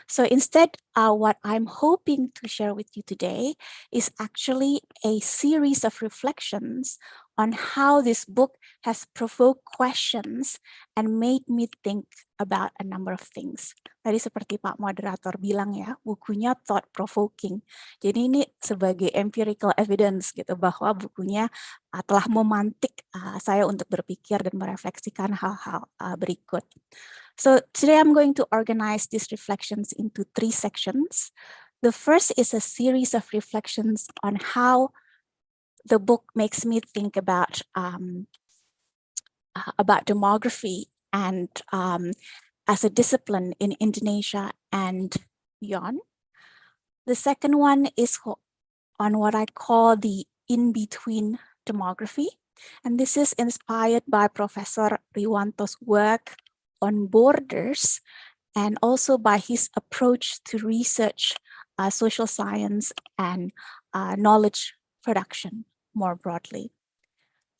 So instead, what I'm hoping to share with you today is actually a series of reflections on how this book has provoked questions and made me think about a number of things. Tadi seperti Pak Moderator bilang ya, bukunya thought provoking. Jadi ini sebagai empirical evidence gitu bahwa bukunya telah memantik saya untuk berpikir dan merefleksikan hal-hal berikut. So today I'm going to organize these reflections into 3 sections. The first is a series of reflections on how the book makes me think about demography and as a discipline in Indonesia and beyond. The second one is on what I call the in-between demography. And this is inspired by Professor Riwanto's work on borders and also by his approach to research, social science, and knowledge production more broadly.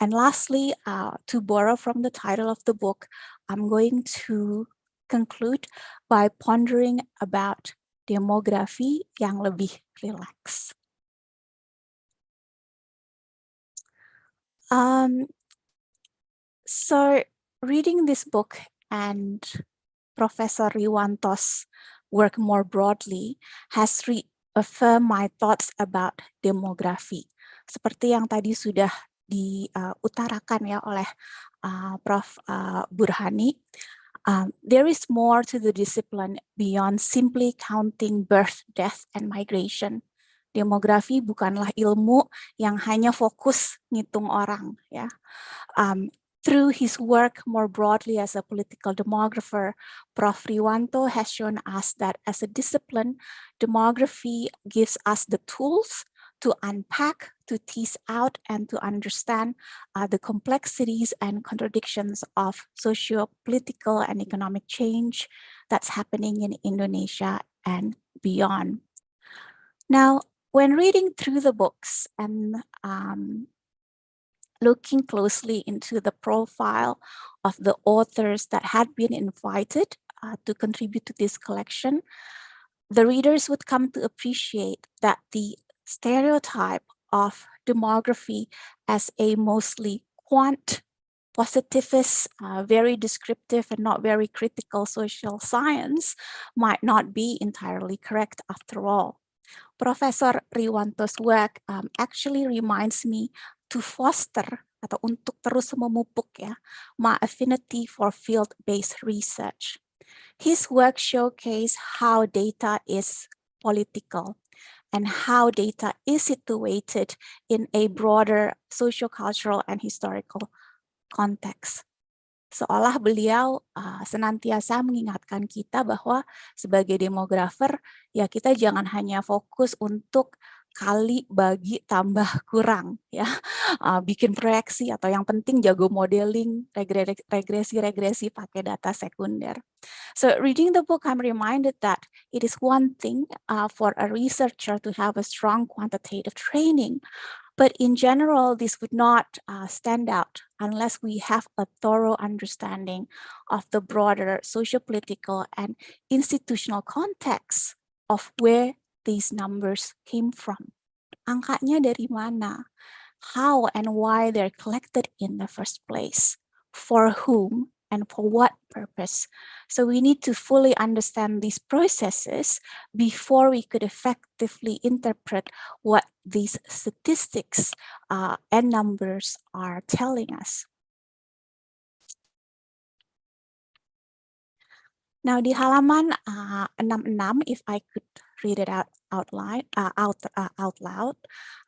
And lastly, to borrow from the title of the book, I'm going to conclude by pondering about demografi yang lebih rileks. So reading this book and Professor Riwanto's work more broadly has reaffirmed my thoughts about demografi. Seperti yang tadi sudah diutarakan ya oleh Prof. Burhani, there is more to the discipline beyond simply counting birth, death, and migration. Demografi bukanlah ilmu yang hanya fokus ngitung orang ya. Through his work more broadly as a political demographer, Prof. Riwanto has shown us that as a discipline, demography gives us the tools to unpack, to tease out, and to understand the complexities and contradictions of socio-political and economic change that's happening in Indonesia and beyond. Now, when reading through the books and looking closely into the profile of the authors that had been invited to contribute to this collection, the readers would come to appreciate that the stereotype of demography as a mostly quant, positivist, very descriptive and not very critical social science might not be entirely correct after all. Professor Riwanto's work actually reminds me to foster atau untuk terus memupuk ya my affinity for field-based research. His work showcased how data is political and how data is situated in a broader socio-cultural and historical context. Seolah beliau senantiasa mengingatkan kita bahwa sebagai demografer ya kita jangan hanya fokus untuk kali bagi tambah kurang ya, bikin proyeksi atau yang penting jago modeling regresi pakai data sekunder. So reading the book, I'm reminded that it is one thing for a researcher to have a strong quantitative training, but in general, this would not stand out unless we have a thorough understanding of the broader socio-political and institutional context of where these numbers came from. Angkanya dari mana? How and why they're collected in the first place? For whom and for what purpose? So we need to fully understand these processes before we could effectively interpret what these statistics and numbers are telling us. Now di halaman 66, if I could read it out loud,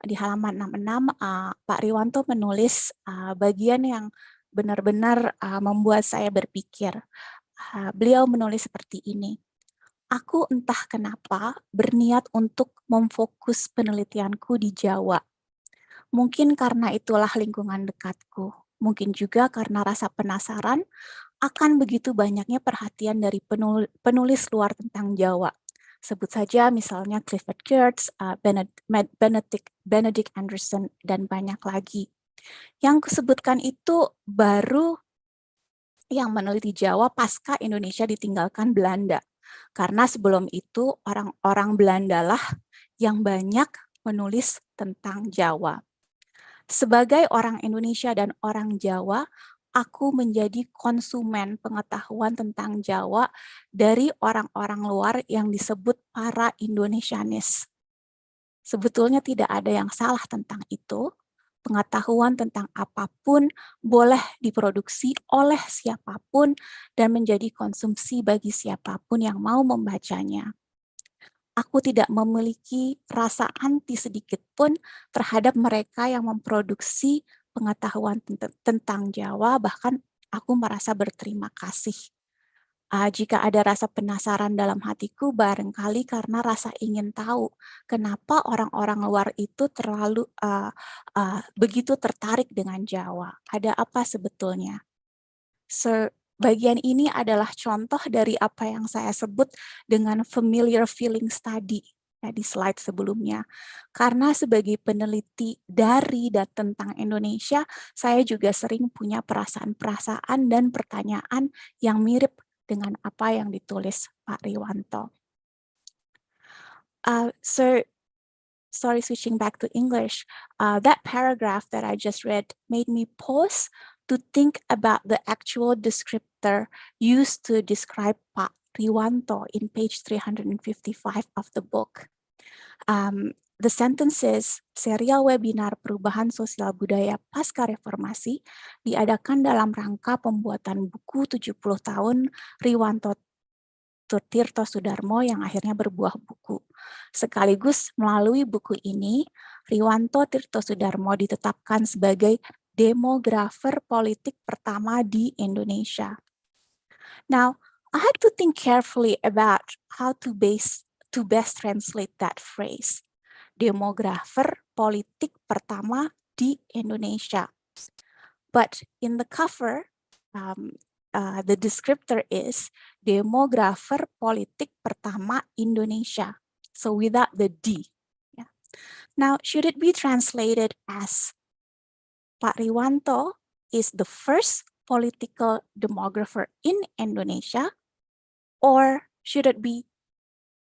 di halaman 66 Pak Riwanto menulis bagian yang benar-benar membuat saya berpikir. Beliau menulis seperti ini. aku entah kenapa berniat untuk memfokus penelitianku di Jawa. Mungkin karena itulah lingkungan dekatku. Mungkin juga karena rasa penasaran akan begitu banyaknya perhatian dari penulis luar tentang Jawa. Sebut saja misalnya Clifford Geertz, Benedict Anderson, dan banyak lagi. Yang kusebutkan itu baru yang meneliti Jawa pasca Indonesia ditinggalkan Belanda. Karena sebelum itu orang-orang Belanda lah yang banyak menulis tentang Jawa. Sebagai orang Indonesia dan orang Jawa, aku menjadi konsumen pengetahuan tentang Jawa dari orang-orang luar yang disebut para Indonesianis. Sebetulnya tidak ada yang salah tentang itu. Pengetahuan tentang apapun boleh diproduksi oleh siapapun dan menjadi konsumsi bagi siapapun yang mau membacanya. Aku tidak memiliki rasa anti sedikit pun terhadap mereka yang memproduksi pengetahuan tentang Jawa, bahkan aku merasa berterima kasih. Jika ada rasa penasaran dalam hatiku, barangkali karena rasa ingin tahu kenapa orang-orang luar itu begitu tertarik dengan Jawa. Ada apa sebetulnya? Bagian ini adalah contoh dari apa yang saya sebut dengan familiar feelings tadi di slide sebelumnya. Karena sebagai peneliti dari dan tentang Indonesia, saya juga sering punya perasaan-perasaan dan pertanyaan yang mirip dengan apa yang ditulis Pak Riwanto. Sorry, switching back to English. That paragraph that I just read made me pause to think about the actual descriptor used to describe Pak Riwanto in page 355 of the book. The sentences, serial webinar perubahan sosial budaya pasca reformasi diadakan dalam rangka pembuatan buku 70 tahun Riwanto Tirtosudarmo yang akhirnya berbuah buku. Sekaligus melalui buku ini, Riwanto Tirtosudarmo ditetapkan sebagai demografer politik pertama di Indonesia. Now, I had to think carefully about how to best translate that phrase. Demografer politik pertama di Indonesia. But in the cover, the descriptor is demografer politik pertama Indonesia. So without the D. Yeah. Now, should it be translated as Pak Riwanto is the first political demographer in Indonesia, or should it be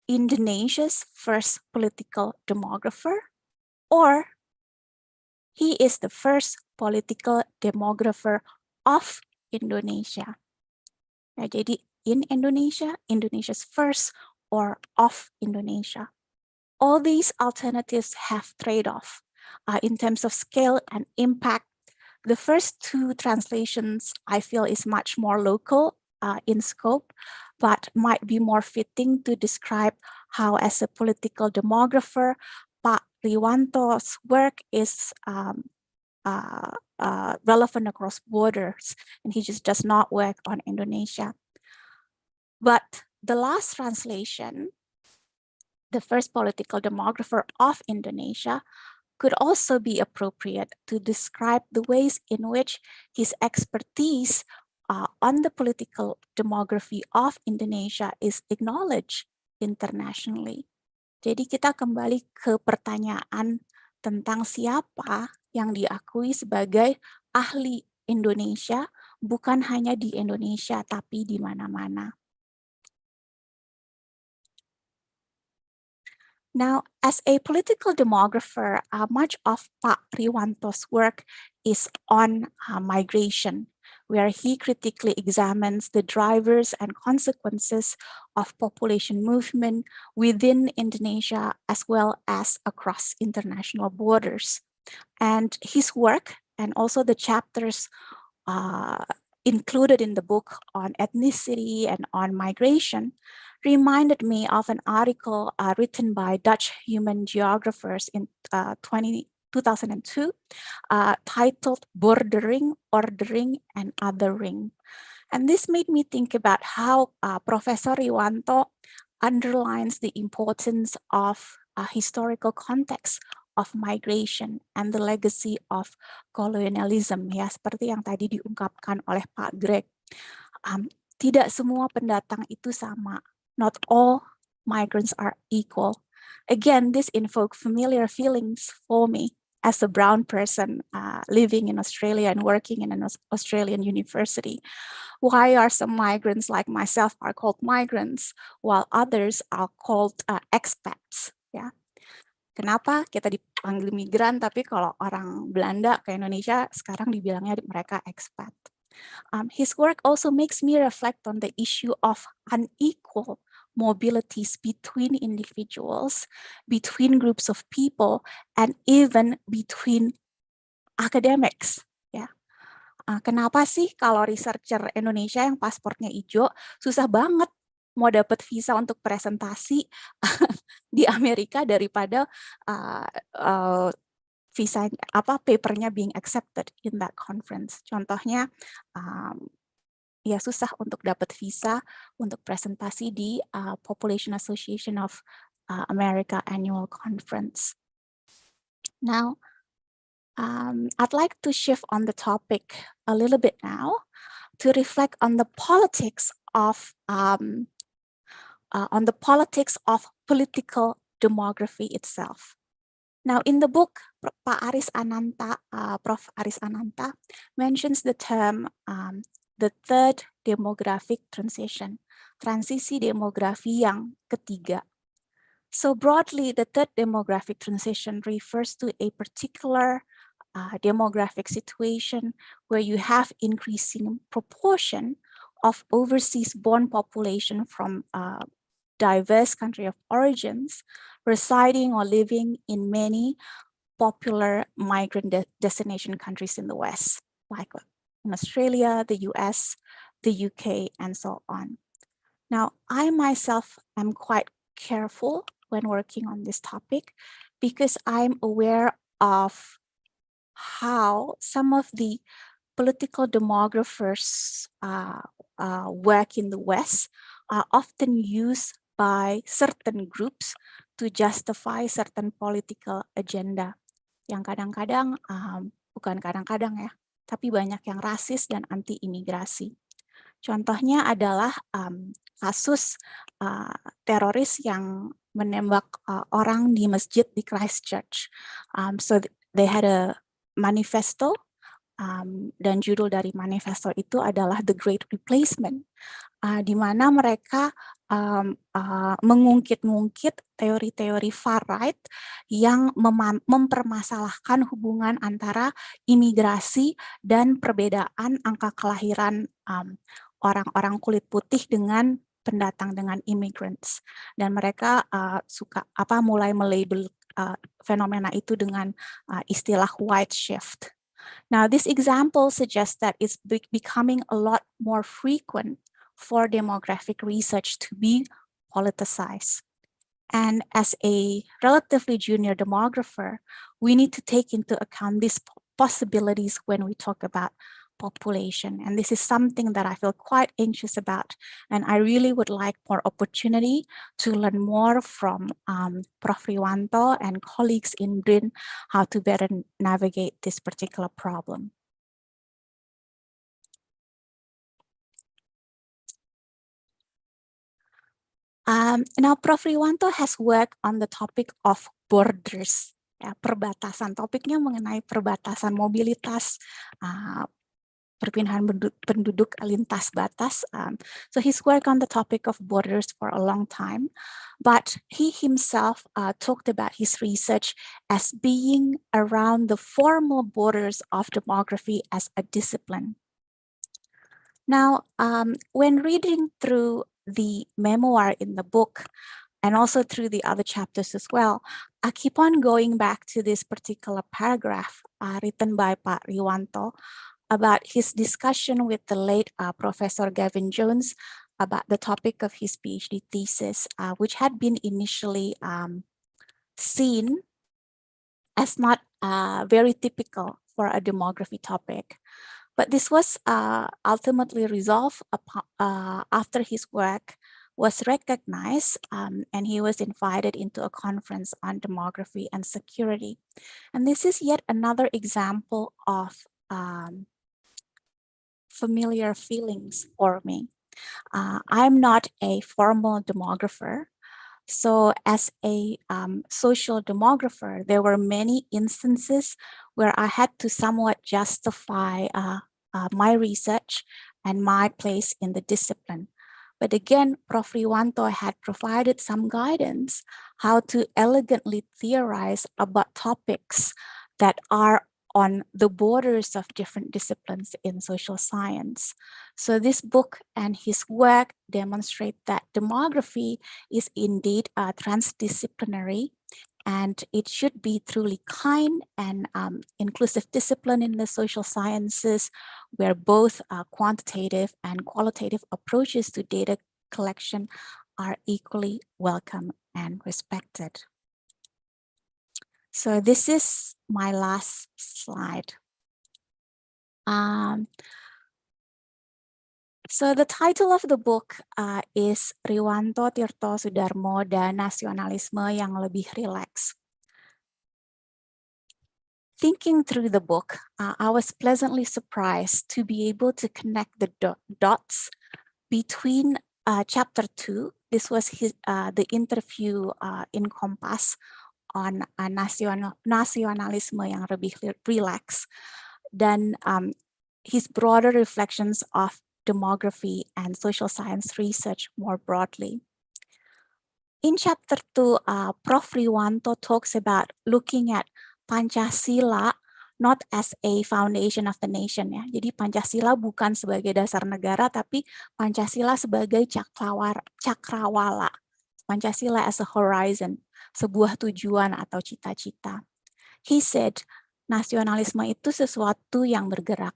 Indonesia's first political demographer, or he is the first political demographer of Indonesia? Nah, jadi in Indonesia, Indonesia's first, or of Indonesia. All these alternatives have trade-off in terms of scale and impact. The first two translations I feel is much more local in scope, but might be more fitting to describe how, as a political demographer, Pak Riwanto's work is relevant across borders, and he just does not work on Indonesia. But the last translation, the first political demographer of Indonesia, could also be appropriate to describe the ways in which his expertise on the political demography of Indonesia is acknowledged internationally. Jadi kita kembali ke pertanyaan tentang siapa yang diakui sebagai ahli Indonesia, bukan hanya di Indonesia, tapi di mana-mana. Now, as a political demographer, much of Pak Riwanto's work is on migration, where he critically examines the drivers and consequences of population movement within Indonesia as well as across international borders. And his work, and also the chapters included in the book on ethnicity and on migration, reminded me of an article written by Dutch human geographers in 2002 titled Bordering, Ordering, and Othering. And this made me think about how Professor Riwanto underlines the importance of a historical context of migration and the legacy of colonialism, ya, seperti yang tadi diungkapkan oleh Pak Greg. Tidak semua pendatang itu sama. Not all migrants are equal. Again, this invoked familiar feelings for me as a brown person living in Australia and working in an Australian university. Why are some migrants like myself are called migrants while others are called expats? Ya, kenapa kita dipanggil migran tapi kalau orang Belanda ke Indonesia sekarang dibilangnya mereka expat? His work also makes me reflect on the issue of unequal mobilities between individuals, between groups of people, and even between academics. Ya, kenapa sih kalau researcher Indonesia yang paspornya hijau susah banget mau dapat visa untuk presentasi di Amerika daripada visa papernya being accepted in that conference. Contohnya ya susah untuk dapat visa untuk presentasi di Population Association of America Annual Conference. Now, I'd like to shift on the topic a little bit now to reflect on the politics of political demography itself. Now, in the book, Prof. Aris Ananta mentions the term the third demographic transition, transisi demografi yang ketiga. So broadly, the third demographic transition refers to a particular demographic situation where you have increasing proportion of overseas-born population from diverse country of origins residing or living in many popular migrant destination countries in the West, like in Australia, the US, the UK, and so on. Now, I myself am quite careful when working on this topic because I'm aware of how some of the political demographers work in the West are often used by certain groups to justify certain political agenda yang kadang-kadang, bukan kadang-kadang ya, tapi banyak yang rasis dan anti-imigrasi. Contohnya adalah kasus teroris yang menembak orang di masjid di Christchurch. So they had a manifesto, dan judul dari manifesto itu adalah The Great Replacement, di mana mereka mengungkit-ungkit teori-teori far right yang mempermasalahkan hubungan antara imigrasi dan perbedaan angka kelahiran orang-orang kulit putih dengan pendatang, dengan immigrants. Dan mereka mulai melabel fenomena itu dengan istilah white shift. Now, this example suggests that it's becoming a lot more frequent for demographic research to be politicized. And as a relatively junior demographer, we need to take into account these possibilities when we talk about population. And this is something that I feel quite anxious about. And I really would like more opportunity to learn more from Prof. Riwanto and colleagues in BRIN how to better navigate this particular problem. Now, Prof. Riwanto has worked on the topic of borders, ya, perbatasan. Topiknya mengenai perbatasan mobilitas, perpindahan penduduk lintas batas. So he's worked on the topic of borders for a long time, but he himself talked about his research as being around the formal borders of demography as a discipline. Now, when reading through the memoir in the book and also through the other chapters as well, I keep on going back to this particular paragraph written by Pak Riwanto about his discussion with the late Professor Gavin Jones about the topic of his PhD thesis, which had been initially seen as not very typical for a demography topic. But this was ultimately resolved after his work was recognized, and he was invited into a conference on demography and security. And this is yet another example of familiar feelings for me. I'm not a formal demographer. So as a social demographer, there were many instances where I had to somewhat justify my research and my place in the discipline. But again, Prof. Riwanto had provided some guidance how to elegantly theorize about topics that are on the borders of different disciplines in social science. So this book and his work demonstrate that demography is indeed transdisciplinary, and it should be truly kind and inclusive discipline in the social sciences, where both quantitative and qualitative approaches to data collection are equally welcome and respected. So this is my last slide. So the title of the book is Riwanto, Tirtosudarmo, dan Nasionalisme yang Lebih Rileks. Thinking through the book, I was pleasantly surprised to be able to connect the dots between chapter 2. This was the interview in Kompas on nasionalisme yang lebih rileks, dan his broader reflections of demography and social science research more broadly. In chapter 2, Prof. Riwanto talks about looking at Pancasila not as a foundation of the nation, ya. Jadi Pancasila bukan sebagai dasar negara, tapi Pancasila sebagai cakrawala. Pancasila as a horizon, sebuah tujuan atau cita-cita. He said, nasionalisme itu sesuatu yang bergerak.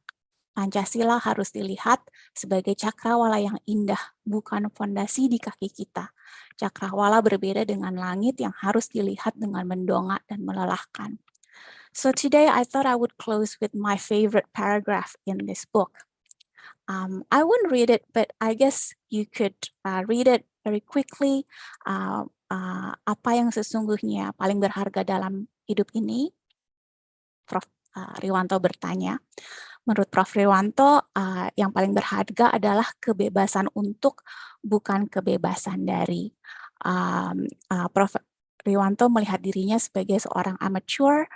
Pancasila harus dilihat sebagai cakrawala yang indah, bukan fondasi di kaki kita. Cakrawala berbeda dengan langit yang harus dilihat dengan mendongak dan melelahkan. So today I thought I would close with my favorite paragraph in this book. I wouldn't read it, but I guess you could read it very quickly. Apa yang sesungguhnya paling berharga dalam hidup ini? Prof. Riwanto bertanya. Menurut Prof. Riwanto, yang paling berharga adalah kebebasan untuk, bukan kebebasan dari. Prof. Riwanto melihat dirinya sebagai seorang amateur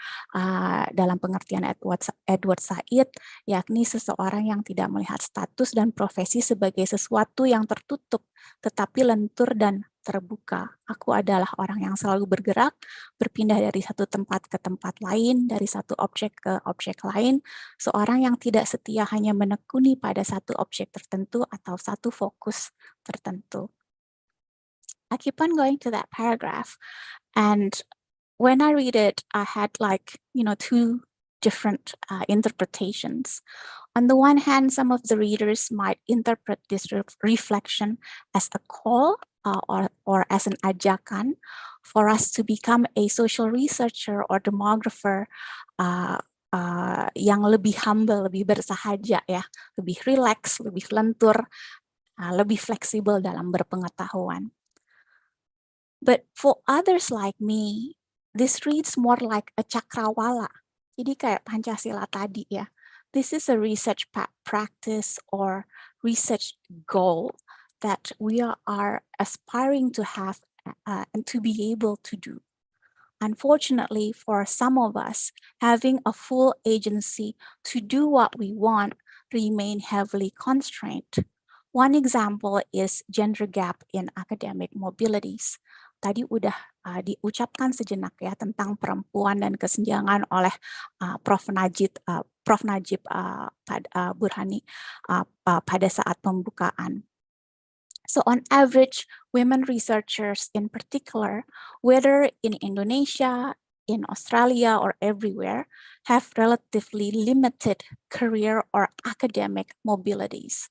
dalam pengertian Edward Said, yakni seseorang yang tidak melihat status dan profesi sebagai sesuatu yang tertutup, tetapi lentur dan terbuka. Aku adalah orang yang selalu bergerak, berpindah dari satu tempat ke tempat lain, dari satu objek ke objek lain, seorang yang tidak setia hanya menekuni pada satu objek tertentu atau satu fokus tertentu. I keep on going to that paragraph, and when I read it, I had two different interpretations. On the one hand, some of the readers might interpret this reflection as a call or as an ajakan for us to become a social researcher or demographer yang lebih humble, lebih bersahaja, ya, lebih rileks, lebih lentur, lebih fleksibel dalam berpengetahuan. But for others like me, this reads more like a cakrawala. Jadi kayak Pancasila tadi, ya. This is a research practice or research goal that we are aspiring to have and to be able to do. Unfortunately, for some of us, having a full agency to do what we want remain heavily constrained. One example is gender gap in academic mobilities. Tadi udah diucapkan sejenak, ya, tentang perempuan dan kesenjangan oleh Prof. Najib Burhani pada saat pembukaan. So on average, women researchers in particular, whether in Indonesia, in Australia, or everywhere, have relatively limited career or academic mobilities.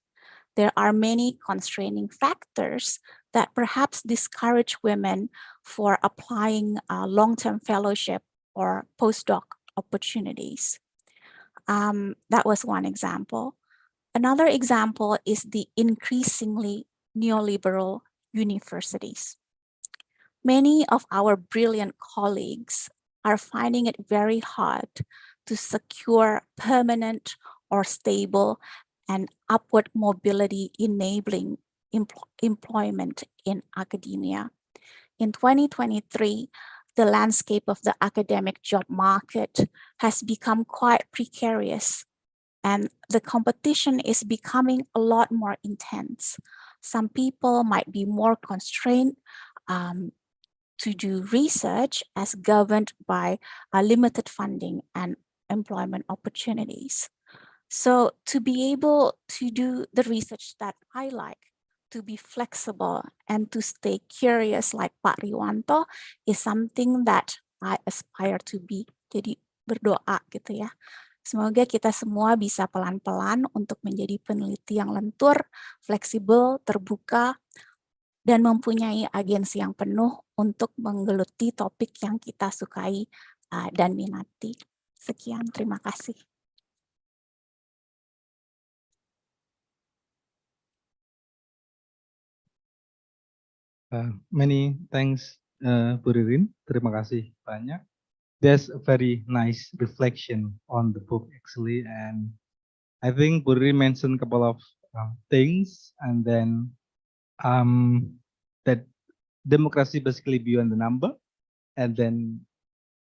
There are many constraining factors that perhaps discourage women for applying long-term fellowship or postdoc opportunities. That was one example. Another example is the increasingly neoliberal universities. Many of our brilliant colleagues are finding it very hard to secure permanent or stable and upward mobility enabling employment in academia. In 2023, the landscape of the academic job market has become quite precarious, and the competition is becoming a lot more intense. Some people might be more constrained to do research as governed by limited funding and employment opportunities. So to be able to do the research that I like, to be flexible and to stay curious like Pak Riwanto is something that I aspire to be. Jadi berdoa gitu ya. Semoga kita semua bisa pelan-pelan untuk menjadi peneliti yang lentur, fleksibel, terbuka, dan mempunyai agensi yang penuh untuk menggeluti topik yang kita sukai dan minati. Sekian, terima kasih. Many thanks, Bu Ririn. Terima kasih banyak. There's a very nice reflection on the book actually, and I think Bu Ririn mentioned a couple of things, and then that democracy basically beyond the number, and then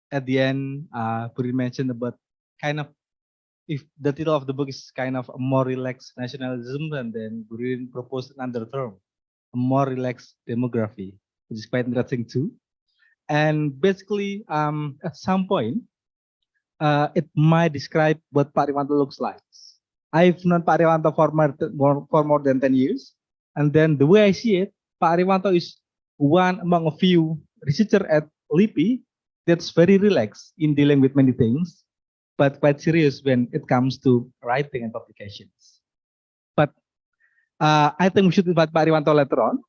at the end, Bu Ririn mentioned about kind of, if the title of the book is kind of a more relaxed nationalism, and then Bu Ririn proposed another term, a more relaxed demography, which is quite interesting too. And basically, at some point, it might describe what Pak Riwanto looks like. I've known Pak Riwanto for more than 10 years. And then the way I see it, Pak Riwanto is one among a few researchers at Lebih that's very relaxed in dealing with many things, but quite serious when it comes to writing and publications. But I think we should invite Pak Riwanto later on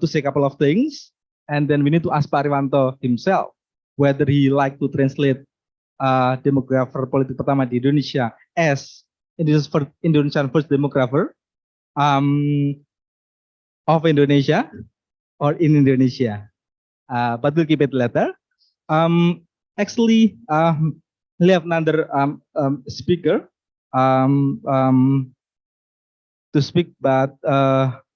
to say a couple of things. And then we need to ask Pak Riwanto himself whether he like to translate demographer politik pertama di Indonesia as Indonesian first demographer of Indonesia or in Indonesia. But we'll keep it later. Actually, we have another speaker to speak, but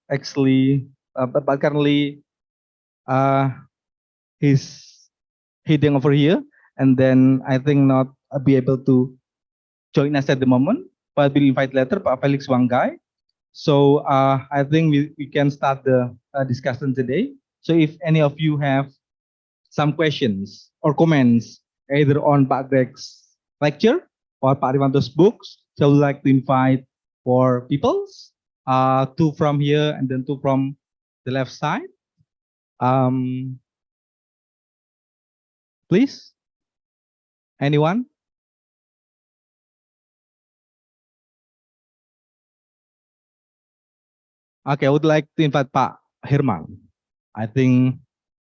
actually, but currently, he's heading over here, and then I think not be able to join us at the moment, but we'll invite later Pak Felix Wanggai. So I think we can start the discussion today. So if any of you have some questions or comments, either on Pak Greg's lecture or Pak Riwanto's books, so I would like to invite for peoples, two from here and then two from the left side. Please, anyone? Okay, I would like to invite Pak Herman. I think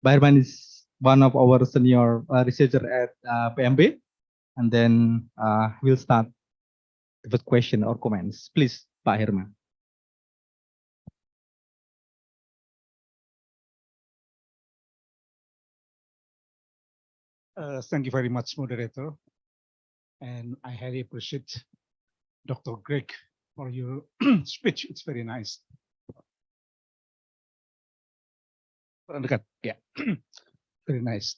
Pak Herman is one of our senior researcher at PMB, and then we'll start with question or comments. Please, Pak Herman. Thank you very much, moderator. And I highly appreciate Dr. Greg for your speech. It's very nice. Yeah, very nice.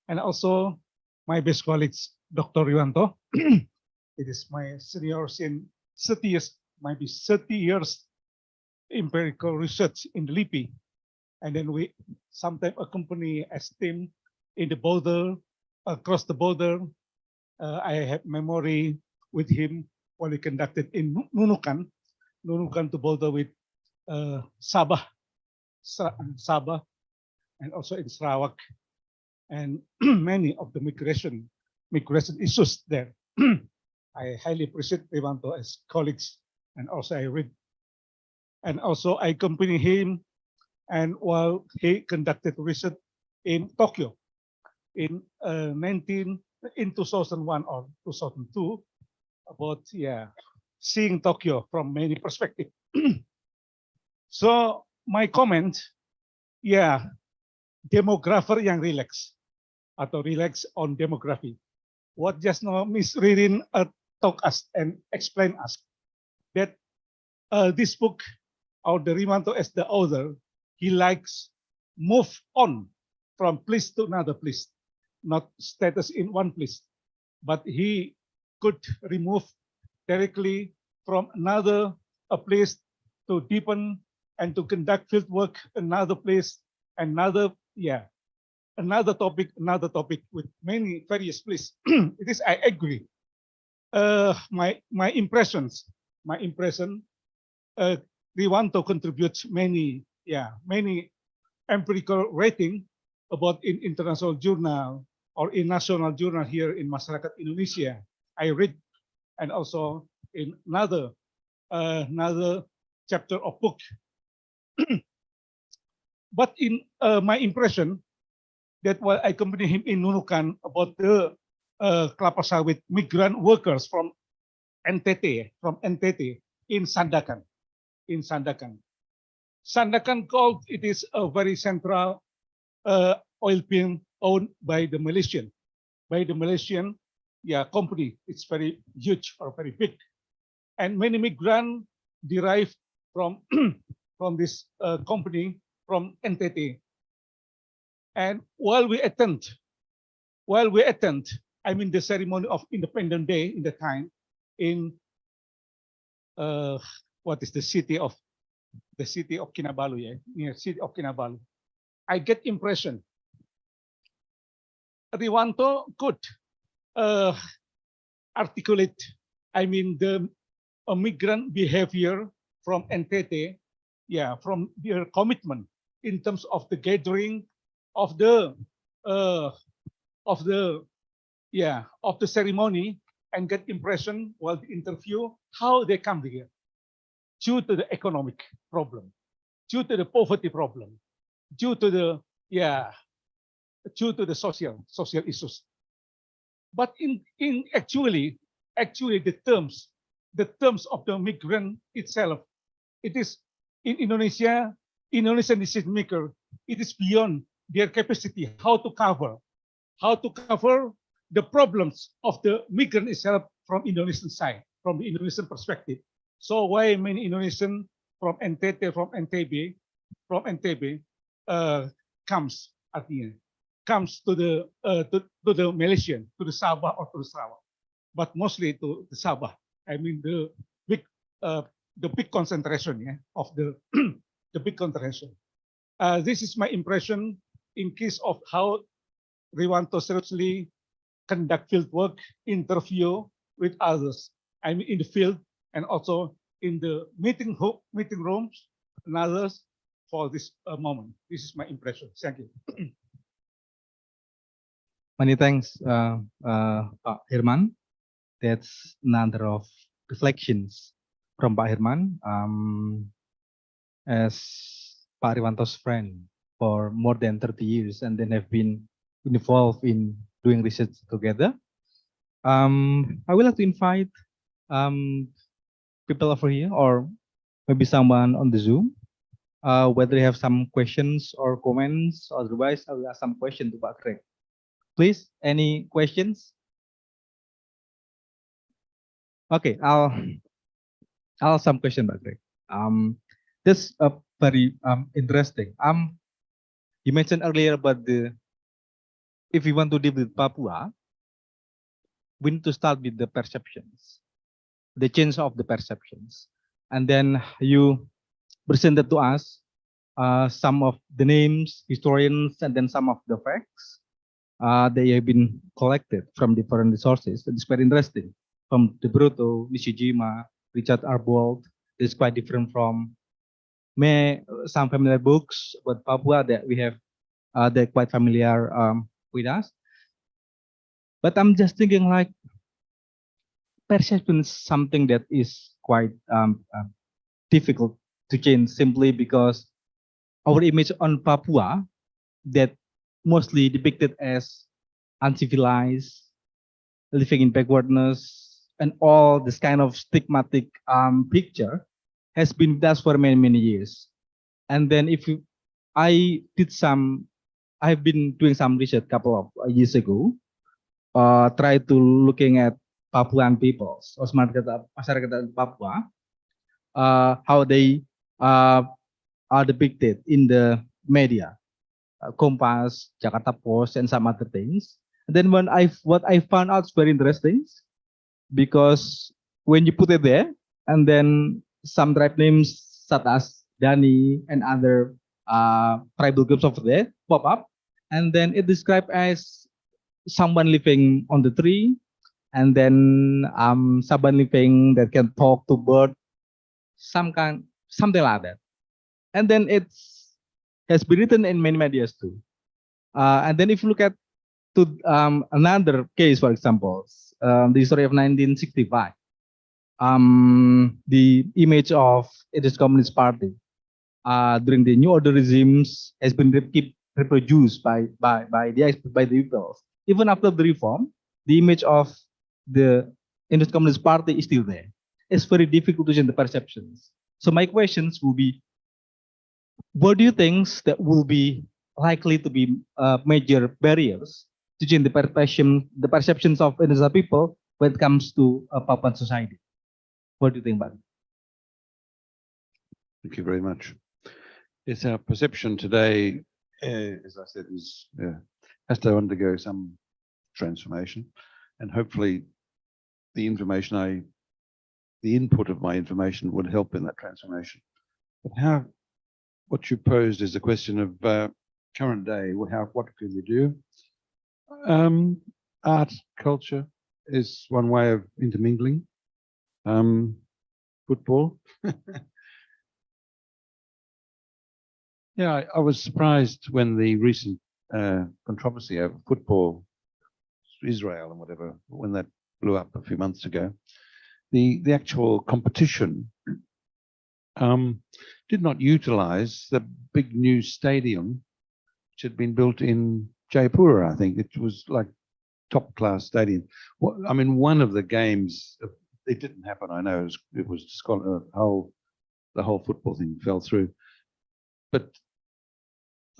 And also my best colleagues, Dr. Riwanto. It is my seniors in 30 years, might be 30 years empirical research in Lebih. And then we sometimes accompany as team in the border, across the border. I have memory with him while he conducted in Nunukan to border with Sabah, and also in Sarawak, and many of the migration issues there. I highly appreciate Riwanto as colleagues, and also I read, and also I accompany him, and while he conducted research in Tokyo in 2001 or 2002 about seeing Tokyo from many perspectives. So my comment ya demografer yang rileks atau relax on demography. What just now Miss Ririn talk us and explain us that this book, or the Riwanto as the author, he likes move on from place to another place, not status in one place, but he could remove directly from another a place to deepen and to conduct field work, another place, another topic with many various places. It is, I agree. My impression, Riwanto contributes many empirical rating about in international journal or in national journal here in Masyarakat Indonesia. I read, and also in another chapter of book. But in my impression, that while I accompany him in Nunukan about the kelapa sawit migrant workers from NTT in Sandakan. Sandakan called, it is a very central oil field owned by the Malaysian company. It's very huge or very big, and many migrants derive from from this company from NTT. And while we attend, I mean the ceremony of Independence Day in the time in what is the city of Kinabalu, near city of Kinabalu. I get impression Riwanto could articulate, I mean the migrant behavior from NTT, from their commitment in terms of the gathering of the ceremony, and get impression while the interview how they come here due to the economic problem, due to the poverty problem, due to the social issues. But in actually the terms of the migrant itself, it is in Indonesian decision maker, it is beyond their capacity how to cover the problems of the migrant itself from Indonesian side, from the Indonesian perspective. So why many Indonesian from NTT, from NTB comes to the Malaysian, to the Sabah or to the Sarawak, but mostly to the Sabah. I mean the big concentration of the the big concentration. This is my impression in case of how Riwanto seriously conduct field work, interview with others. I mean in the field and also in the meeting rooms and others for this moment. This is my impression. Thank you. Many thanks, Pak Herman. That's another of reflections from Pak Herman as Pak Riwanto's friend for more than 30 years, and then have been involved in doing research together. I would like to invite people over here, or maybe someone on the Zoom, whether they have some questions or comments. Otherwise, I will ask some questions to Pak Greg. Please, any questions? Okay, I'll ask some question, Pak Greg. This very interesting. You mentioned earlier about if we want to deal with Papua, we need to start with the perceptions, the change of the perceptions, and then you presented to us some of the names, historians, and then some of the facts they have been collected from different resources. It's very interesting. From De Brutto, Nishijima, Richard Arbold, it's quite different from some familiar books about Papua that we have. They're quite familiar with us. But I'm just thinking like perception is something that is quite difficult to change simply because our image on Papua that mostly depicted as uncivilized, living in backwardness, and all this kind of stigmatic picture has been with us for many, many years. And then if I've been doing some research a couple of years ago, try to looking at Papuan peoples, or masyarakat Papua, how they are depicted in the media, Kompas, Jakarta Post, and some other things. And then what I found out is very interesting, because when you put it there, and then some tribe names such as Dani and other tribal groups over there pop up, and then it described as someone living on the tree, and then someone living that can talk to bird, something like that. And then it has been written in many medias too. And then if you look at another case, for example, the story of 1965, the image of its Communist Party during the New Order regimes has been reproduced by the people. Even after the reform, the image of the Indonesian Communist Party is still there. It's very difficult to change the perceptions. So my questions will be, what do you think that will be likely to be major barriers to change the perceptions of Indonesian people when it comes to Papuan society? What do you think about it? Thank you very much. Yes, our perception today, as I said, has to undergo some transformation, and hopefully the input of my information would help in that transformation. But what you posed is a question of current day. What can we do? Art, culture is one way of intermingling. Football. Yeah, I was surprised when the recent controversy over football, Israel and whatever, when that blew up a few months ago, the actual competition did not utilize the big new stadium which had been built in Jaipur. I think it was like top class stadium. I mean, one of the games, it didn't happen. I know it was the whole football thing fell through. But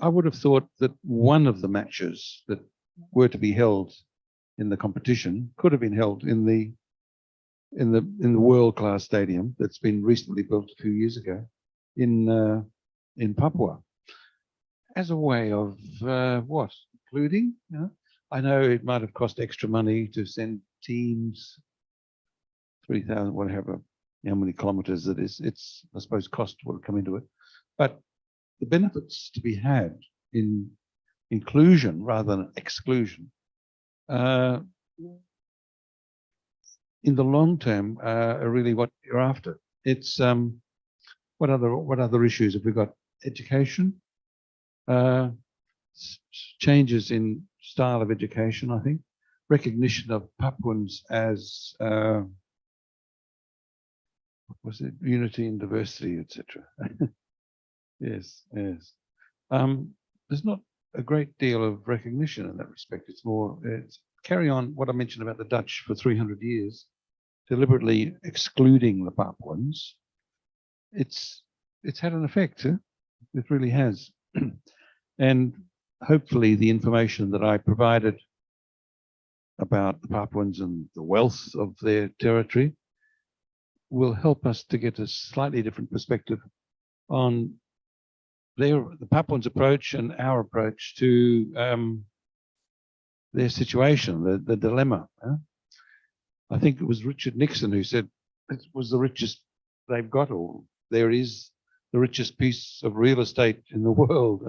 I would have thought that one of the matches that were to be held in the competition could have been held in the world-class stadium that's been recently built a few years ago in Papua, as a way of including. You know? I know it might have cost extra money to send teams 3,000, whatever, how many kilometers it is. It's, I suppose, cost will come into it, but the benefits to be had in inclusion rather than exclusion in the long term are really what you're after. It's what other issues have we got? Education, changes in style of education, I think, recognition of Papuans as unity and diversity, etc. Yes. There's not a great deal of recognition in that respect. It's carry on what I mentioned about the Dutch for 300 years, deliberately excluding the Papuans. It's had an effect. It really has. And hopefully the information that I provided about the Papuans and the wealth of their territory will help us to get a slightly different perspective on the Papuans' approach and our approach to their situation, the dilemma. I think it was Richard Nixon who said it was the richest they've got, or there is the richest piece of real estate in the world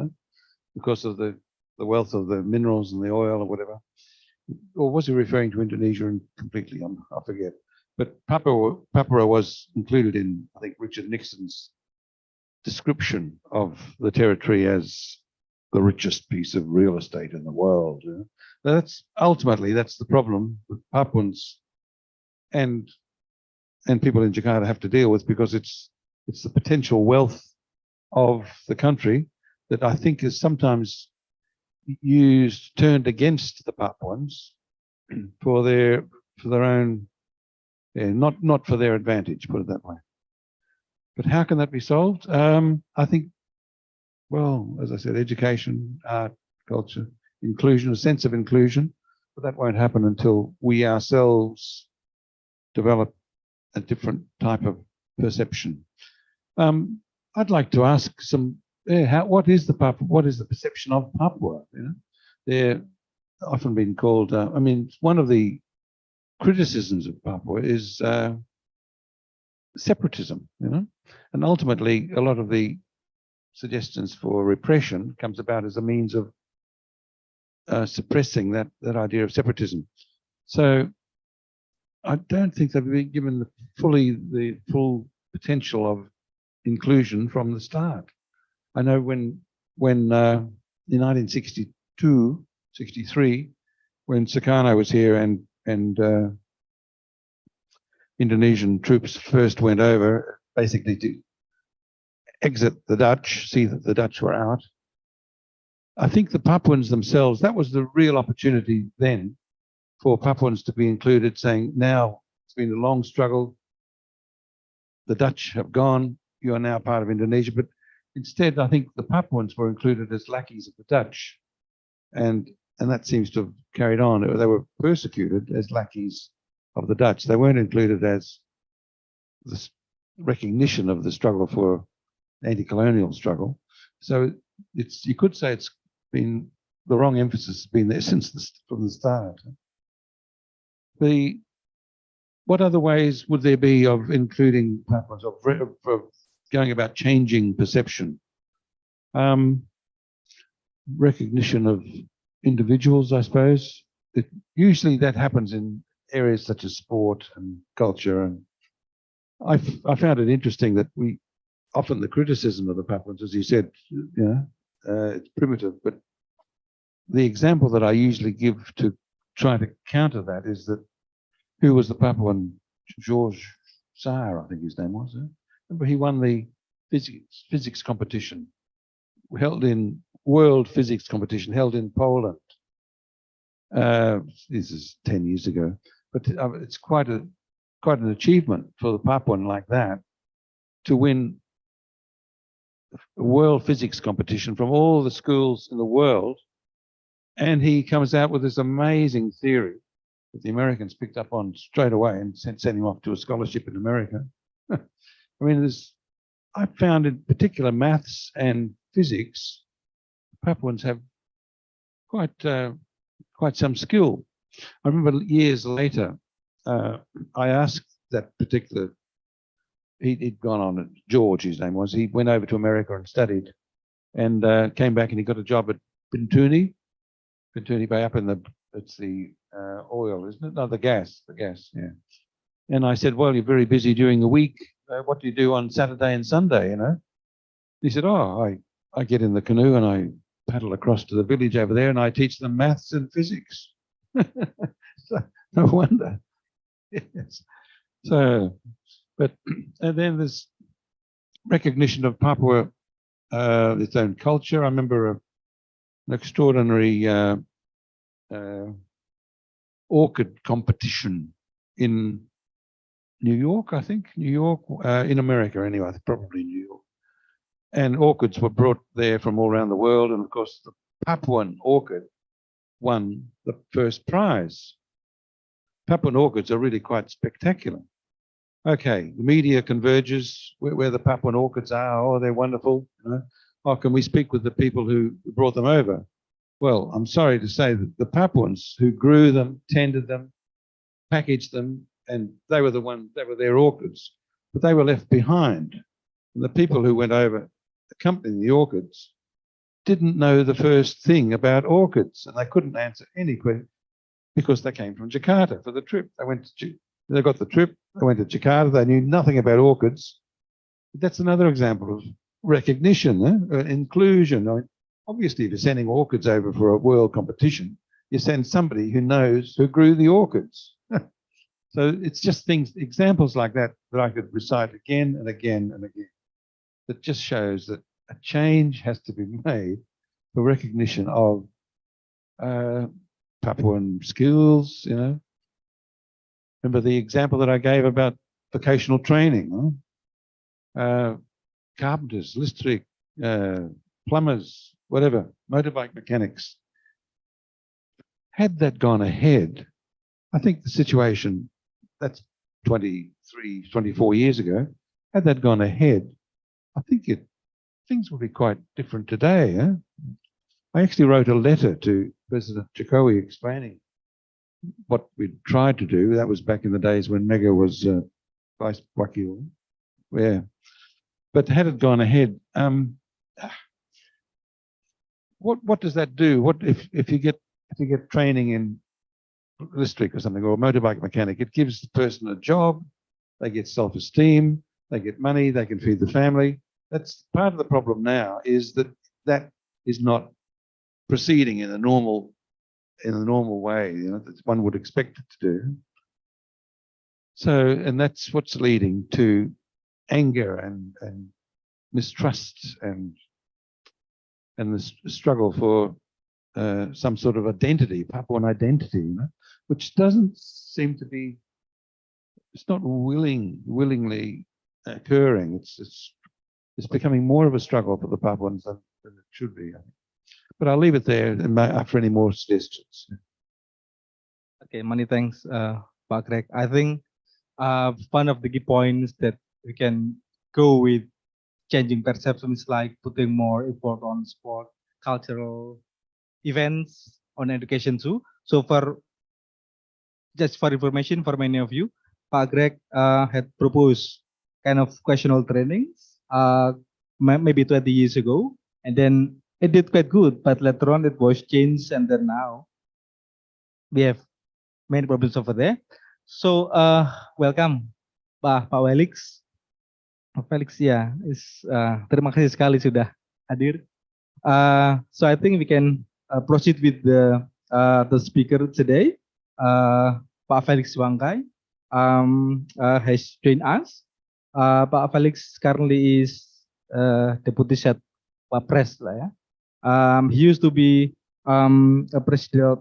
because of the wealth of the minerals and the oil or whatever. Or was he referring to Indonesia and completely? I forget. But Papua was included in, I think, Richard Nixon's description of the territory as the richest piece of real estate in the world. That's ultimately the problem that Papuans and people in Jakarta have to deal with, because it's the potential wealth of the country that I think is sometimes turned against the Papuans for their own, not for their advantage, put it that way. But how can that be solved? I think well, as I said, education, art, culture, inclusion, a sense of inclusion, but that won't happen until we ourselves develop a different type of perception. I'd like to ask some, what is the perception of Papua? You know, they're often been called, I mean, one of the criticisms of Papua is separatism, you know, and ultimately a lot of the suggestions for repression comes about as a means of suppressing that idea of separatism. So I don't think they've been given the full potential of inclusion from the start. I know when in 1962, 63, when Sukarno was here and Indonesian troops first went over, basically to exit the Dutch, see that the Dutch were out. I think the Papuans themselves, that was the real opportunity then for Papuans to be included, saying, now it's been a long struggle, the Dutch have gone, you are now part of Indonesia. But instead, I think the Papuans were included as lackeys of the Dutch. And that seems to have carried on. They were persecuted as lackeys of the Dutch. They weren't included as the recognition of the struggle for anti-colonial struggle. So you could say it's been the wrong emphasis has been there from the start. What other ways would there be of including Papuans, of going about changing perception? Recognition of individuals, I suppose. Usually that happens in areas such as sport and culture. And I found it interesting that often the criticism of the Papuans, as you said, you know, it's primitive, but the example that I usually give to try to counter that is that who was the Papuan? George Saar, I think his name was. Remember, he won the physics competition world physics competition held in Poland. This is 10 years ago, but it's quite an achievement for the Papuan like that to win a world physics competition from all the schools in the world. And he comes out with this amazing theory that the Americans picked up on straight away and sent him off to a scholarship in America. I mean, I found in particular maths and physics, Papuans have quite some skill. I remember years later, I asked that particular, he'd gone on, George, his name was, he went over to America and studied and came back and he got a job at Bintuni Bay up in it's the oil, isn't it? No, the gas, yeah. And I said, well, you're very busy during the week. What do you do on Saturday and Sunday, you know? He said, oh, I get in the canoe and I paddle across to the village over there and I teach them maths and physics. So, no wonder. Yes. So, and then there's recognition of Papua, its own culture. I remember an extraordinary orchid competition in New York, I think. New York, in America anyway, probably New York. And orchids were brought there from all around the world. And of course, the Papuan orchid won the first prize. Papuan orchids are really quite spectacular. Okay, the media converges where the Papuan orchids are. Oh, they're wonderful. You know? Oh, can we speak with the people who brought them over? Well, I'm sorry to say that the Papuans who grew them, tended them, packaged them, and they were their orchids, but they were left behind. And the people who went over accompanying the orchids didn't know the first thing about orchids, and they couldn't answer any question because they came from Jakarta for the trip. They got the trip, they went to Jakarta, they knew nothing about orchids. That's another example of recognition, inclusion. I mean, obviously, if you're sending orchids over for a world competition, you send somebody who grew the orchids. So it's just examples like that I could recite again and again and again. That just shows that a change has to be made for recognition of Papuan skills, you know. Remember the example that I gave about vocational training, carpenters, electric, plumbers, whatever, motorbike mechanics. Had that gone ahead, I think the situation, that's 23, 24 years ago, had that gone ahead, I think things would be quite different today. Huh? I actually wrote a letter to President Jokowi explaining what we tried to do. That was back in the days when Mega was Vice Wakil. Yeah. But had it gone ahead, what does that do? What if you get training in electric or something, or a motorbike mechanic? It gives the person a job, they get self-esteem, they get money, they can feed the family. That's part of the problem now, is that is not proceeding in a normal way, you know, that one would expect it to do. So, and that's what's leading to anger and mistrust and the struggle for some sort of identity, Papuan identity, you know, which doesn't seem to be, it's not willingly occurring. It's becoming more of a struggle for the Papuans than it should be. But I'll leave it there and after any more suggestions. Okay, many thanks, Pak Greg. I think one of the key points that we can go with changing perceptions, like putting more effort on sport, cultural events, on education too. So just for information for many of you, Pak Greg had proposed kind of questionable trainings maybe 20 years ago, and then it did quite good, but later on it was changed, and then now we have many problems over there. So welcome Pak Rileks. Pak Felix ya, terima kasih sekali sudah hadir. So I think we can proceed with the speaker today. Pak Felix Wangkai has joined us. Pak Felix currently is Deputy Set Wapres lah ya. He used to be a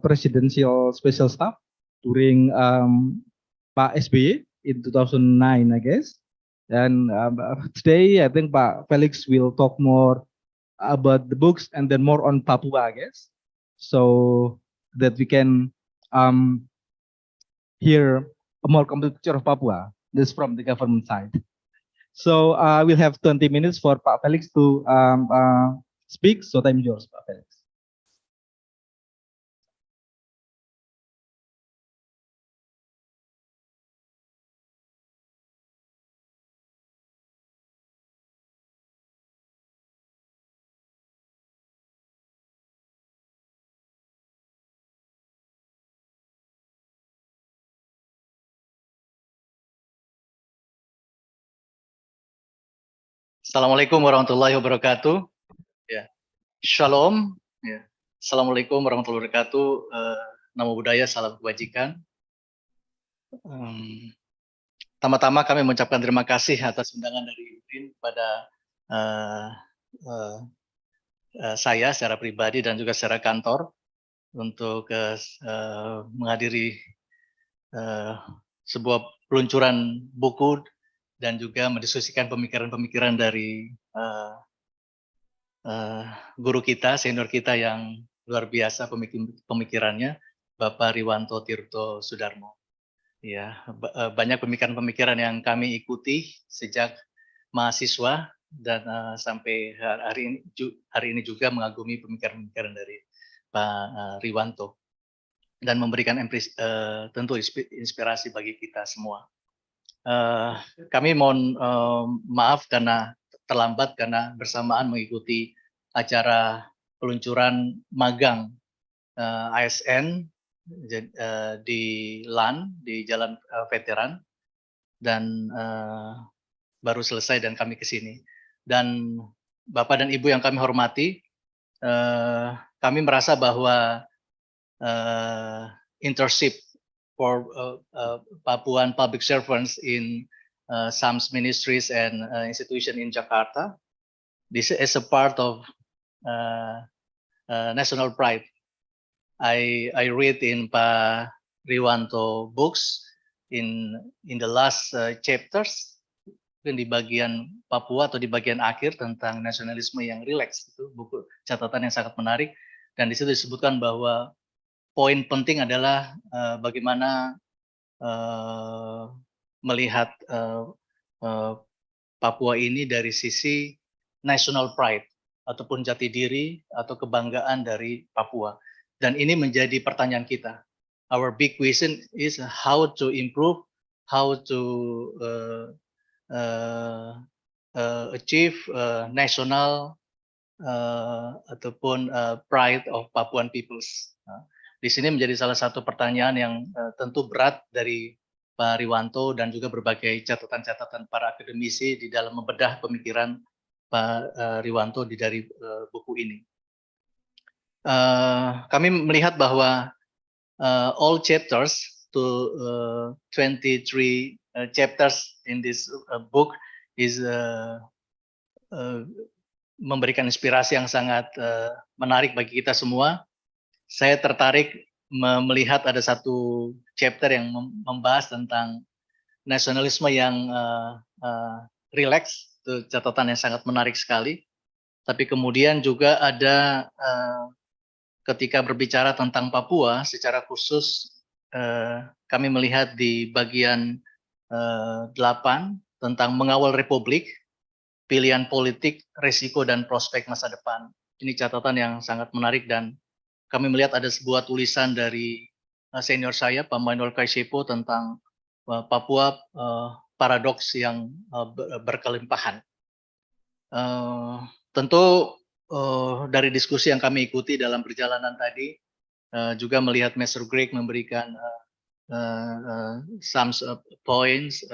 presidential special staff during Pak SBY in 2009, I guess. And today, I think Pak Felix will talk more about the books and then more on Papua, I guess, so that we can hear a more complete picture of Papua. This from the government side. So we'll have 20 minutes for Pak Felix to speak. So time is yours, Pak Felix. Assalamualaikum warahmatullahi wabarakatuh. Ya, Shalom. Ya. Assalamualaikum warahmatullahi wabarakatuh. Namo Buddhaya, salam kebajikan. Pertama-tama kami mengucapkan terima kasih atas undangan dari UIN kepada saya secara pribadi dan juga secara kantor untuk menghadiri sebuah peluncuran buku dan juga mendiskusikan pemikiran-pemikiran dari guru kita, senior kita yang luar biasa pemikirannya, Bapak Riwanto Tirtosudarmo. Ya, banyak pemikiran-pemikiran yang kami ikuti sejak mahasiswa dan sampai hari ini juga mengagumi pemikiran-pemikiran dari Pak Riwanto dan memberikan tentu inspirasi bagi kita semua. Kami mohon maaf karena terlambat karena bersamaan mengikuti acara peluncuran magang ASN di LAN di Jalan Veteran dan baru selesai dan kami ke sini. Dan Bapak dan Ibu yang kami hormati, kami merasa bahwa internship for Papuan public servants in some ministries and institutions in Jakarta. This is a part of national pride. I read in Pa Riwanto books in the last chapters mungkin di bagian Papua atau di bagian akhir tentang nasionalisme yang rileks, itu buku catatan yang sangat menarik, dan di situ disebutkan bahwa poin penting adalah bagaimana melihat Papua ini dari sisi national pride ataupun jati diri atau kebanggaan dari Papua. Dan ini menjadi pertanyaan kita. Our big question is how to improve, how to achieve national ataupun pride of Papuan peoples. Di sini menjadi salah satu pertanyaan yang tentu berat dari Pak Riwanto dan juga berbagai catatan-catatan para akademisi di dalam membedah pemikiran Pak Riwanto dari buku ini. Kami melihat bahwa all chapters to 23 chapters in this book is memberikan inspirasi yang sangat menarik bagi kita semua. Saya tertarik melihat ada satu chapter yang membahas tentang nasionalisme yang rileks, itu catatan yang sangat menarik sekali. Tapi kemudian juga ada ketika berbicara tentang Papua secara khusus, kami melihat di bagian 8 tentang mengawal republik, pilihan politik, risiko dan prospek masa depan. Ini catatan yang sangat menarik dan kami melihat ada sebuah tulisan dari senior saya, Pak Manuel Kaisyepo, tentang Papua paradoks yang berkelimpahan. Tentu dari diskusi yang kami ikuti dalam perjalanan tadi, juga melihat Mr. Greg memberikan some points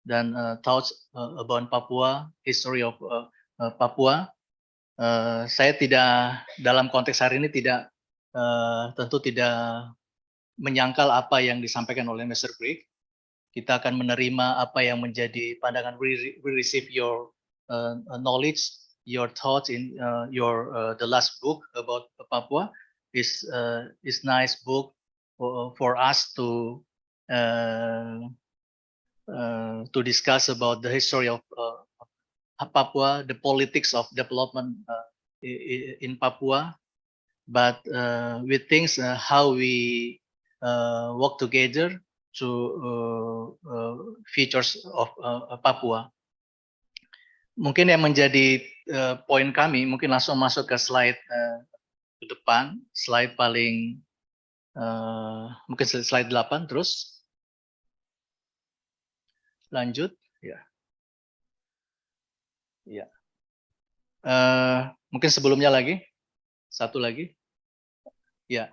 dan thoughts about Papua, history of Papua. Saya tidak, dalam konteks hari ini tidak tentu tidak menyangkal apa yang disampaikan oleh Mr. Greg. Kita akan menerima apa yang menjadi pandangan. We receive your knowledge, your thoughts in your the last book about Papua. Is nice book for us to discuss about the history of Papua, the politics of development in Papua, but we think how we work together to features of Papua. Mungkin yang menjadi poin kami, mungkin langsung masuk ke slide ke depan, slide paling mungkin slide 8 terus. Lanjut, ya. Ya. Mungkin sebelumnya lagi, satu lagi. Ya.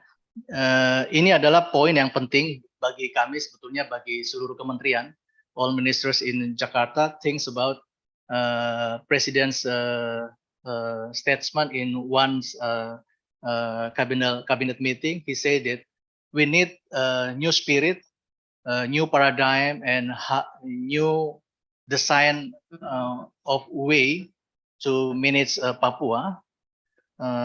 Ini adalah poin yang penting bagi kami sebetulnya, bagi seluruh kementerian. All ministers in Jakarta thinks about president's statement in one's cabinet meeting. He said that we need a new spirit, a new paradigm, and new design of way to manage Papua.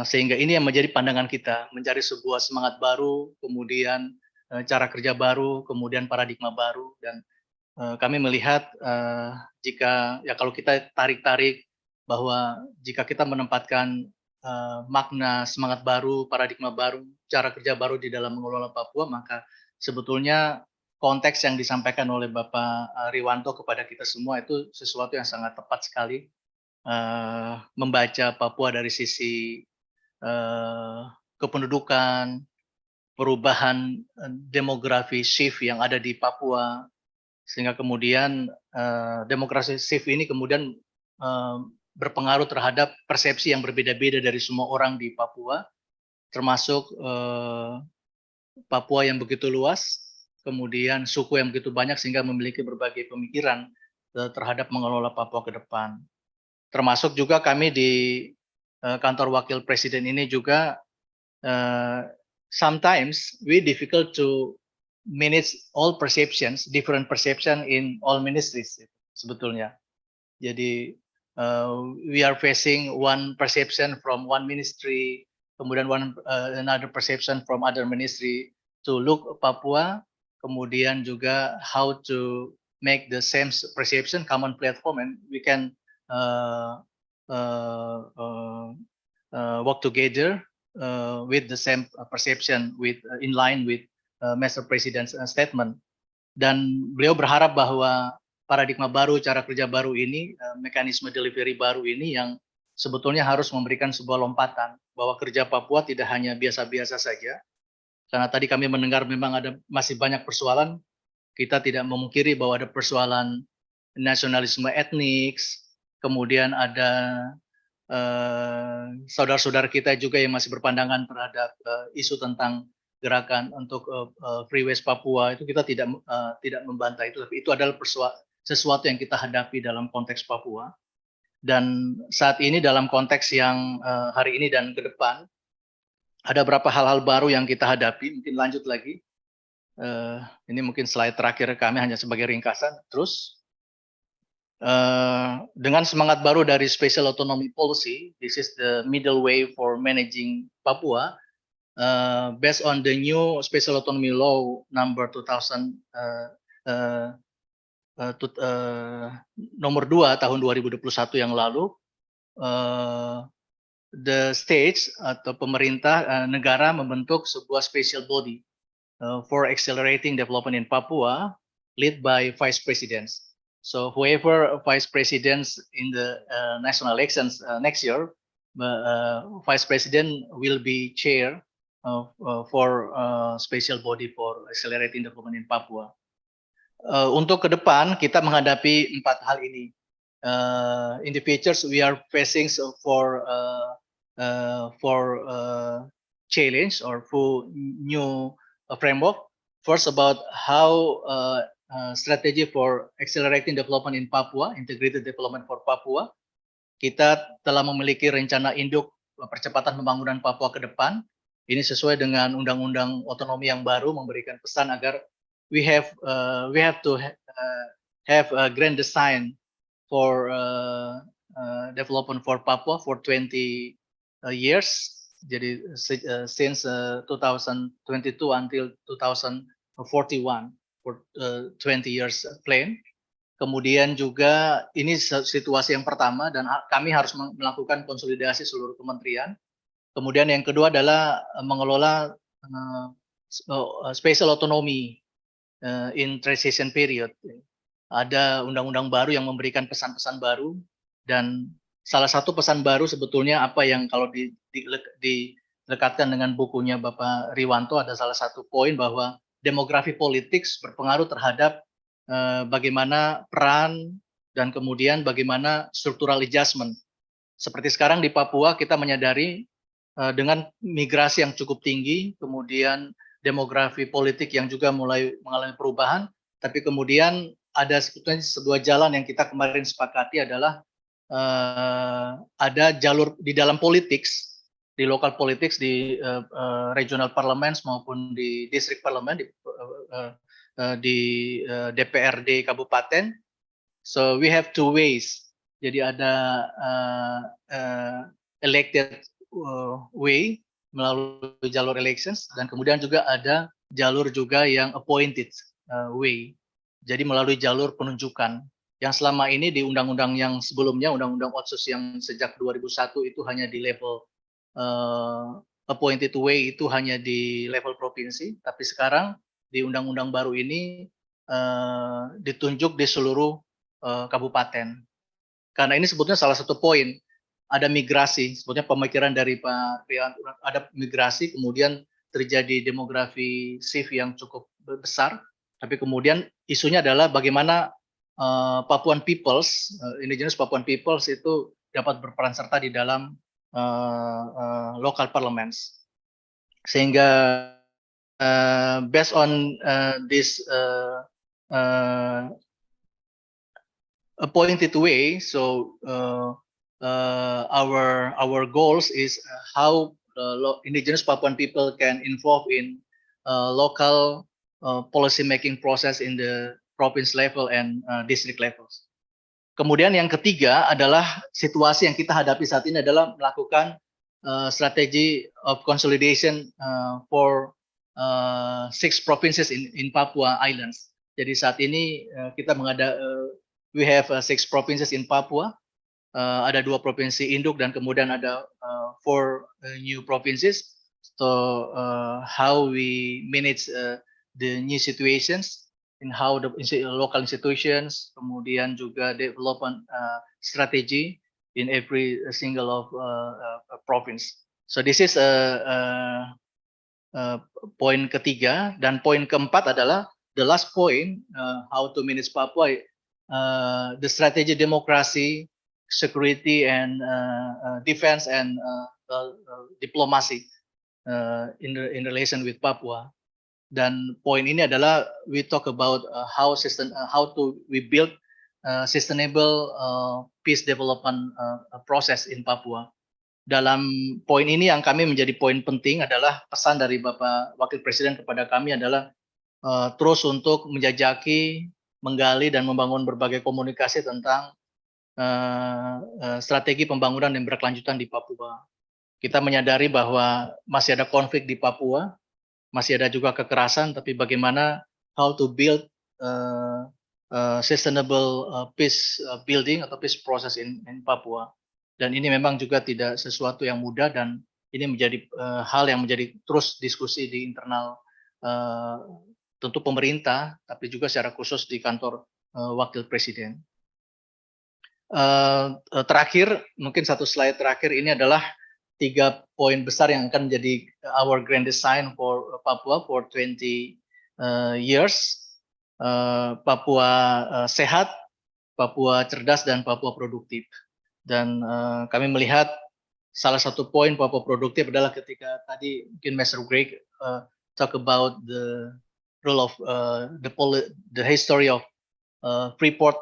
Sehingga ini yang menjadi pandangan kita, mencari sebuah semangat baru, kemudian cara kerja baru, kemudian paradigma baru, dan kami melihat jika ya kalau kita tarik bahwa jika kita menempatkan makna semangat baru, paradigma baru, cara kerja baru di dalam mengelola Papua, maka sebetulnya konteks yang disampaikan oleh Bapak Riwanto kepada kita semua itu sesuatu yang sangat tepat sekali. Membaca Papua dari sisi kependudukan, perubahan demografi shift yang ada di Papua, sehingga kemudian demografi shift ini kemudian berpengaruh terhadap persepsi yang berbeda-beda dari semua orang di Papua, termasuk Papua yang begitu luas, kemudian suku yang begitu banyak sehingga memiliki berbagai pemikiran terhadap mengelola Papua ke depan. Termasuk juga kami di kantor wakil presiden ini juga sometimes we difficult to manage all perceptions, different perception in all ministries sebetulnya. Jadi we are facing one perception from one ministry, kemudian another perception from other ministry to look Papua, kemudian juga how to make the same perception, common platform, and we can work together with the same perception, in line with Mr. President's statement. Dan beliau berharap bahwa paradigma baru, cara kerja baru ini, mekanisme delivery baru ini yang sebetulnya harus memberikan sebuah lompatan bahwa kerja Papua tidak hanya biasa-biasa saja. Karena tadi kami mendengar memang masih banyak persoalan. Kita tidak memungkiri bahwa ada persoalan nasionalisme etnik, kemudian ada saudara-saudara kita juga yang masih berpandangan terhadap isu tentang gerakan untuk Free West Papua. Itu kita tidak membantah itu, tapi itu adalah sesuatu yang kita hadapi dalam konteks Papua. Dan saat ini dalam konteks yang hari ini dan ke depan, ada beberapa hal-hal baru yang kita hadapi. Mungkin lanjut lagi. Ini mungkin slide terakhir kami hanya sebagai ringkasan. Terus, dengan semangat baru dari Special Autonomy Policy, this is the middle way for managing Papua, based on the new Special Autonomy Law number 2000 nomor 2 tahun 2021 yang lalu, the states atau pemerintah negara membentuk sebuah special body for accelerating development in Papua, led by vice presidents. So whoever vice presidents in the national elections next year, vice president will be chair for special body for accelerating development in Papua. Untuk ke depan kita menghadapi 4 hal ini. In the futures we are facing for challenge or for new framework. First, about how strategy for accelerating development in Papua, integrated development for Papua. Kita telah memiliki rencana induk percepatan pembangunan Papua ke depan. Ini sesuai dengan undang-undang otonomi yang baru, memberikan pesan agar we have to have a grand design for development for Papua for 20 years. Jadi since 2022 until 2041 for 20 years plan. Kemudian juga ini situasi yang pertama dan kami harus melakukan konsolidasi seluruh kementerian. Kemudian yang kedua adalah mengelola special autonomy in transition period. Ada undang-undang baru yang memberikan pesan-pesan baru, dan salah satu pesan baru sebetulnya apa yang kalau dilekatkan dengan bukunya Bapak Riwanto, ada salah satu poin bahwa demografi politik berpengaruh terhadap bagaimana peran dan kemudian bagaimana structural adjustment. Seperti sekarang di Papua kita menyadari dengan migrasi yang cukup tinggi, kemudian demografi politik yang juga mulai mengalami perubahan, tapi kemudian ada sebetulnya sebuah jalan yang kita kemarin sepakati adalah ada jalur di dalam politik, di local politics, di regional parliaments maupun di district parliament, di DPRD kabupaten. So we have two ways. Jadi ada elected way melalui jalur elections, dan kemudian juga ada jalur juga yang appointed way. Jadi melalui jalur penunjukan. Yang selama ini di undang-undang yang sebelumnya, undang-undang Otsus yang sejak 2001 itu hanya di level appointed way, itu hanya di level provinsi, tapi sekarang di undang-undang baru ini ditunjuk di seluruh kabupaten. Karena ini sebetulnya salah satu poin, ada migrasi, sebetulnya pemikiran dari Pak Riwanto, ada migrasi, kemudian terjadi demografi shift yang cukup besar, tapi kemudian isunya adalah bagaimana Papuan peoples, indigenous Papuan peoples itu dapat berperan serta di dalam local parliaments. Sehingga based on this appointed way, so our goals is how indigenous Papuan people can involve in local policy making process in the province level and district levels. Kemudian yang ketiga adalah situasi yang kita hadapi saat ini adalah melakukan strategi of consolidation for 6 provinces in Papua Islands. Jadi saat ini kita we have 6 provinces in Papua. Ada 2 provinsi induk dan kemudian ada 4 new provinces. So how we manage the new situations in how the local institutions, kemudian juga development strategy in every single of province. So this is poin ketiga, dan poin keempat adalah the last point, how to manage Papua, the strategy democracy, security and defense and diplomacy in relation with Papua. Dan poin ini adalah we talk about how we build sustainable peace development process in Papua. Dalam poin ini yang kami menjadi poin penting adalah pesan dari Bapak Wakil Presiden kepada kami adalah terus untuk menjajaki, menggali dan membangun berbagai komunikasi tentang strategi pembangunan yang berkelanjutan di Papua. Kita menyadari bahwa masih ada konflik di Papua, masih ada juga kekerasan, tapi bagaimana how to build sustainable peace building atau peace process in Papua. Dan ini memang juga tidak sesuatu yang mudah, dan ini menjadi hal yang menjadi terus diskusi di internal tentu pemerintah, tapi juga secara khusus di kantor Wakil Presiden. Terakhir, mungkin satu slide terakhir ini adalah 3 poin besar yang akan menjadi our grand design for Papua for 20 years. Papua sehat, Papua cerdas, dan Papua produktif. Dan kami melihat salah satu poin Papua produktif adalah ketika tadi mungkin Mr. Greg talk about the role of the history of Freeport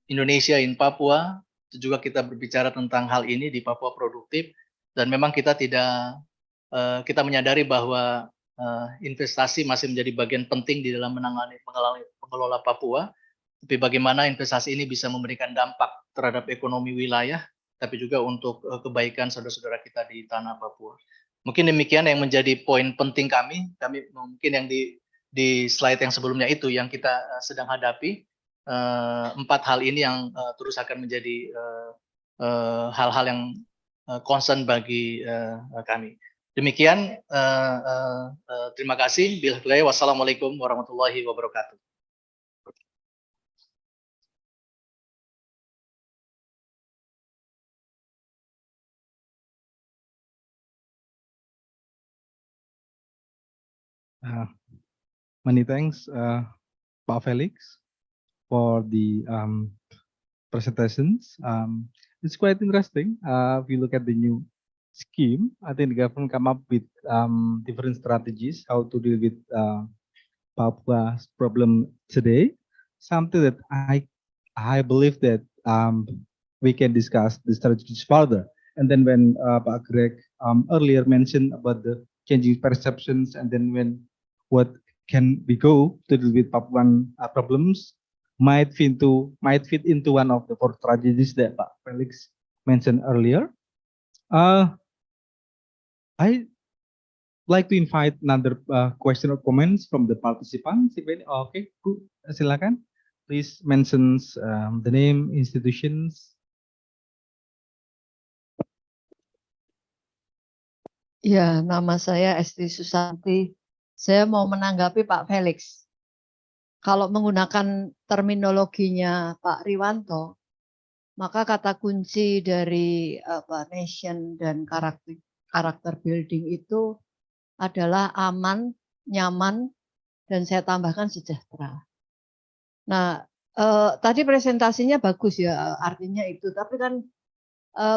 Indonesia in Papua. Itu juga kita berbicara tentang hal ini di Papua produktif. Dan memang kita kita menyadari bahwa investasi masih menjadi bagian penting di dalam mengelola Papua. Tapi bagaimana investasi ini bisa memberikan dampak terhadap ekonomi wilayah, tapi juga untuk kebaikan saudara-saudara kita di tanah Papua. Mungkin demikian yang menjadi poin penting kami. Kami mungkin yang di slide yang sebelumnya itu yang kita sedang hadapi. 4 hal ini yang terus akan menjadi hal-hal yang concern bagi kami. Demikian, terima kasih. Wassalamualaikum warahmatullahi wabarakatuh. Many thanks, Pak Felix, for the presentations. It's quite interesting. If you look at the new scheme, I think the government come up with different strategies how to deal with Papua's problem today. Something that I believe that we can discuss the strategies further. And then when Pak Greg earlier mentioned about the changing perceptions, and then when what can we go to deal with Papuan problems might fit into one of the 4 strategies that Pak Felix mentioned earlier. I like to invite another question or comments from the participants. Okay, silakan. Please mention the name, institutions. Ya, nama saya Esti Susanti. Saya mau menanggapi Pak Felix. Kalau menggunakan terminologinya Pak Riwanto, maka kata kunci dari nation dan karakter building itu adalah aman, nyaman, dan saya tambahkan sejahtera. Nah, tadi presentasinya bagus ya, artinya itu. Tapi kan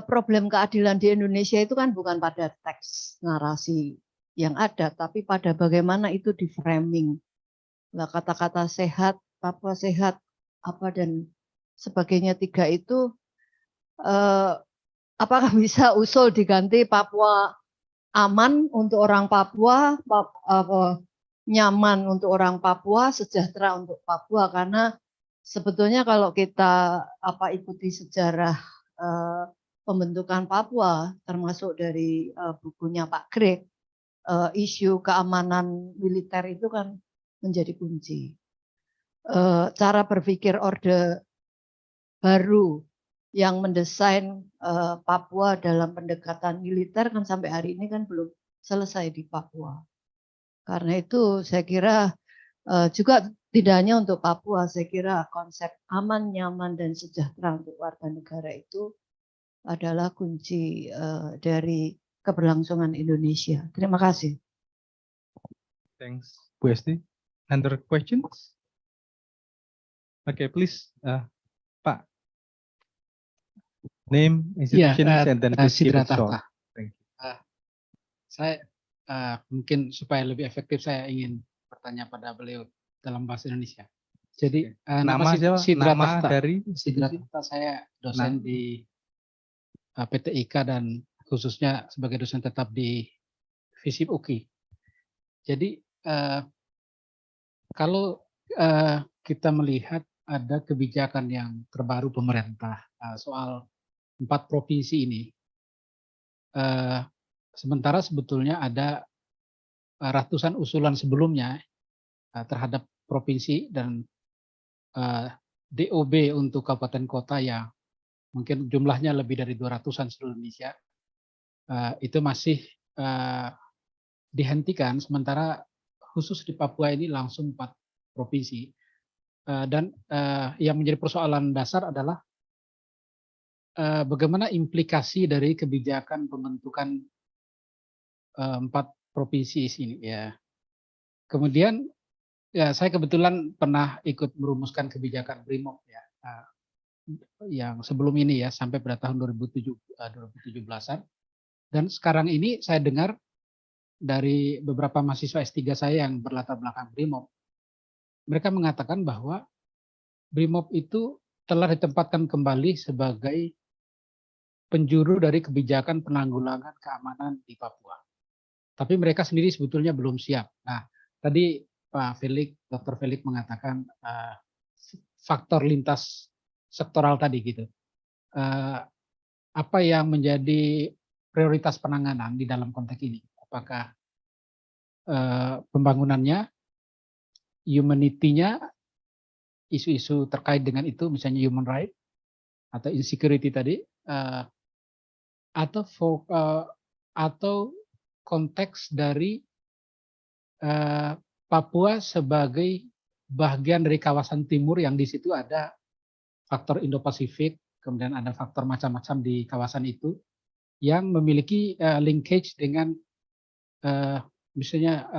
problem keadilan di Indonesia itu kan bukan pada teks narasi yang ada, tapi pada bagaimana itu di framing. Nah, kata-kata sehat, Papua sehat, apa dan sebagainya 3 itu, apakah bisa usul diganti Papua aman untuk orang Papua, nyaman untuk orang Papua, sejahtera untuk Papua? Karena sebetulnya kalau kita ikuti sejarah pembentukan Papua, termasuk dari bukunya Pak Greg, isu keamanan militer itu kan menjadi kunci. cara berpikir Orde Baru yang mendesain Papua dalam pendekatan militer kan sampai hari ini kan belum selesai di Papua. Karena itu saya kira juga tidak hanya untuk Papua, saya kira konsep aman, nyaman, dan sejahtera untuk warga negara itu adalah kunci dari keberlangsungan Indonesia. Terima kasih. Thanks, Bu Esti. Other questions? Okay, please, Pak. Name, institutions, and then please keep it short. Thank you. Saya mungkin supaya lebih efektif saya ingin bertanya pada beliau dalam bahasa Indonesia. Jadi nama siapa? Nama dari Sidrata, saya dosen di PT IKA dan khususnya sebagai dosen tetap di FISIP UKI. Jadi kalau kita melihat ada kebijakan yang terbaru pemerintah soal 4 provinsi ini, sementara sebetulnya ada ratusan usulan sebelumnya terhadap provinsi dan DOB untuk kabupaten kota yang mungkin jumlahnya lebih dari 200-an seluruh Indonesia, itu masih dihentikan, sementara khusus di Papua ini langsung 4 provinsi. Dan yang menjadi persoalan dasar adalah bagaimana implikasi dari kebijakan pembentukan 4 provinsi ini ya. Kemudian ya saya kebetulan pernah ikut merumuskan kebijakan BRIMOB ya, yang sebelum ini ya sampai pada tahun 2017-an. Dan sekarang ini saya dengar dari beberapa mahasiswa S3 saya yang berlatar belakang BRIMOB, mereka mengatakan bahwa BRIMOB itu telah ditempatkan kembali sebagai penjuru dari kebijakan penanggulangan keamanan di Papua. Tapi mereka sendiri sebetulnya belum siap. Nah, tadi Pak Felix, Dr. Felix mengatakan faktor lintas sektoral tadi gitu. Apa yang menjadi prioritas penanganan di dalam konteks ini? Apakah pembangunannya, humanity-nya, isu-isu terkait dengan itu, misalnya human right atau insecurity tadi, atau konteks dari Papua sebagai bagian dari kawasan timur yang di situ ada faktor Indo-Pasifik, kemudian ada faktor macam-macam di kawasan itu yang memiliki linkage dengan misalnya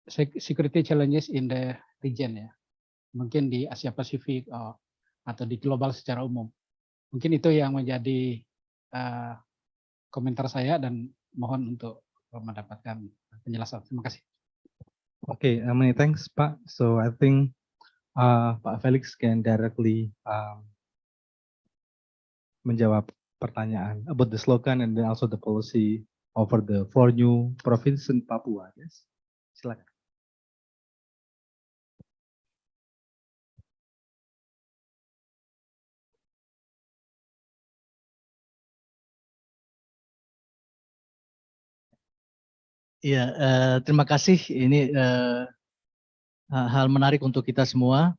security challenges in the region ya, mungkin di Asia Pasifik atau di global secara umum. Mungkin itu yang menjadi komentar saya dan mohon untuk mendapatkan penjelasan. Terima kasih. Okay, many thanks, Pak. So I think Pak Felix can directly menjawab pertanyaan about the slogan and then also the policy over the 4 new provinces in Papua. Yes, silakan. Ya, terima kasih. Ini hal menarik untuk kita semua.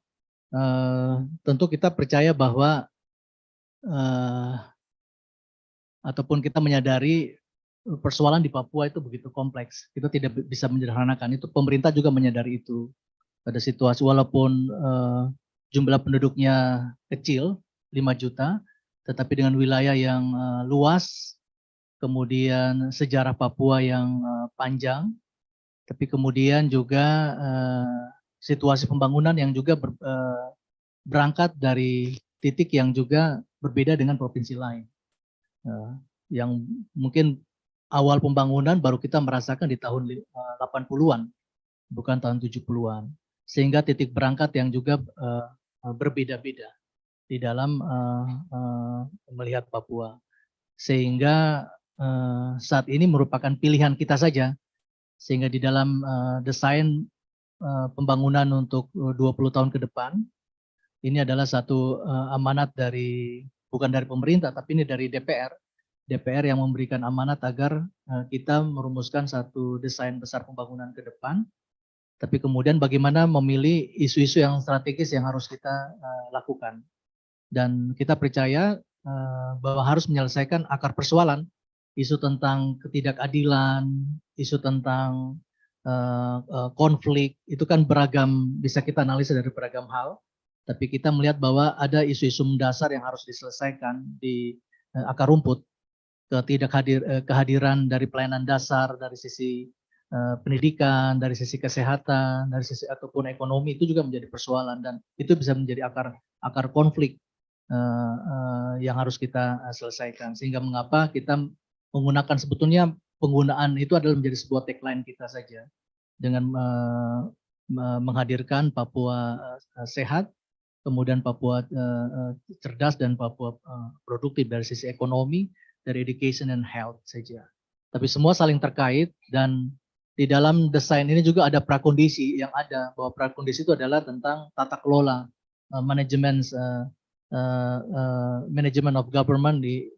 Tentu kita percaya bahwa ataupun kita menyadari persoalan di Papua itu begitu kompleks. Kita tidak bisa menyederhanakan itu. Pemerintah juga menyadari itu. Pada situasi walaupun jumlah penduduknya kecil, 5 juta, tetapi dengan wilayah yang luas, kemudian sejarah Papua yang panjang, tapi kemudian juga situasi pembangunan yang juga berangkat dari titik yang juga berbeda dengan provinsi lain. Yang mungkin awal pembangunan baru kita merasakan di tahun 80-an, bukan tahun 70-an. Sehingga titik berangkat yang juga berbeda-beda di dalam melihat Papua. Sehingga saat ini merupakan pilihan kita saja, sehingga di dalam desain pembangunan untuk 20 tahun ke depan, ini adalah satu amanat dari, bukan dari pemerintah, tapi ini dari DPR. DPR yang memberikan amanat agar kita merumuskan satu desain besar pembangunan ke depan, Tapi kemudian bagaimana memilih isu-isu yang strategis yang harus kita lakukan. Dan kita percaya bahwa harus menyelesaikan akar persoalan, isu tentang ketidakadilan, isu tentang konflik, itu kan beragam, bisa kita analisa dari beragam hal. Tapi kita melihat bahwa ada isu-isu mendasar yang harus diselesaikan di akar rumput. Kehadiran dari pelayanan dasar, dari sisi pendidikan, dari sisi kesehatan, dari sisi ataupun ekonomi itu juga menjadi persoalan dan itu bisa menjadi akar konflik yang harus kita selesaikan. Sehingga mengapa kita menggunakan sebetulnya penggunaan itu adalah menjadi sebuah tagline kita saja dengan menghadirkan Papua sehat, kemudian Papua cerdas dan Papua produktif dari sisi ekonomi, dari education and health saja. Tapi semua saling terkait dan di dalam desain ini juga ada prakondisi yang ada, bahwa prakondisi itu adalah tentang tata kelola, manajemen of government di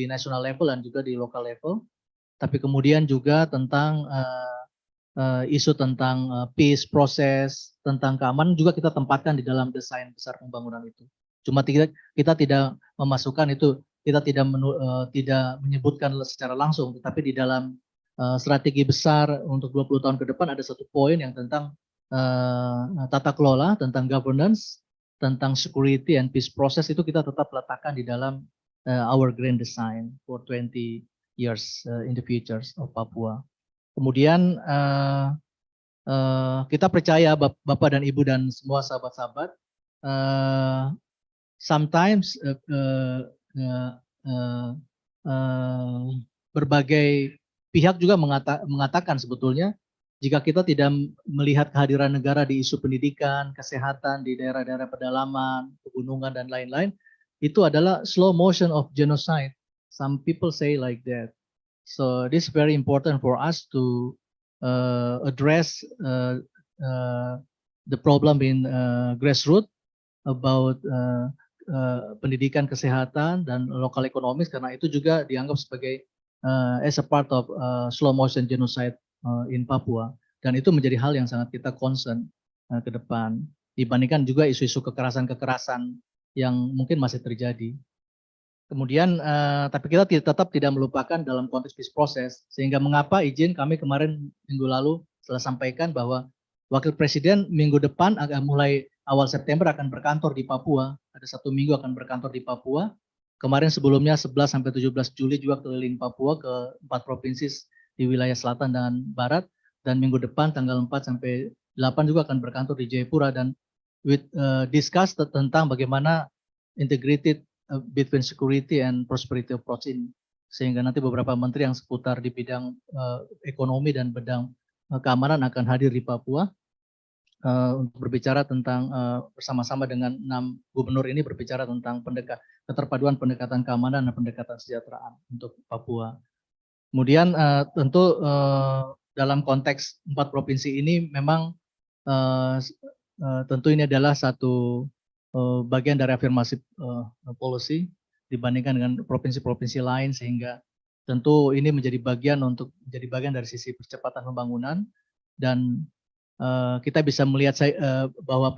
national level dan juga di local level. Tapi kemudian juga tentang isu tentang peace proses, tentang keamanan juga kita tempatkan di dalam desain besar pembangunan itu. Cuma kita tidak memasukkan itu, kita tidak menyebutkan secara langsung, tetapi di dalam strategi besar untuk 20 tahun ke depan ada satu poin yang tentang tata kelola, tentang governance, tentang security and peace process itu kita tetap letakkan di dalam our grand design for 20 years in the future of Papua. Kemudian kita percaya Bapak dan Ibu dan semua sahabat-sahabat, sometimes berbagai pihak juga mengatakan sebetulnya jika kita tidak melihat kehadiran negara di isu pendidikan, kesehatan di daerah-daerah pedalaman, pegunungan dan lain-lain, itu adalah slow motion of genocide. Some people say like that. So this is very important for us to address the problem in grassroots about pendidikan, kesehatan dan lokal ekonomis, karena itu juga dianggap sebagai as a part of slow motion genocide in Papua, dan itu menjadi hal yang sangat kita concern ke depan dibandingkan juga isu-isu kekerasan yang mungkin masih terjadi. Kemudian tapi kita tetap tidak melupakan dalam konteks peace process, sehingga mengapa izin kami kemarin minggu lalu telah sampaikan bahwa Wakil Presiden minggu depan mulai awal September akan berkantor di Papua, ada 1 minggu akan berkantor di Papua. Kemarin sebelumnya 11 sampai 17 Juli juga keliling Papua ke 4 provinsi di wilayah selatan dan barat, dan minggu depan tanggal 4 sampai 8 juga akan berkantor di Jayapura dan discuss tentang bagaimana integrated between security and prosperity approach ini, sehingga nanti beberapa menteri yang seputar di bidang ekonomi dan bidang keamanan akan hadir di Papua untuk berbicara tentang bersama-sama dengan 6 gubernur ini berbicara tentang keterpaduan pendekatan keamanan dan pendekatan kesejahteraan untuk Papua. Kemudian tentu dalam konteks 4 provinsi ini memang tentu ini adalah satu bagian dari afirmasi policy dibandingkan dengan provinsi-provinsi lain, sehingga tentu ini menjadi bagian dari sisi percepatan pembangunan, dan kita bisa melihat bahwa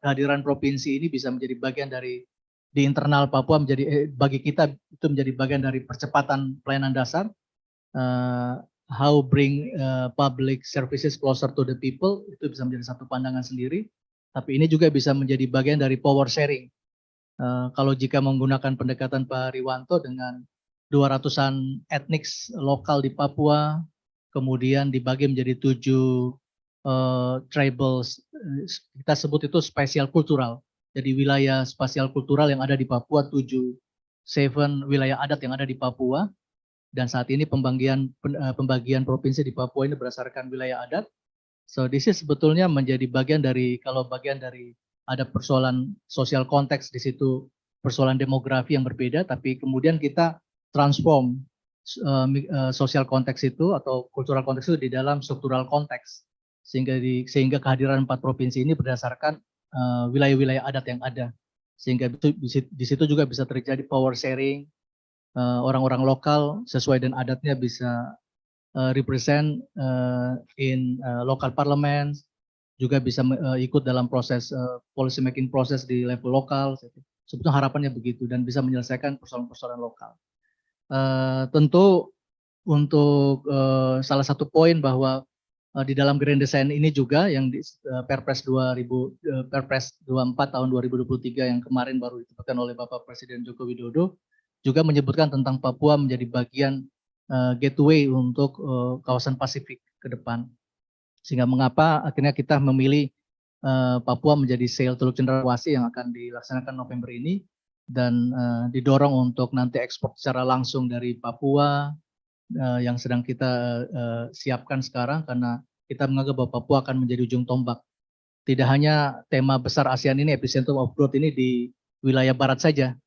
kehadiran provinsi ini bisa menjadi bagian dari di internal Papua, bagi kita itu menjadi bagian dari percepatan pelayanan dasar, how bring public services closer to the people, itu bisa menjadi satu pandangan sendiri. Tapi ini juga bisa menjadi bagian dari power sharing. Kalau jika menggunakan pendekatan Pak Riwanto dengan 200-an etnik lokal di Papua, kemudian dibagi menjadi 7 tribals, kita sebut itu spasial kultural. Jadi wilayah spasial kultural yang ada di Papua 7 wilayah adat yang ada di Papua, dan saat ini pembagian provinsi di Papua ini berdasarkan wilayah adat. So this is sebetulnya menjadi bagian dari ada persoalan sosial konteks di situ, persoalan demografi yang berbeda, tapi kemudian kita transform sosial konteks itu atau kultural konteks itu di dalam struktural konteks, sehingga kehadiran 4 provinsi ini berdasarkan wilayah-wilayah adat yang ada, sehingga di situ juga bisa terjadi power sharing, orang-orang lokal sesuai dengan adatnya bisa represent in local parliaments, juga bisa ikut dalam proses policy making proses di level lokal. Sebetulnya harapannya begitu dan bisa menyelesaikan persoalan-persoalan lokal. Tentu untuk salah satu poin bahwa di dalam grand design ini juga yang di Perpres 24 tahun 2023 yang kemarin baru diterbitkan oleh Bapak Presiden Joko Widodo juga menyebutkan tentang Papua menjadi bagian gateway untuk kawasan Pasifik ke depan. Sehingga mengapa akhirnya kita memilih Papua menjadi sel Teluk Cendrawasih yang akan dilaksanakan November ini dan didorong untuk nanti ekspor secara langsung dari Papua yang sedang kita siapkan sekarang karena kita menganggap bahwa Papua akan menjadi ujung tombak. Tidak hanya tema besar ASEAN ini, epicentrum of growth ini di wilayah barat saja,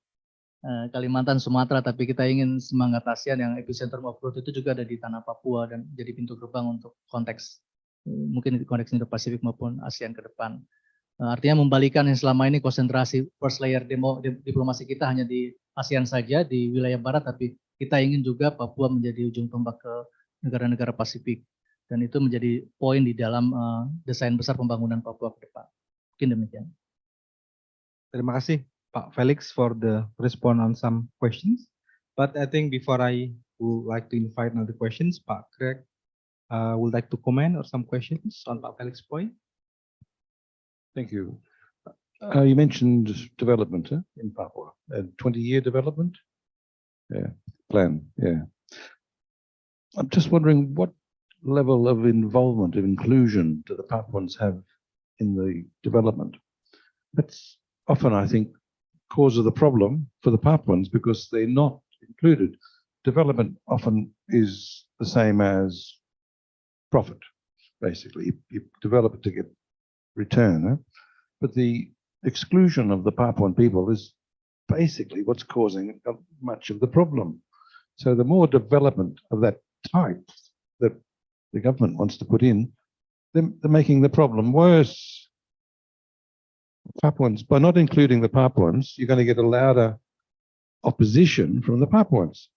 Kalimantan, Sumatera, tapi kita ingin semangat ASEAN yang epicentrum of growth itu juga ada di tanah Papua dan jadi pintu gerbang untuk konteks mungkin di konteks Indo-Pasifik maupun ASEAN ke depan. Artinya membalikan yang selama ini konsentrasi first layer diplomasi kita hanya di ASEAN saja, di wilayah barat, tapi kita ingin juga Papua menjadi ujung tombak ke negara-negara Pasifik. Dan itu menjadi poin di dalam desain besar pembangunan Papua ke depan. Mungkin demikian. Terima kasih Pak Felix for the response on some questions. But I think before I would like to invite another questions, Pak Greg would like to comment or some questions on Pak Felix's point. Thank you. You mentioned development in Papua, a 20-year development plan. Yeah. I'm just wondering what level of involvement, of inclusion, do the Papuans have in the development? That's often, I think, cause of the problem for the Papuans because they're not included. Development often is the same as profit, basically. You develop it to get return, but the exclusion of the Papuan people is basically what's causing much of the problem. So the more development of that type that the government wants to put in, they're making the problem worse. Papuans, by not including the Papuans, you're going to get a louder opposition from the Papuans.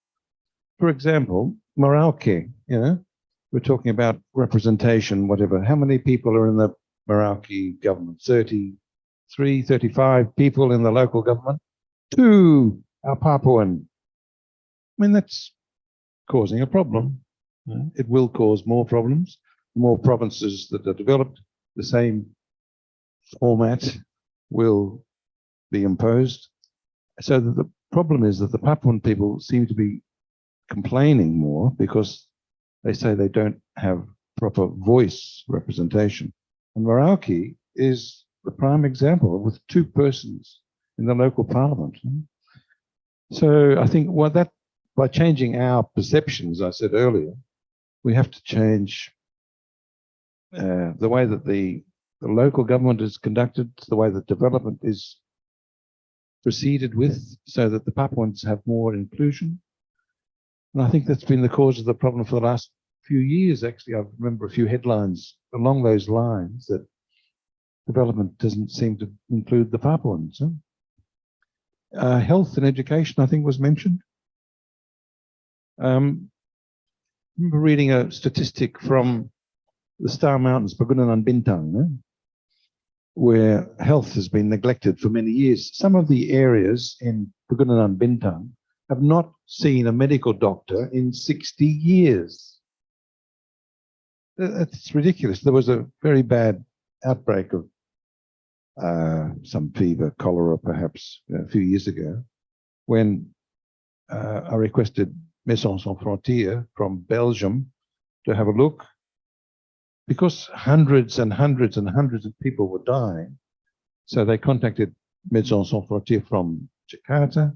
For example, Merauke, we're talking about representation, whatever. How many people are in the Merauke government? 33, 35 people in the local government. 2 are Papuan. I mean, that's causing a problem. It will cause more problems. The more provinces that are developed, the same format will be imposed. So the problem is that the Papuan people seem to be complaining more because they say they don't have proper voice representation. And Merauke is the prime example with 2 persons in the local parliament. So I think that by changing our perceptions, I said earlier, we have to change the way that the local government is conducted, the way that development is proceeded with, so that the Papuans have more inclusion. And I think that's been the cause of the problem for the last few years. Actually, I remember a few headlines along those lines that development doesn't seem to include the Papuans. Health and education, I think, was mentioned. I remember reading a statistic from the Star Mountains, Pagunanan Bintang, where health has been neglected for many years. Some of the areas in Pagunanan Bintang have not seen a medical doctor in 60 years. That's ridiculous. There was a very bad outbreak of some fever, cholera perhaps, a few years ago, when I requested Médecins Sans Frontières from Belgium to have a look, because hundreds and hundreds and hundreds of people were dying. So they contacted Médecins Sans Frontières from Jakarta.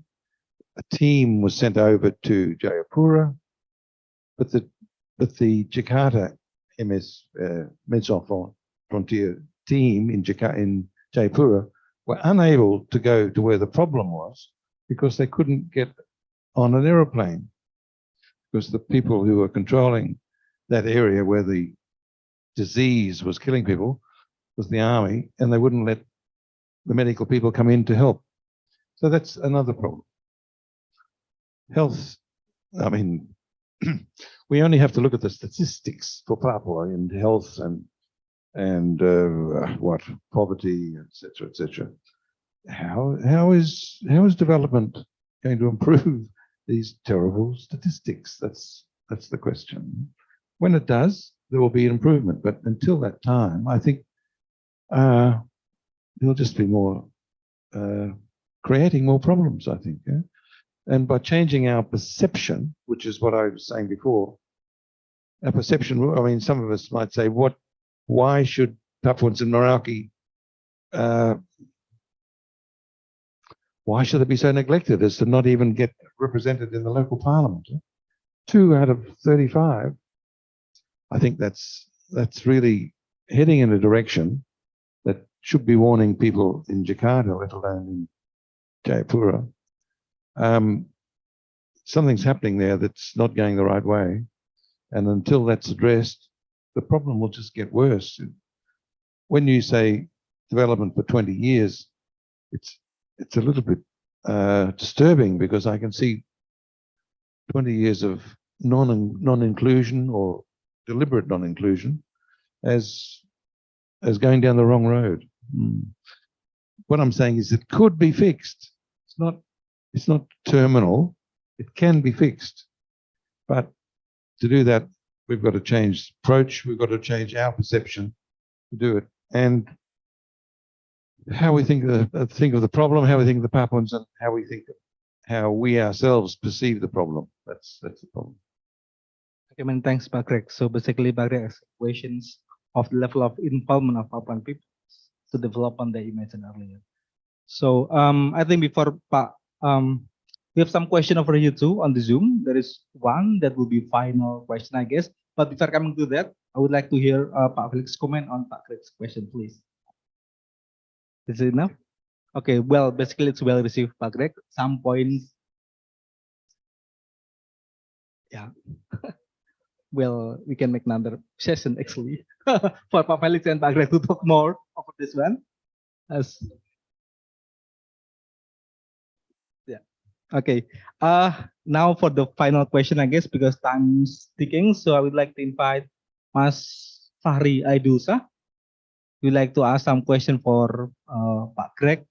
A team was sent over to Jayapura, but the Jakarta Médecins Sans Frontières team in Jayapura were unable to go to where the problem was because they couldn't get on an aeroplane, because the people who were controlling that area where the disease was killing people was the army, and they wouldn't let the medical people come in to help. So that's another problem. Health, I mean, we only have to look at the statistics for Papua in health and what poverty, etc., etc. How is development going to improve these terrible statistics? That's the question. When it does, there will be improvement. But until that time, I think there'll just be more creating more problems, I think. Yeah? And by changing our perception, which is what I was saying before, our perception, I mean, some of us might say, why should Papuans and Merauke, why should they be so neglected as to not even get represented in the local parliament? 2 out of 35. I think that's really heading in a direction that should be warning people in Jakarta, let alone in Jayapura. Something's happening there that's not going the right way. And until that's addressed, the problem will just get worse. When you say development for 20 years, it's a little bit disturbing, because I can see 20 years of non-inclusion or deliberate non-inclusion as going down the wrong road. What I'm saying is it could be fixed. It's not terminal. It can be fixed. But to do that, we've got to change approach. We've got to change our perception to do it. And how we think of the problem, how we think of the Papuans, and how we ourselves perceive the problem. That's the problem. Okay, many thanks, Pak Greg. So basically, Pak Greg has questions of the level of involvement of Papuan people to develop on the image earlier. So I think before Pak, we have some question over here too on the Zoom. There is one that will be final question, I guess. But before coming to that, I would like to hear Pak Felix comment on Pak Greg's question, please. Is it enough? Okay, well, basically it's well received, Pak Greg. Some points. Yeah. Well, we can make another session actually for Pak Felix and Pak Greg to talk more over this one. Okay. Now for the final question, I guess, because time's ticking. So I would like to invite Mas Fahri Aidusa. We'd like to ask some question for Pak Greg.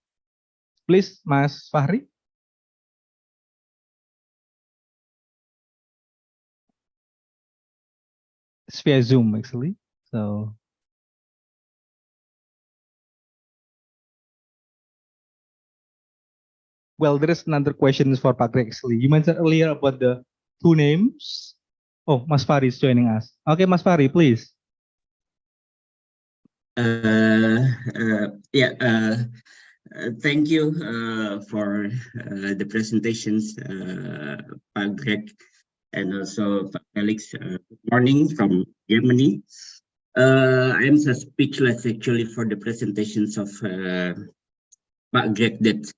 Please, Mas Fahri. It's via Zoom, actually. So. Well, there is another question for Pak Greg, actually. You mentioned earlier about the 2 names. Oh, Mas Fahri is joining us. Okay, Mas Fahri, please. Thank you for the presentations, Pak Greg, and also Pak Felix. Good morning from Germany. I am so speechless actually for the presentations of Pak Greg that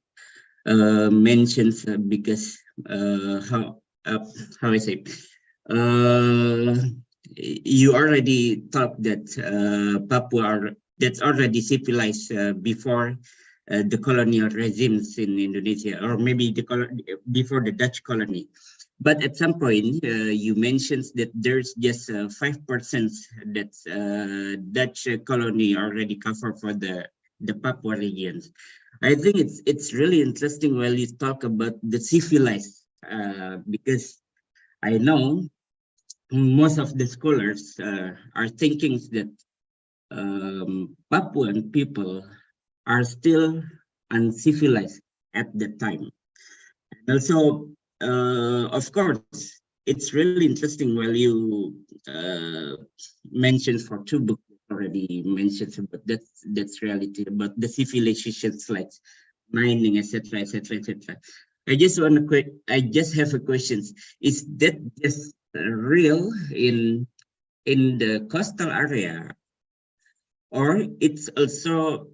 mentions because how I say, you already thought that Papua that's already civilized before the colonial regimes in Indonesia, or maybe before the Dutch colony. But at some point, you mentioned that there's just 5% that Dutch colony already covered for the Papua regions. I think it's really interesting when you talk about the civilized, because I know most of the scholars are thinking that Papuan people are still uncivilized at the time. And also, of course, it's really interesting when you mentioned for 2 books already mentioned, but that's reality about the civilizations like mining, etc., etc., etc. I just have a question: is that just real in the coastal area, or it's also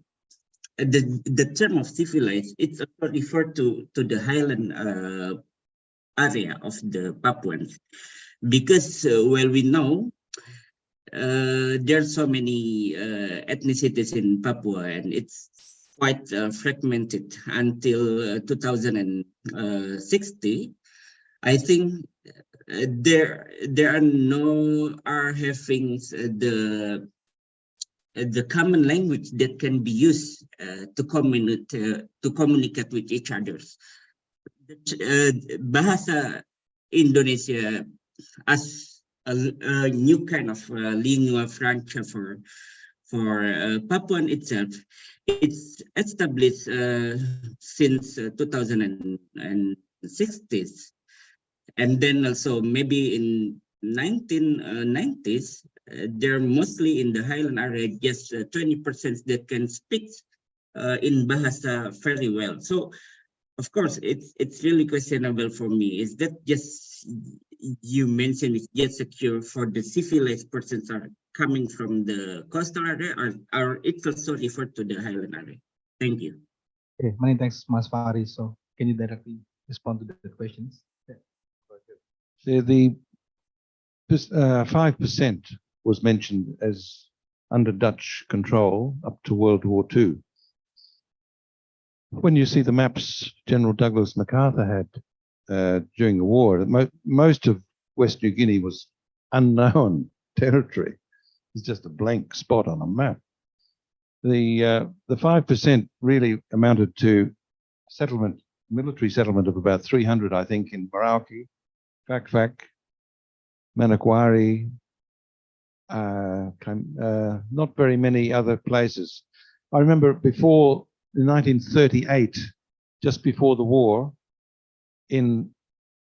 the term of civilized? It's also referred to the highland area of the Papuans, because we know. There are so many ethnicities in Papua, and it's quite fragmented until 2060. I think there are no are having the common language that can be used to communicate with each others. Bahasa Indonesia as a new kind of lingua franca for Papuan itself. It's established since 2060s, and then also maybe in 1990s, they're mostly in the highland area, just 20% that can speak in Bahasa very well. So, of course, it's really questionable for me. Is that just, you mentioned it's just secure for the civilized persons are coming from the coastal area, or it's also referred to the highland area? Thank you. Okay, many thanks, Mas Fari. So can you directly respond to the questions? So the 5% was mentioned as under Dutch control up to World War II. When you see the maps General Douglas MacArthur had during the war, most of West New Guinea was unknown territory. It's just a blank spot on a map. The 5% really amounted to settlement, military settlement of about 300, I think, in Merauke, Fakfak, Manokwari, not very many other places. I remember before, in 1938, just before the war, in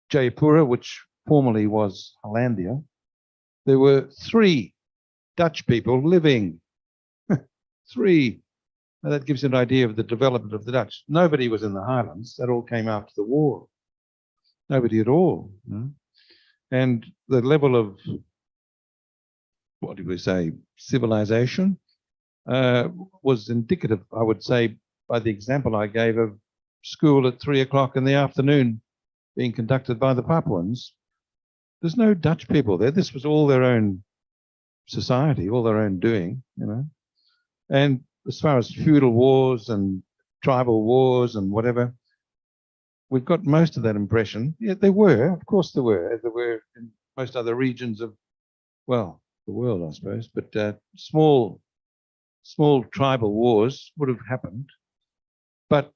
Jayapura, which formerly was Hollandia, there were 3 Dutch people living. 3. Now that gives you an idea of the development of the Dutch. Nobody was in the highlands. That all came after the war. Nobody at all. And the level of, what do we say, civilization was indicative, I would say, by the example I gave of school at 3 o'clock in the afternoon being conducted by the Papuans. There's no Dutch people there. This was all their own society, all their own doing, And as far as feudal wars and tribal wars and whatever, we've got most of that impression. Yeah, there were, of course there were. There were in most other regions of, well, the world, I suppose. But small tribal wars would have happened. But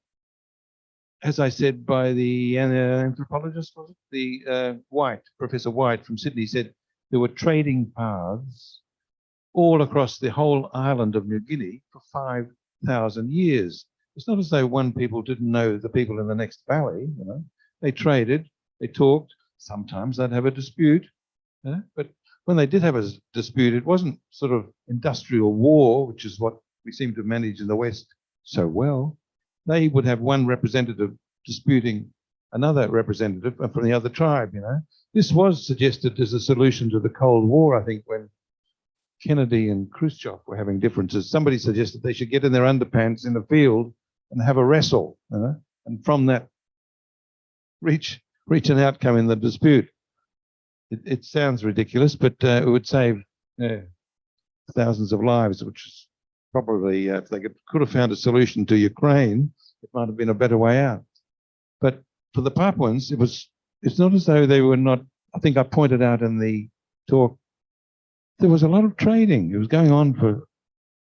as I said by the anthropologist, was it? The White, Professor White from Sydney, said there were trading paths all across the whole island of New Guinea for 5,000 years. It's not as though one people didn't know the people in the next valley. They traded, they talked. Sometimes they'd have a dispute, but when they did have a dispute, it wasn't sort of industrial war, which is what we seem to manage in the West so well. They would have one representative disputing another representative from the other tribe. This was suggested as a solution to the Cold War, I think, when Kennedy and Khrushchev were having differences. Somebody suggested they should get in their underpants in the field and have a wrestle, and from that reach an outcome in the dispute. It sounds ridiculous, but it would save thousands of lives, which is probably, if they could have found a solution to Ukraine, it might have been a better way out. But for the Papuans, it's not as though they were not, I think I pointed out in the talk, there was a lot of trading. It was going on for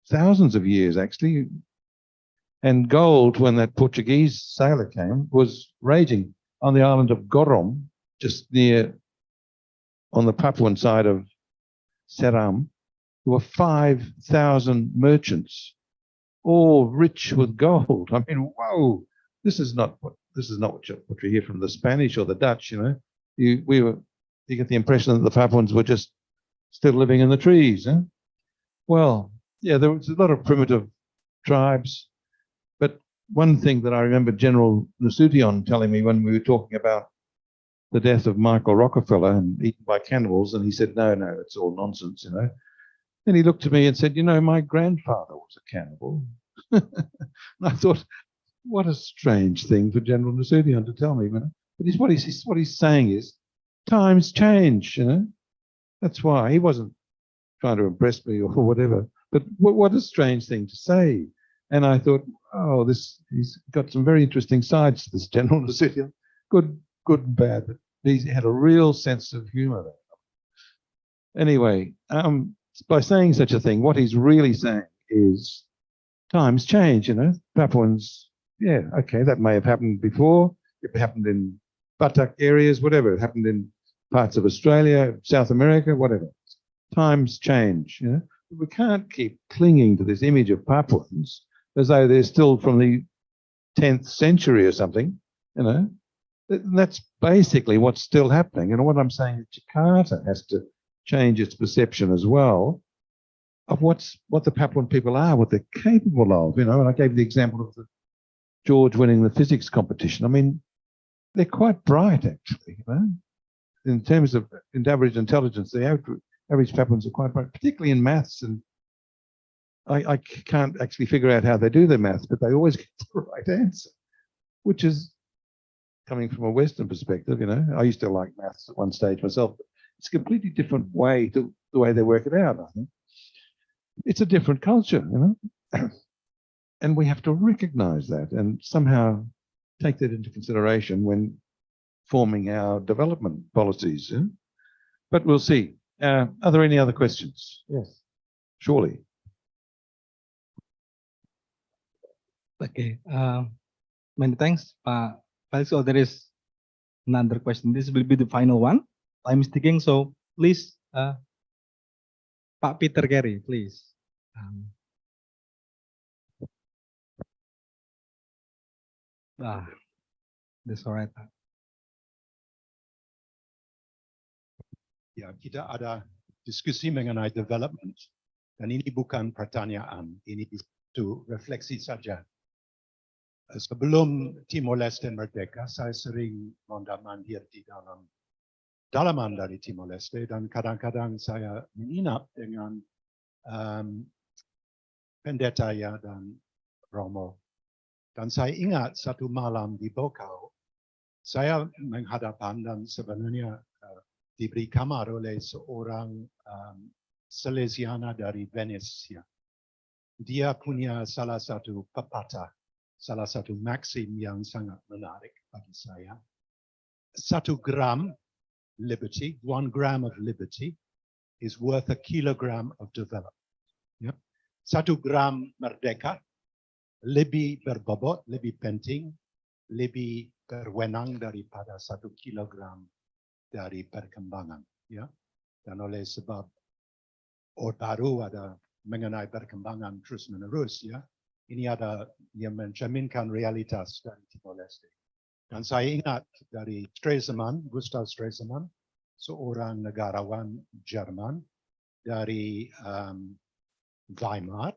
thousands of years, actually. And gold, when that Portuguese sailor came, was raging on the island of Gorom, just near, on the Papuan side of Seram. There were 5,000 merchants, all rich with gold. I mean, whoa! This is not what you hear from the Spanish or the Dutch. You get the impression that the Papuans were just still living in the trees. Well, yeah, there was a lot of primitive tribes. But one thing that I remember General Nasution telling me when we were talking about the death of Michael Rockefeller and eaten by cannibals, and he said, no, it's all nonsense, Then he looked at me and said, my grandfather was a cannibal. And I thought, what a strange thing for General Nasution to tell me. But what he's saying is, times change, That's why he wasn't trying to impress me or whatever. But what a strange thing to say. And I thought, he's got some very interesting sides to this General Nasution. Good and bad. But He had a real sense of humor. Anyway, by saying such a thing, what he's really saying is times change, you know. Papuans, yeah, okay, that may have happened before. It happened in Batak areas, whatever. It happened in parts of Australia, South America, whatever. Times change, you know. We can't keep clinging to this image of Papuans as though they're still from the 10th century or something, you know. That's basically what's still happening. And what I'm saying is Jakarta has to change its perception as well of what the Papuan people are, what they're capable of, you know. And I gave the example of George winning the physics competition. I mean, they're quite bright, actually, you know. In terms of average intelligence, the average Papuans are quite bright, particularly in maths. And I can't actually figure out how they do their maths, but they always get the right answer, which is coming from a Western perspective, you know. I used to like maths at one stage myself. But it's a completely different way to the way they work it out, I think. It's a different culture, you know. And we have to recognize that and somehow take that into consideration when forming our development policies. Yeah? But we'll see. Are there any other questions? Yes, surely. Okay. Many thanks, Pak Felix. So there is another question. This will be the final one. Time is ticking, so please, Pak Peter Gary, please. That's all right. Ya, kita ada diskusi mengenai development dan ini bukan pertanyaan, ini itu refleksi saja. Sebelum Timor Leste merdeka, saya sering mondar-mandir di dalaman dari Timor Leste dan kadang-kadang saya menginap dengan pendeta ya dan Romo. Dan saya ingat satu malam di Bokau, saya menghadapan dan sebenarnya diberi kamar oleh seorang Salesiana dari Venesia. Dia punya salah satu pepatah, salah satu maksim yang sangat menarik bagi saya. 1 gram liberty, 1 gram of liberty is worth a kilogram of development. Ya. 1 gram merdeka lebih berbobot, lebih penting, lebih berwenang daripada 1 kilogram dari perkembangan, ya. Dan oleh sebab Orde Baru ada mengenai perkembangan terus menerus, ya. Ini ada yang mencerminkan realitas dari Timor Leste. Dan saya ingat dari Stresemann, Gustav Stresemann, seorang negarawan Jerman dari Weimar,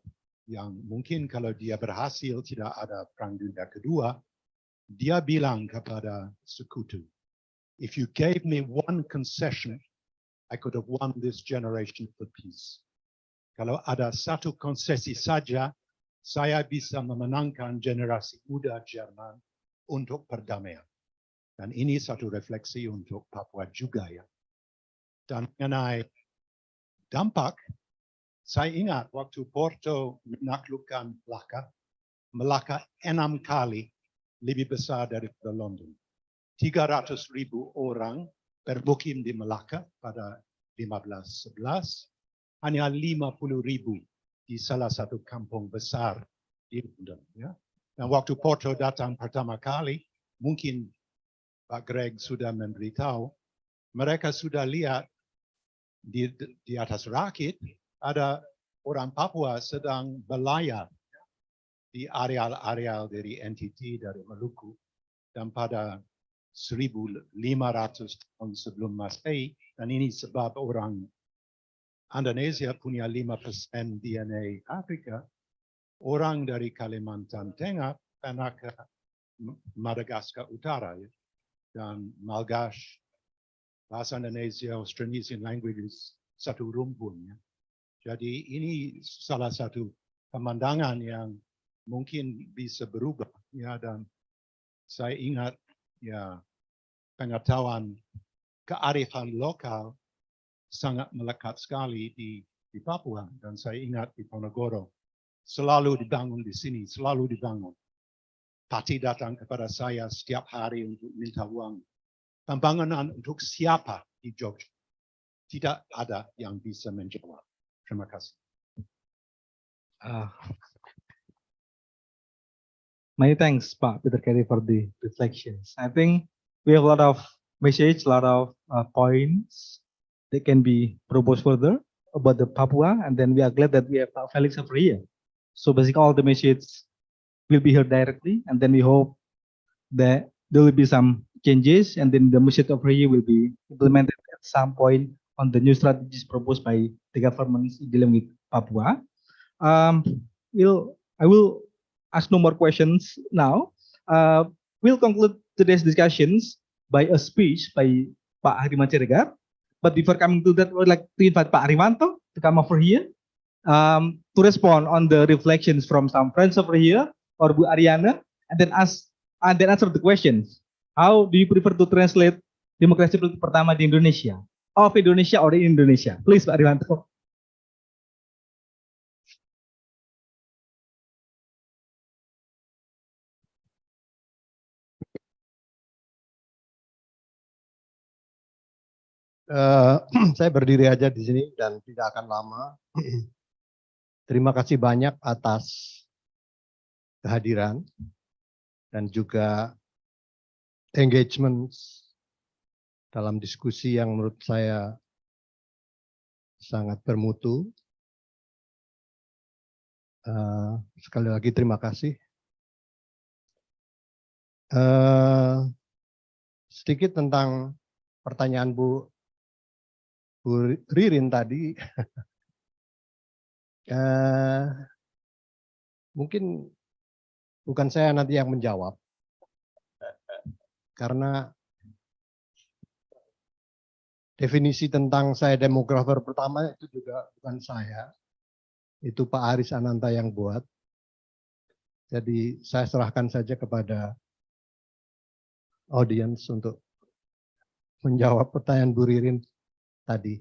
yang mungkin kalau dia berhasil tidak ada Perang Dunia Kedua, dia bilang kepada sekutu, if you gave me one concession, I could have won this generation for peace. Kalau ada satu konsesi saja, saya bisa memenangkan generasi muda Jerman untuk perdamaian. Dan ini satu refleksi untuk Papua juga, ya. Dan mengenai dampak, saya ingat waktu Porto menaklukkan Melaka 6 kali lebih besar daripada London. 300.000 orang bermukim di Melaka pada 1511, hanya 50.000 di salah satu kampung besar di London. Ya. Dan waktu Porto datang pertama kali, mungkin Pak Greg sudah memberitahu, mereka sudah lihat di atas rakit ada orang Papua sedang berlayar di areal-areal dari NTT, dari Maluku, dan pada 1.500 tahun sebelum Masehi, dan ini sebab orang Indonesia punya 5% DNA Afrika, orang dari Kalimantan Tengah pernah ke Madagaskar Utara, ya. Dan Malgache, bahasa Indonesia, Austronesian languages, satu rumpun. Ya. Jadi ini salah satu pemandangan yang mungkin bisa berubah, ya. Dan saya ingat, ya, pengetahuan kearifan lokal sangat melekat sekali di Papua, dan saya ingat di Ponorogo selalu dibangun di sini, selalu dibangun. Pati datang kepada saya setiap hari untuk minta uang Pembangunan untuk siapa di Jogja? Tidak ada yang bisa menjawab. Terima kasih. Many thanks, Pak Peter Carey, for the reflections. I think we have a lot of message, a lot of points that can be proposed further about the Papua, and then we are glad that we have Pak Felix over here. So basically all the message will be heard directly, and then we hope that there will be some changes, and then the message over here will be implemented at some point on the new strategies proposed by the governments dealing with Papua. I will ask no more questions now. We'll conclude today's discussions by a speech by Pak Hariman Siregar. But before coming to that, I would like to invite Pak Riwanto to come over here to respond on the reflections from some friends over here or Bu Ariana, and then answer the questions. How do you prefer to translate demokrasi politik pertama di Indonesia? Of Indonesia or in Indonesia? Please, Pak Riwanto. Saya berdiri aja di sini dan tidak akan lama. Terima kasih banyak atas kehadiran dan juga engagement dalam diskusi yang menurut saya sangat bermutu. Sekali lagi terima kasih. Sedikit tentang pertanyaan Bu Ririn tadi, mungkin bukan saya nanti yang menjawab, karena definisi tentang saya demografer pertama itu juga bukan saya, itu Pak Aris Ananta yang buat. Jadi saya serahkan saja kepada audiens untuk menjawab pertanyaan Bu Ririn tadi.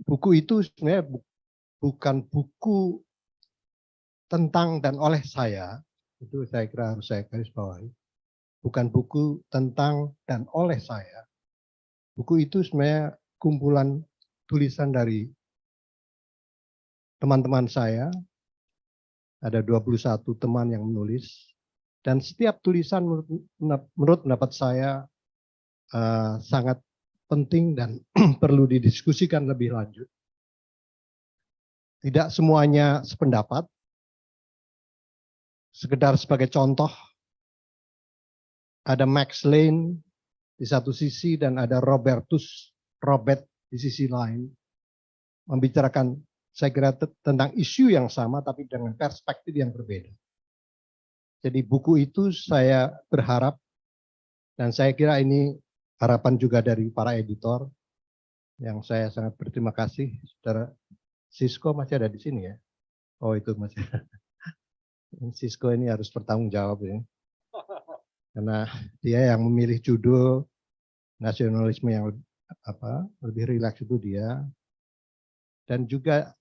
Buku itu sebenarnya bukan buku tentang dan oleh saya, itu saya kira harus saya garis bawahi. Bukan buku tentang dan oleh saya. Buku itu sebenarnya kumpulan tulisan dari teman-teman saya. Ada 21 teman yang menulis. Dan setiap tulisan menurut pendapat saya sangat penting dan perlu didiskusikan lebih lanjut. Tidak semuanya sependapat. Sekedar sebagai contoh, ada Max Lane di satu sisi dan ada Robert di sisi lain. Membicarakan saya kira tentang isu yang sama tapi dengan perspektif yang berbeda. Jadi buku itu saya berharap, dan saya kira ini harapan juga dari para editor, yang saya sangat berterima kasih. Saudara Sisko masih ada di sini ya? Oh itu masih. Sisko ini harus bertanggung jawab ya. Karena dia yang memilih judul nasionalisme yang lebih rileks itu dia. Dan juga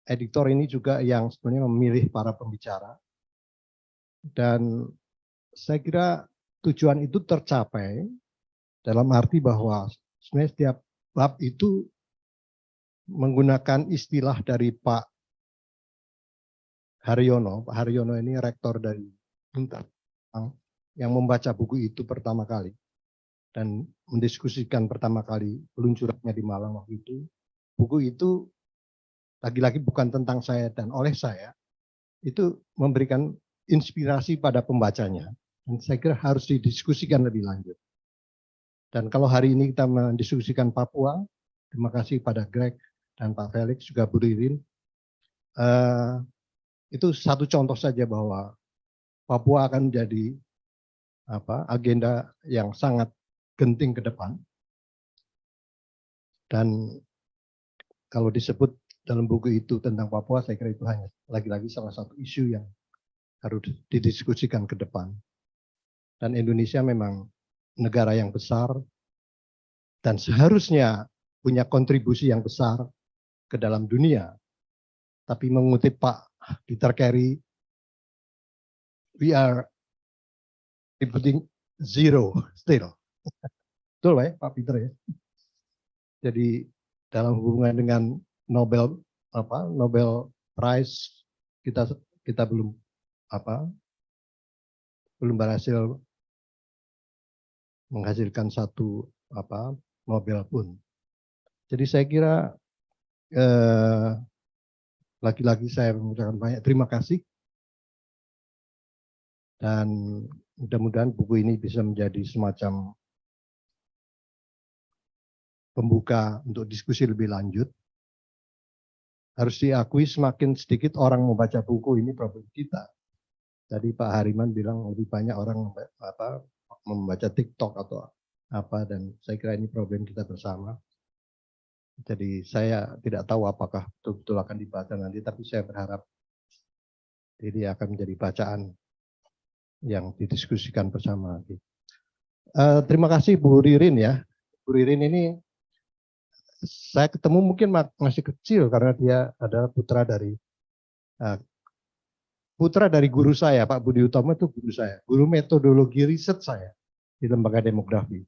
editor ini juga yang sebenarnya memilih para pembicara. Dan saya kira tujuan itu tercapai dalam arti bahwa sebenarnya setiap bab itu menggunakan istilah dari Pak Haryono. Pak Haryono ini rektor dari Untar yang membaca buku itu pertama kali dan mendiskusikan pertama kali peluncurannya di Malang waktu itu. Buku itu lagi-lagi bukan tentang saya dan oleh saya, itu memberikan inspirasi pada pembacanya. Dan saya kira harus didiskusikan lebih lanjut. Dan kalau hari ini kita mendiskusikan Papua, terima kasih pada Greg dan Pak Felix, juga Bu Ririn. Itu satu contoh saja bahwa Papua akan menjadi agenda yang sangat genting ke depan. Dan kalau disebut dalam buku itu tentang Papua, saya kira itu hanya lagi-lagi salah satu isu yang harus didiskusikan ke depan. Dan Indonesia memang negara yang besar dan seharusnya punya kontribusi yang besar ke dalam dunia. Tapi mengutip Pak Peter Carey, we are inputting zero still. Betul Pak Peter ya. Jadi dalam hubungan dengan Nobel Prize kita belum berhasil menghasilkan satu Nobel pun. Jadi saya kira lagi-lagi saya mengucapkan banyak terima kasih dan mudah-mudahan buku ini bisa menjadi semacam pembuka untuk diskusi lebih lanjut. Harus diakui semakin sedikit orang membaca buku ini problem kita. Tadi Pak Hariman bilang lebih banyak orang membaca TikTok atau apa, dan saya kira ini problem kita bersama. Jadi saya tidak tahu apakah betul-betul akan dibaca nanti, tapi saya berharap ini akan menjadi bacaan yang didiskusikan bersama. Terima kasih Bu Ririn ya. Bu Ririn ini saya ketemu mungkin masih kecil karena dia adalah putra dari guru saya, Pak Budi Utomo itu guru saya, guru metodologi riset saya di lembaga demografi.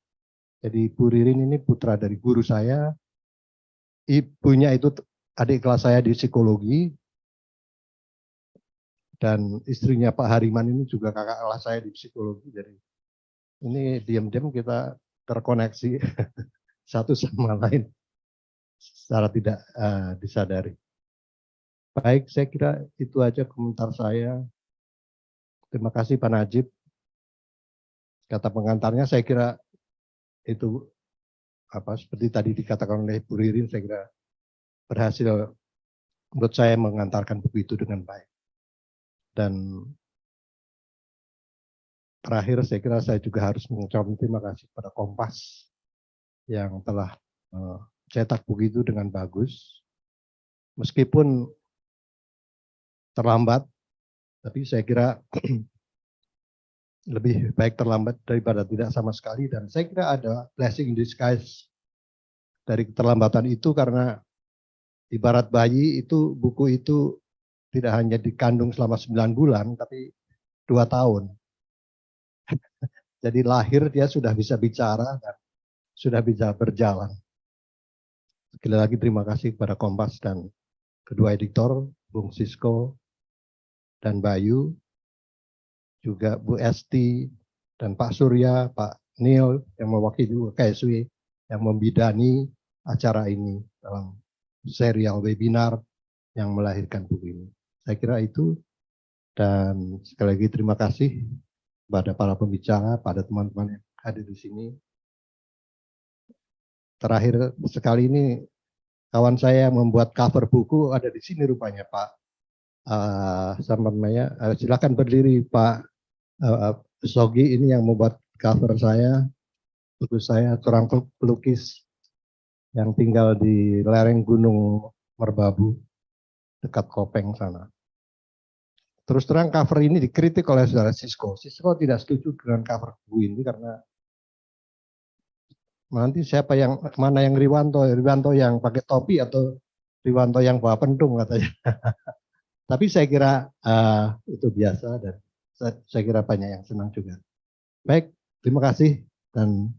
Jadi Bu Ririn ini putra dari guru saya, ibunya itu adik kelas saya di psikologi, dan istrinya Pak Hariman ini juga kakak kelas saya di psikologi. Jadi ini diam-diam kita terkoneksi satu sama lain secara tidak disadari. Baik, saya kira itu aja komentar saya. Terima kasih Pak Najib. Kata pengantarnya saya kira itu seperti tadi dikatakan oleh Bu Ririn, saya kira berhasil menurut saya mengantarkan buku itu dengan baik. Dan terakhir saya kira saya juga harus mengucapkan terima kasih kepada Kompas yang telah cetak buku itu dengan bagus. Meskipun terlambat, tapi saya kira lebih baik terlambat daripada tidak sama sekali. Dan saya kira ada blessing in disguise dari keterlambatan itu, karena ibarat bayi itu buku itu tidak hanya dikandung selama 9 bulan, tapi 2 tahun. Jadi lahir dia sudah bisa bicara dan sudah bisa berjalan. Sekali lagi terima kasih kepada Kompas dan kedua editor, Bung Sisko dan Bayu, juga Bu Esti dan Pak Surya, Pak Neil yang mewakili KSW yang membidani acara ini dalam serial webinar yang melahirkan buku ini. Saya kira itu, dan sekali lagi terima kasih kepada para pembicara, pada teman-teman yang hadir di sini. Terakhir sekali ini kawan saya yang membuat cover buku ada di sini rupanya, Pak. Silakan berdiri Pak Sogi, ini yang membuat cover saya, buku saya, seorang pelukis yang tinggal di lereng Gunung Merbabu dekat Kopeng sana. Terus terang cover ini dikritik oleh saudara Sisko. Sisko tidak setuju dengan cover buku ini karena nanti mana yang Riwanto yang pakai topi atau Riwanto yang bawa pentung katanya. Tapi saya kira itu biasa, dan saya kira banyak yang senang juga. Baik, terima kasih, dan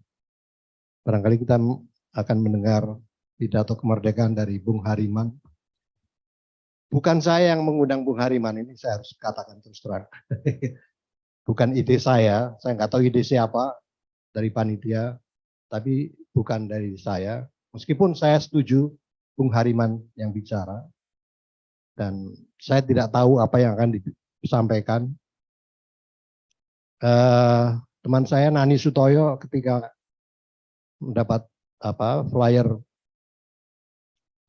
barangkali kita akan mendengar pidato kemerdekaan dari Bung Hariman. Bukan saya yang mengundang Bung Hariman, ini saya harus katakan terus terang. Bukan ide saya nggak tahu ide siapa dari panitia, tapi bukan dari saya. Meskipun saya setuju Bung Hariman yang bicara, dan saya tidak tahu apa yang akan disampaikan. Teman saya Nani Sutoyo ketika mendapat flyer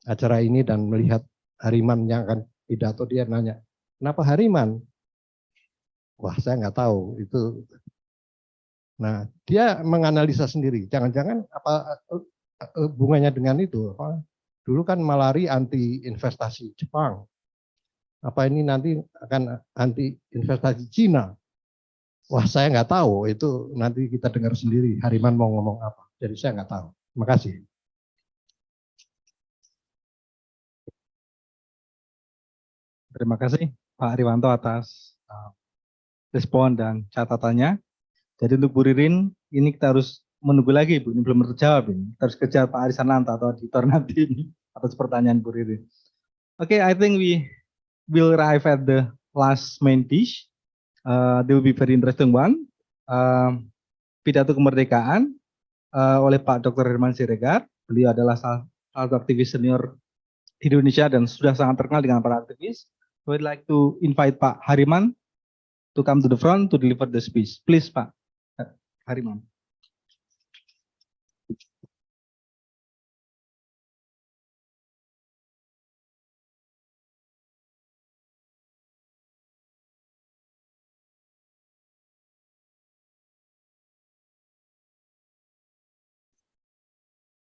acara ini dan melihat Hariman yang akan pidato, dia nanya, kenapa Hariman? Wah, saya nggak tahu itu. Nah, dia menganalisa sendiri. Jangan-jangan apa hubungannya dengan itu? Dulu kan malari anti investasi Jepang. Apa ini nanti akan anti investasi Cina? Wah, saya nggak tahu. Itu nanti kita dengar sendiri. Hariman mau ngomong apa? Jadi saya nggak tahu. Terima kasih. Terima kasih Pak Riwanto atas respon dan catatannya. Jadi untuk Bu Ririn, ini kita harus menunggu lagi Bu, ini belum terjawab ini. Kita harus kejar Pak Arisananta atau auditor nanti ini atas pertanyaan Bu Ririn. Okay, I think we will arrive at the last main dish. They will be very interesting one. Pidato kemerdekaan oleh Pak Dr. Herman Siregar. Beliau adalah salah satu aktivis senior di Indonesia dan sudah sangat terkenal dengan para aktivis. So I'd like to invite Pak Hariman to come to the front to deliver the speech. Please, Pak Hariman.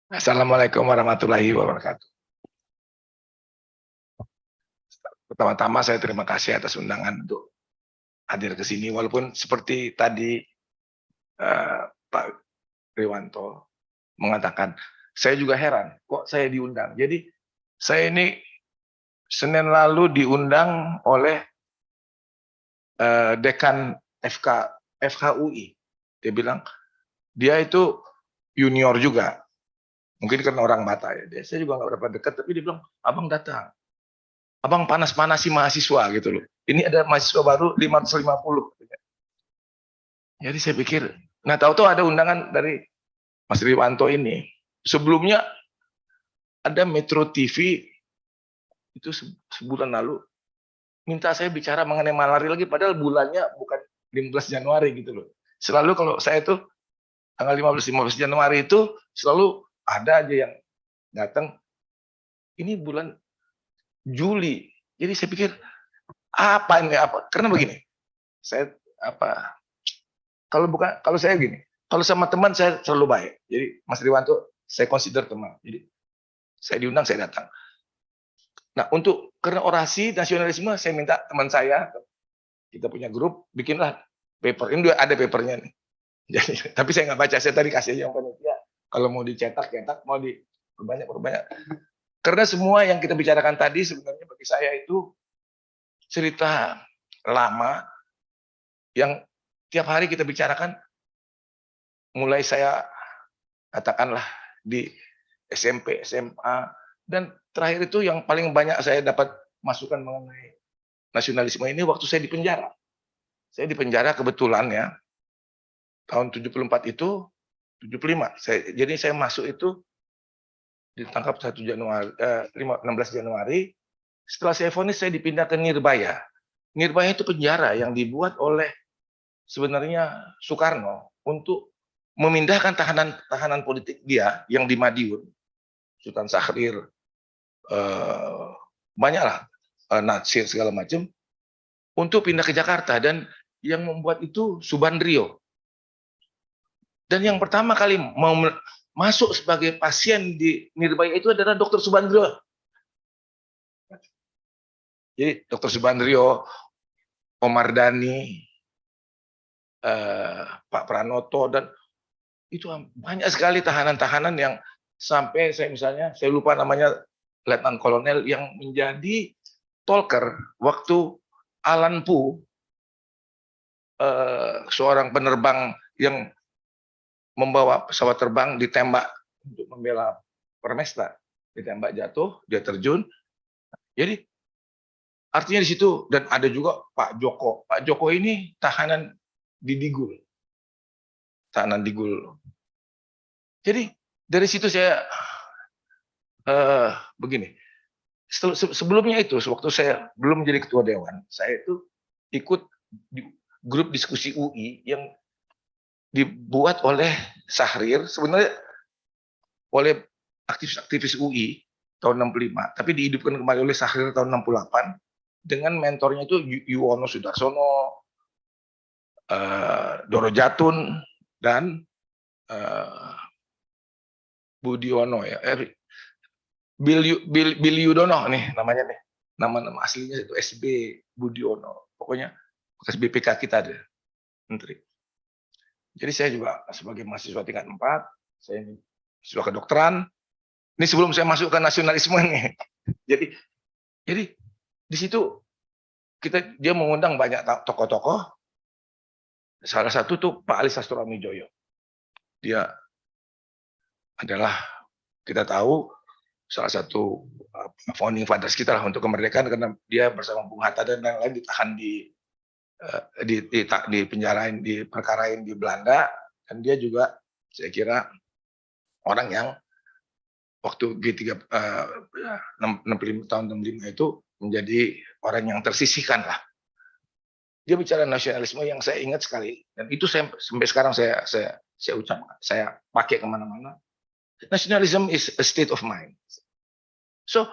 Assalamualaikum warahmatullahi wabarakatuh. Pertama-tama saya terima kasih atas undangan untuk hadir ke sini, walaupun seperti tadi Pak Riwanto mengatakan, saya juga heran kok saya diundang. Jadi saya ini Senin lalu diundang oleh dekan FKUI. Dia bilang dia itu junior juga. Mungkin karena orang Batak ya. Saya juga nggak berapa dekat, tapi dia bilang, abang datang. Abang panas-panasi mahasiswa gitu loh. Ini ada mahasiswa baru 550. Jadi saya pikir, nah tahu-tahu ada undangan dari Mas Riwanto ini. Sebelumnya ada Metro TV itu sebulan lalu minta saya bicara mengenai malaria lagi, padahal bulannya bukan 15 Januari gitu loh. Selalu kalau saya tuh tanggal 15 Januari itu selalu ada aja yang datang. Ini bulan Juli. Jadi saya pikir apa ini apa? Karena begini. Saya kalau saya gini, kalau sama teman saya selalu baik. Jadi Mas Riwanto saya consider teman. Jadi saya diundang saya datang. Nah, karena orasi nasionalisme saya minta teman saya, kita punya grup, bikinlah paper. Ini ada papernya nih. Jadi, tapi saya nggak baca, saya tadi kasih aja yang panitia. Kalau mau dicetak, mau perbanyak. Karena semua yang kita bicarakan tadi sebenarnya bagi saya itu cerita lama yang tiap hari kita bicarakan. Mulai saya katakanlah di SMP, SMA, dan terakhir itu yang paling banyak saya dapat masukan mengenai nasionalisme ini waktu saya di penjara. Saya di penjara kebetulan ya, tahun 74 itu 75. Jadi saya masuk itu ditangkap 16 Januari. Setelah saya vonis saya dipindah ke Nirbaya. Nirbaya itu penjara yang dibuat oleh sebenarnya Soekarno untuk memindahkan tahanan politik dia yang di Madiun, Sultan Syahrir, banyaklah Natsir segala macam, untuk pindah ke Jakarta, dan yang membuat itu Subandrio. Dan yang pertama kali mau masuk sebagai pasien di Nirbaya itu adalah Dr. Subandrio. Jadi Dr. Subandrio, Omar Dhani, Pak Pranoto, dan itu banyak sekali tahanan-tahanan yang sampai saya lupa namanya, Letnan Kolonel yang menjadi talker waktu Alan Pu, seorang penerbang yang membawa pesawat terbang ditembak untuk membela Permesta, ditembak jatuh, dia terjun. Jadi artinya di situ, dan ada juga Pak Joko. Pak Joko ini tahanan di Digul. Tahanan Digul. Jadi dari situ saya begini. Sebelumnya itu, waktu saya belum menjadi ketua dewan, saya itu ikut di grup diskusi UI yang dibuat oleh Syahrir, sebenarnya oleh aktivis UI tahun 65, tapi dihidupkan kembali oleh Syahrir tahun 68 dengan mentornya itu Yuwono Sudarsono, Doro Jatun, dan Budiono ya, Bill Yudono nih namanya nih, nama aslinya itu SB Budiono, pokoknya bekas BPK kita ada menteri. Jadi saya juga sebagai mahasiswa tingkat 4, saya ini mahasiswa kedokteran. Ini sebelum saya masuk ke nasionalisme nih. Jadi di situ dia mengundang banyak tokoh-tokoh, Salah satu tuh Pak Ali Sastroamijoyo. Dia adalah, kita tahu, salah satu founding fathers kita lah untuk kemerdekaan, karena dia bersama Bung Hatta dan lain-lain ditahan di penjarain, diperkarain di Belanda, dan dia juga saya kira orang yang waktu G3 65 tahun 65 itu menjadi orang yang tersisihkan lah. Dia bicara nasionalisme yang saya ingat sekali, dan itu sampai sekarang saya ucapkan, saya pakai kemana-mana. Nationalism is a state of mind. So,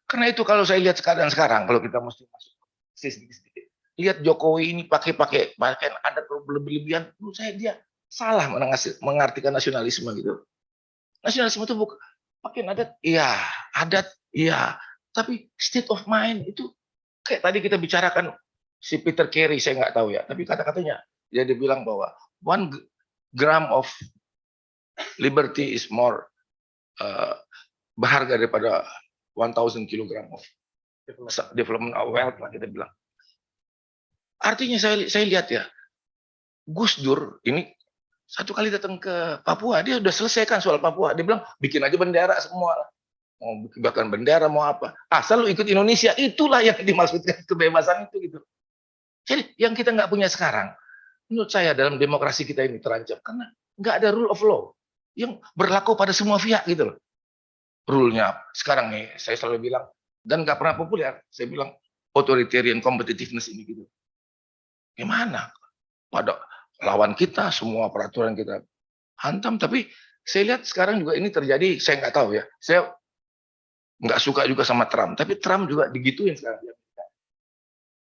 karena itu kalau saya lihat keadaan sekarang, kalau kita mesti masuk sedikit-sedikit, lihat Jokowi ini pakai adat berlebihan, menurut saya dia salah mengartikan nasionalisme gitu. Nasionalisme itu bukan pakai adat, iya, tapi state of mind itu kayak tadi kita bicarakan si Peter Carey, saya nggak tahu ya, tapi kata-katanya dia bilang bahwa 1 gram of liberty is more berharga daripada 1000 kilogram of development of wealth lah kita bilang. Artinya saya lihat ya, Gus Dur ini satu kali datang ke Papua, dia udah selesaikan soal Papua. Dia bilang bikin aja bendera semua, mau bahkan bendera mau apa, asal lu ikut Indonesia, itulah yang dimaksudkan kebebasan itu gitu. Jadi yang kita nggak punya sekarang, menurut saya dalam demokrasi kita ini terancam karena nggak ada rule of law yang berlaku pada semua pihak gitu loh. Rule-nya sekarang nih, saya selalu bilang, dan nggak pernah populer, saya bilang authoritarian competitiveness ini gitu. Gimana? Pada lawan kita, semua peraturan kita hantam, tapi saya lihat sekarang juga ini terjadi, saya nggak tahu ya, saya nggak suka juga sama Trump, tapi Trump juga digituin sekarang.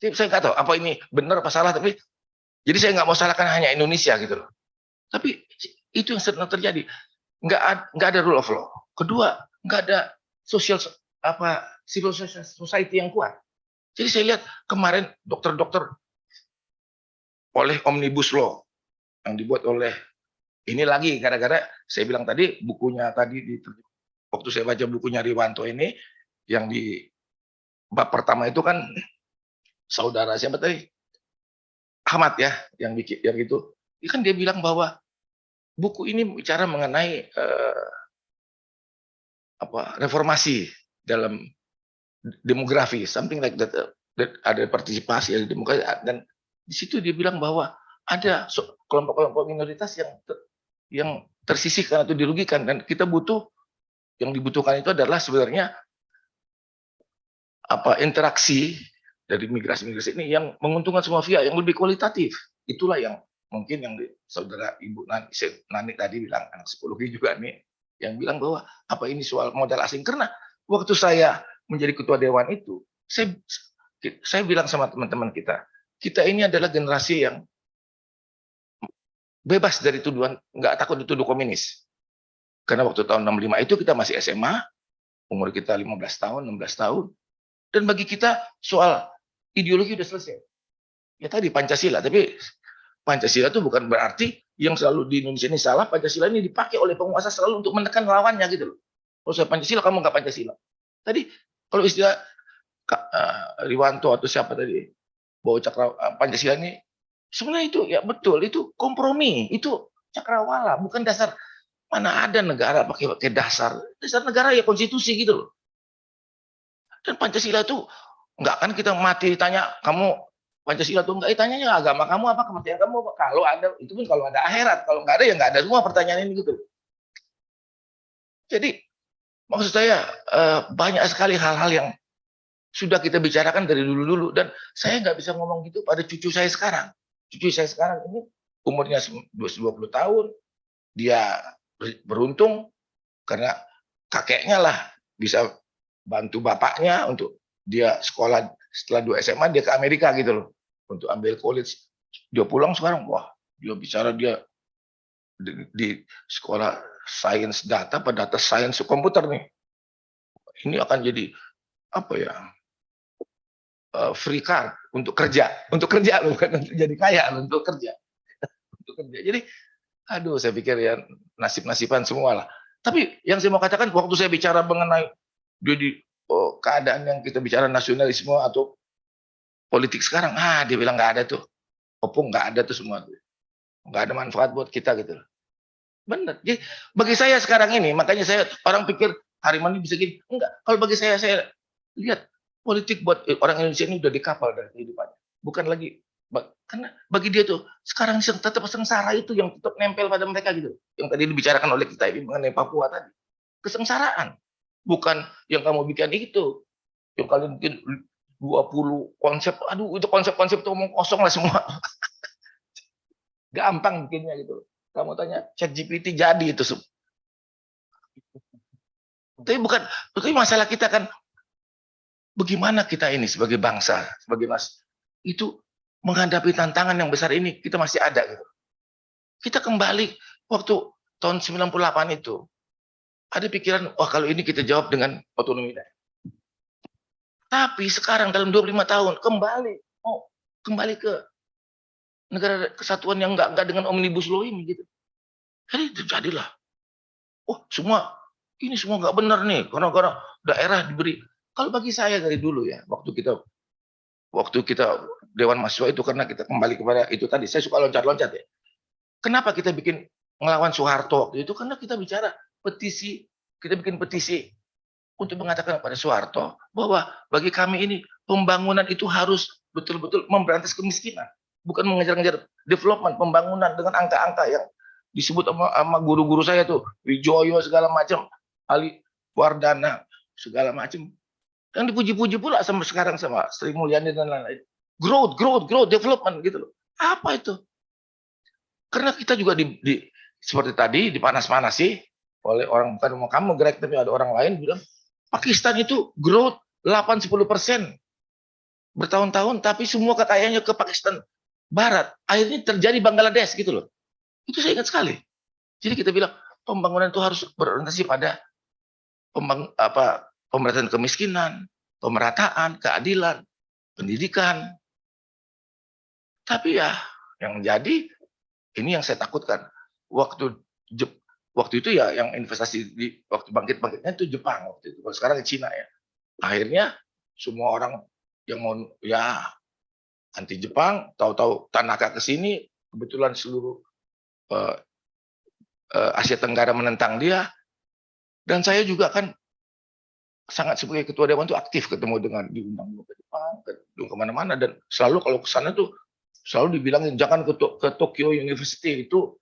Jadi saya nggak tahu apa ini benar apa salah, tapi jadi saya nggak mau salahkan hanya Indonesia gitu loh. Tapi itu yang sedang terjadi. Nggak ada rule of law. Kedua, nggak ada civil society yang kuat. Jadi saya lihat kemarin dokter-dokter oleh omnibus law yang dibuat oleh ini lagi gara-gara saya bilang tadi bukunya tadi waktu saya baca bukunya Riwanto ini yang di bab pertama itu kan saudara siapa tadi Ahmad ya yang bikin yang itu kan dia bilang bahwa buku ini bicara mengenai reformasi dalam demografi, something like that, ada partisipasi, ada demokrasi, dan di situ dia bilang bahwa ada kelompok-kelompok minoritas yang tersisihkan atau dirugikan, dan kita butuh, yang dibutuhkan itu adalah sebenarnya interaksi dari migrasi-migrasi ini yang menguntungkan semua pihak, yang lebih kualitatif. Itulah yang mungkin yang saudara Ibu Nani tadi bilang, anak psikologi juga nih, yang bilang bahwa apa ini soal modal asing. Karena waktu saya menjadi ketua dewan itu, saya bilang sama teman-teman kita ini adalah generasi yang bebas dari tuduhan, nggak takut dituduh komunis. Karena waktu tahun 65 itu kita masih SMA, umur kita 15 tahun, 16 tahun, dan bagi kita soal ideologi udah selesai. Ya tadi Pancasila, tapi Pancasila itu bukan berarti yang selalu di Indonesia ini salah, Pancasila ini dipakai oleh penguasa selalu untuk menekan lawannya gitu loh. Kalau saya Pancasila, kamu nggak Pancasila. Tadi kalau istilah Riwanto atau siapa tadi bawa Pancasila ini, sebenarnya itu ya betul, itu kompromi, itu cakrawala, bukan dasar. Mana ada negara pakai dasar negara ya konstitusi gitu loh. Dan Pancasila itu nggak kan kita mati ditanya kamu Pancasila tuh enggak, tanyanya agama kamu apa, kematian kamu apa. Kalau ada, itu pun kalau ada akhirat, kalau nggak ada ya nggak ada semua pertanyaan ini gitu. Jadi maksud saya banyak sekali hal-hal yang sudah kita bicarakan dari dulu-dulu, dan saya nggak bisa ngomong gitu pada cucu saya sekarang. Cucu saya sekarang ini umurnya 20 tahun, dia beruntung karena kakeknya lah bisa bantu bapaknya untuk dia sekolah setelah 2 SMA dia ke Amerika gitu loh untuk ambil college. Dia pulang sekarang, wah dia bicara dia di sekolah sains data pada data sains komputer nih. Ini akan jadi apa ya, free car untuk kerja bukan untuk jadi kaya, untuk kerja. Untuk kerja. Jadi aduh, saya pikir ya nasib-nasiban semua lah. Tapi yang saya mau katakan, waktu saya bicara mengenai keadaan yang kita bicara nasionalisme atau politik sekarang, dia bilang nggak ada tuh. Opung nggak ada tuh semua. nggak ada manfaat buat kita gitu. Benar. Jadi bagi saya sekarang ini, makanya saya orang pikir Hariman ini bisa gini. Enggak. Kalau bagi saya lihat politik buat orang Indonesia ini udah di kapal dari kehidupannya. Bukan lagi karena bagi dia tuh sekarang tetap sengsara itu yang tetap nempel pada mereka gitu. Yang tadi dibicarakan oleh kita ini mengenai Papua tadi. Kesengsaraan. Bukan yang kamu bikin itu. Yang kalian bikin 20 konsep. Aduh, itu konsep-konsep itu omong kosong lah semua. Gampang bikinnya gitu. Kamu tanya ChatGPT jadi itu. Tapi masalah kita kan bagaimana kita ini sebagai bangsa, sebagai itu menghadapi tantangan yang besar ini, kita masih ada gitu. Kita kembali waktu tahun 98 itu ada pikiran, wah kalau ini kita jawab dengan otonomi daerah. Tapi sekarang dalam 25 tahun kembali ke negara kesatuan yang enggak dengan omnibus law ini gitu. Jadi terjadilah. Oh, ini semua nggak benar nih, karena daerah diberi. Kalau bagi saya dari dulu ya, waktu kita Dewan Mahasiswa itu, karena kita kembali kepada itu tadi, saya suka loncat-loncat ya. Kenapa kita bikin ngelawan Soeharto waktu itu? Karena kita bicara petisi, kita bikin petisi untuk mengatakan kepada Soeharto bahwa bagi kami ini pembangunan itu harus betul-betul memberantas kemiskinan, bukan mengejar-ngejar development, pembangunan dengan angka-angka yang disebut sama guru-guru saya tuh, Wijoyo segala macam, Ali Wardana segala macam, yang dipuji-puji pula sampai sekarang sama Sri Mulyani dan lain-lain. Growth, development gitu loh. Apa itu? Karena kita juga seperti tadi dipanas-panasi oleh orang, bukan mau kamu Greg, tapi ada orang lain bilang Pakistan itu growth 8-10% bertahun-tahun, tapi semua kekayaannya ke Pakistan Barat. Akhirnya terjadi Bangladesh gitu loh. Itu saya ingat sekali. Jadi kita bilang pembangunan itu harus berorientasi pada pemberantasan kemiskinan, pemerataan, keadilan, pendidikan. Tapi ya yang jadi ini yang saya takutkan. Waktu itu ya yang investasi di waktu bangkitnya itu Jepang waktu itu. Kalau sekarang Cina ya. Akhirnya semua orang yang mau ya anti Jepang, tahu-tahu Tanaka ke sini, kebetulan seluruh Asia Tenggara menentang dia. Dan saya juga kan sangat sebagai ketua dewan itu aktif ketemu dengan diundang ke Jepang, kemana-mana, dan selalu kalau ke sana tuh selalu dibilangin jangan ke Tokyo University, itu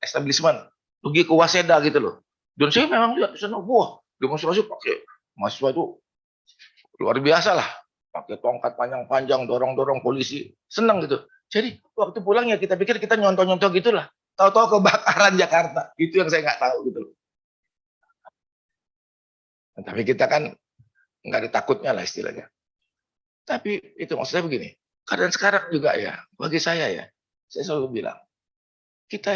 establishment, pergi ke Waseda gitu loh. Dan saya memang lihat di sana, wah demonstrasi pakai mahasiswa itu luar biasa lah, pakai tongkat panjang-panjang, dorong-dorong polisi, senang gitu. Jadi waktu pulang ya kita pikir kita nyontoh-nyontoh gitulah, tahu-tahu kebakaran Jakarta, itu yang saya nggak tahu gitu loh. Tapi kita kan nggak ada takutnya lah istilahnya. Tapi itu maksudnya begini, keadaan sekarang juga ya, bagi saya ya, saya selalu bilang, kita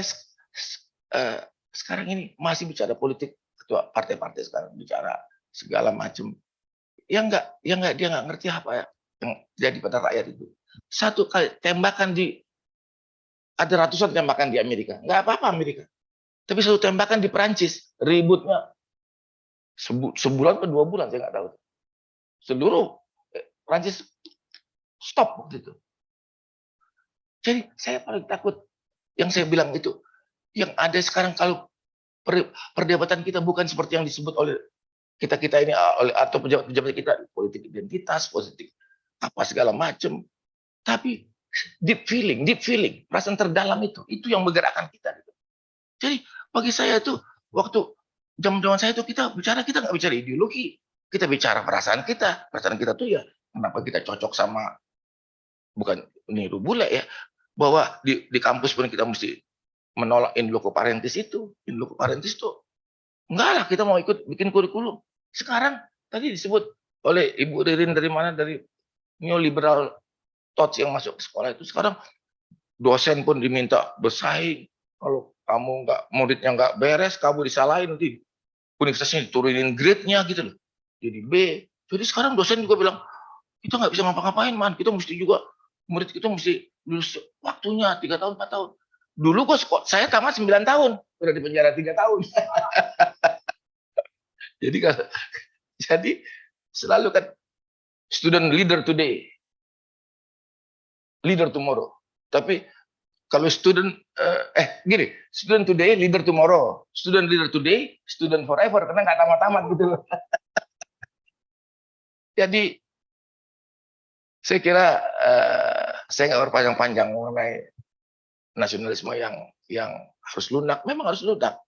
sekarang ini masih bicara politik, ketua partai-partai sekarang bicara segala macam, dia nggak ngerti apa ya yang jadi pada rakyat itu. Satu kali tembakan ada ratusan tembakan di Amerika, nggak apa-apa Amerika. Tapi satu tembakan di Perancis, ributnya sebulan atau 2 bulan saya nggak tahu. Seluruh Prancis stop waktu itu. Jadi saya paling takut yang saya bilang itu, yang ada sekarang kalau perdebatan kita bukan seperti yang disebut oleh kita ini atau pejabat-pejabat kita, politik identitas, politik apa segala macam, tapi deep feeling, perasaan terdalam itu yang menggerakkan kita. Jadi bagi saya itu waktu zaman saya itu kita nggak bicara ideologi, kita bicara perasaan kita tuh ya kenapa kita cocok sama, bukan niru bule ya, bahwa di kampus pun kita mesti menolak in loco parentis itu enggak lah, kita mau ikut bikin kurikulum. Sekarang tadi disebut oleh Ibu Ririn dari neoliberal thoughts yang masuk ke sekolah itu, sekarang dosen pun diminta bersaing, kalau kamu muridnya nggak beres, kamu disalahin, nanti universitasnya diturunin grade-nya gitu loh, jadi B. Jadi sekarang dosen juga bilang kita nggak bisa ngapa-ngapain man, kita mesti juga murid kita mesti lulus waktunya 3 tahun 4 tahun. Dulu kok saya tamat 9 tahun, udah di penjara 3 tahun. jadi selalu kan student leader today, leader tomorrow. Tapi kalau student gini, student today, leader tomorrow, student leader today, student forever, karena nggak tamat-tamat gitu loh. Jadi saya kira saya nggak berpanjang-panjang mengenai nasionalisme yang harus lunak. Memang harus lunak.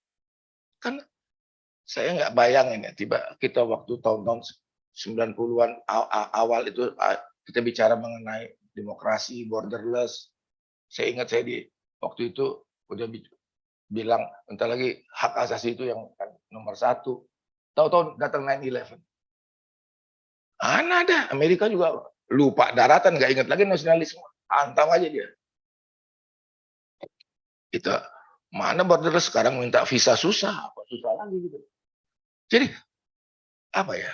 Kan saya nggak bayangin ya, tiba kita waktu tahun-tahun 90-an awal itu kita bicara mengenai demokrasi, borderless. Saya ingat saya di waktu itu udah bilang bentar lagi hak asasi itu yang nomor 1. Tahu-tahu datang 9/11. Ada Amerika juga lupa daratan, nggak ingat lagi nasionalisme, hantam aja dia. Kita mana borderless sekarang minta visa susah, apa susah lagi gitu. Jadi apa ya?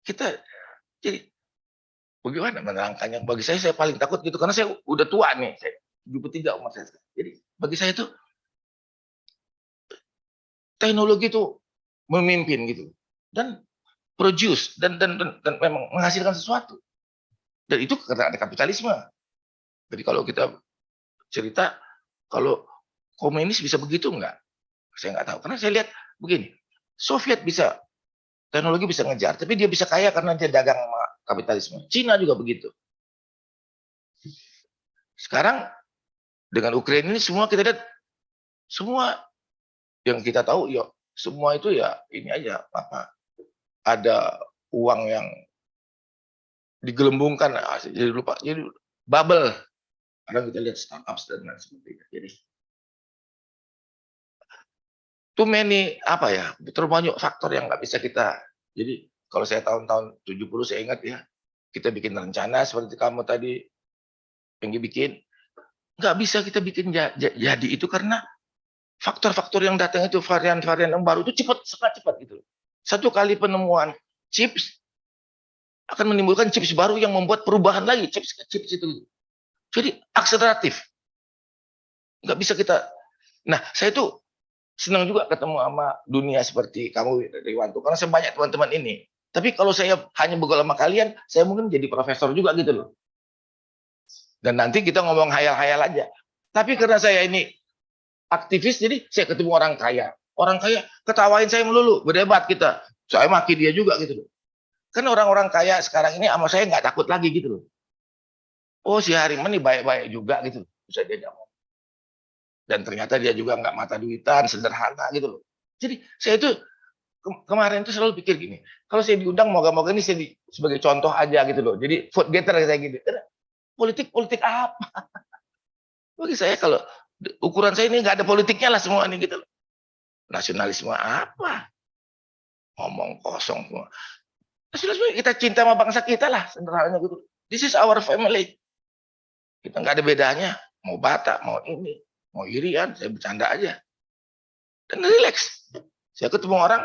Kita jadi bagaimana menerangkannya? Bagi saya paling takut gitu karena saya udah tua nih, saya 73 umur saya. Jadi bagi saya itu teknologi itu memimpin gitu dan produce dan memang menghasilkan sesuatu. Dan itu karena ada kapitalisme. Jadi kalau kita cerita kalau komunis bisa begitu enggak? Saya nggak tahu karena saya lihat begini. Soviet bisa teknologi bisa ngejar, tapi dia bisa kaya karena dia dagang sama kapitalisme. Cina juga begitu. Sekarang dengan Ukraina ini semua kita lihat semua yang kita tahu ya semua itu ya ini aja apa ada uang yang digelembungkan jadi lupa jadi bubble. Kadang kita lihat startup dan lain sebagainya. Jadi too many apa ya, terlalu banyak faktor yang nggak bisa kita. Jadi kalau saya tahun-tahun 70 saya ingat ya, kita bikin rencana seperti kamu tadi yang bikin, nggak bisa kita bikin jadi itu karena faktor-faktor yang datang itu varian-varian yang baru itu sangat cepat gitu. Satu kali penemuan chips akan menimbulkan chips baru yang membuat perubahan lagi chips itu. Jadi akseleratif. Nggak bisa kita. Nah, saya tuh senang juga ketemu sama dunia seperti kamu, Riwanto, karena saya banyak teman-teman ini. Tapi kalau saya hanya bergaul sama kalian, saya mungkin jadi profesor juga gitu loh. Dan nanti kita ngomong hayal-hayal aja. Tapi karena saya ini aktivis, jadi saya ketemu orang kaya. Orang kaya ketawain saya melulu, berdebat kita. Saya maki dia juga gitu loh. Kan orang-orang kaya sekarang ini sama saya nggak takut lagi gitu loh. Oh si Hariman ini baik-baik juga gitu. Bisa dia ngomong. Dan ternyata dia juga nggak mata duitan, sederhana gitu loh. Jadi saya itu kemarin itu selalu pikir gini, kalau saya diundang moga-moga ini saya sebagai contoh aja gitu loh. Jadi vote getter saya gitu. Politik apa? Bagi saya kalau ukuran saya ini nggak ada politiknya lah semua ini gitu loh. Nasionalisme apa? Ngomong kosong semua. Nasionalisme kita cinta sama bangsa kita lah, sederhananya gitu. This is our family. Kita nggak ada bedanya. Mau Batak, mau ini, mau Irian, saya bercanda aja. Dan rileks. Saya ketemu orang,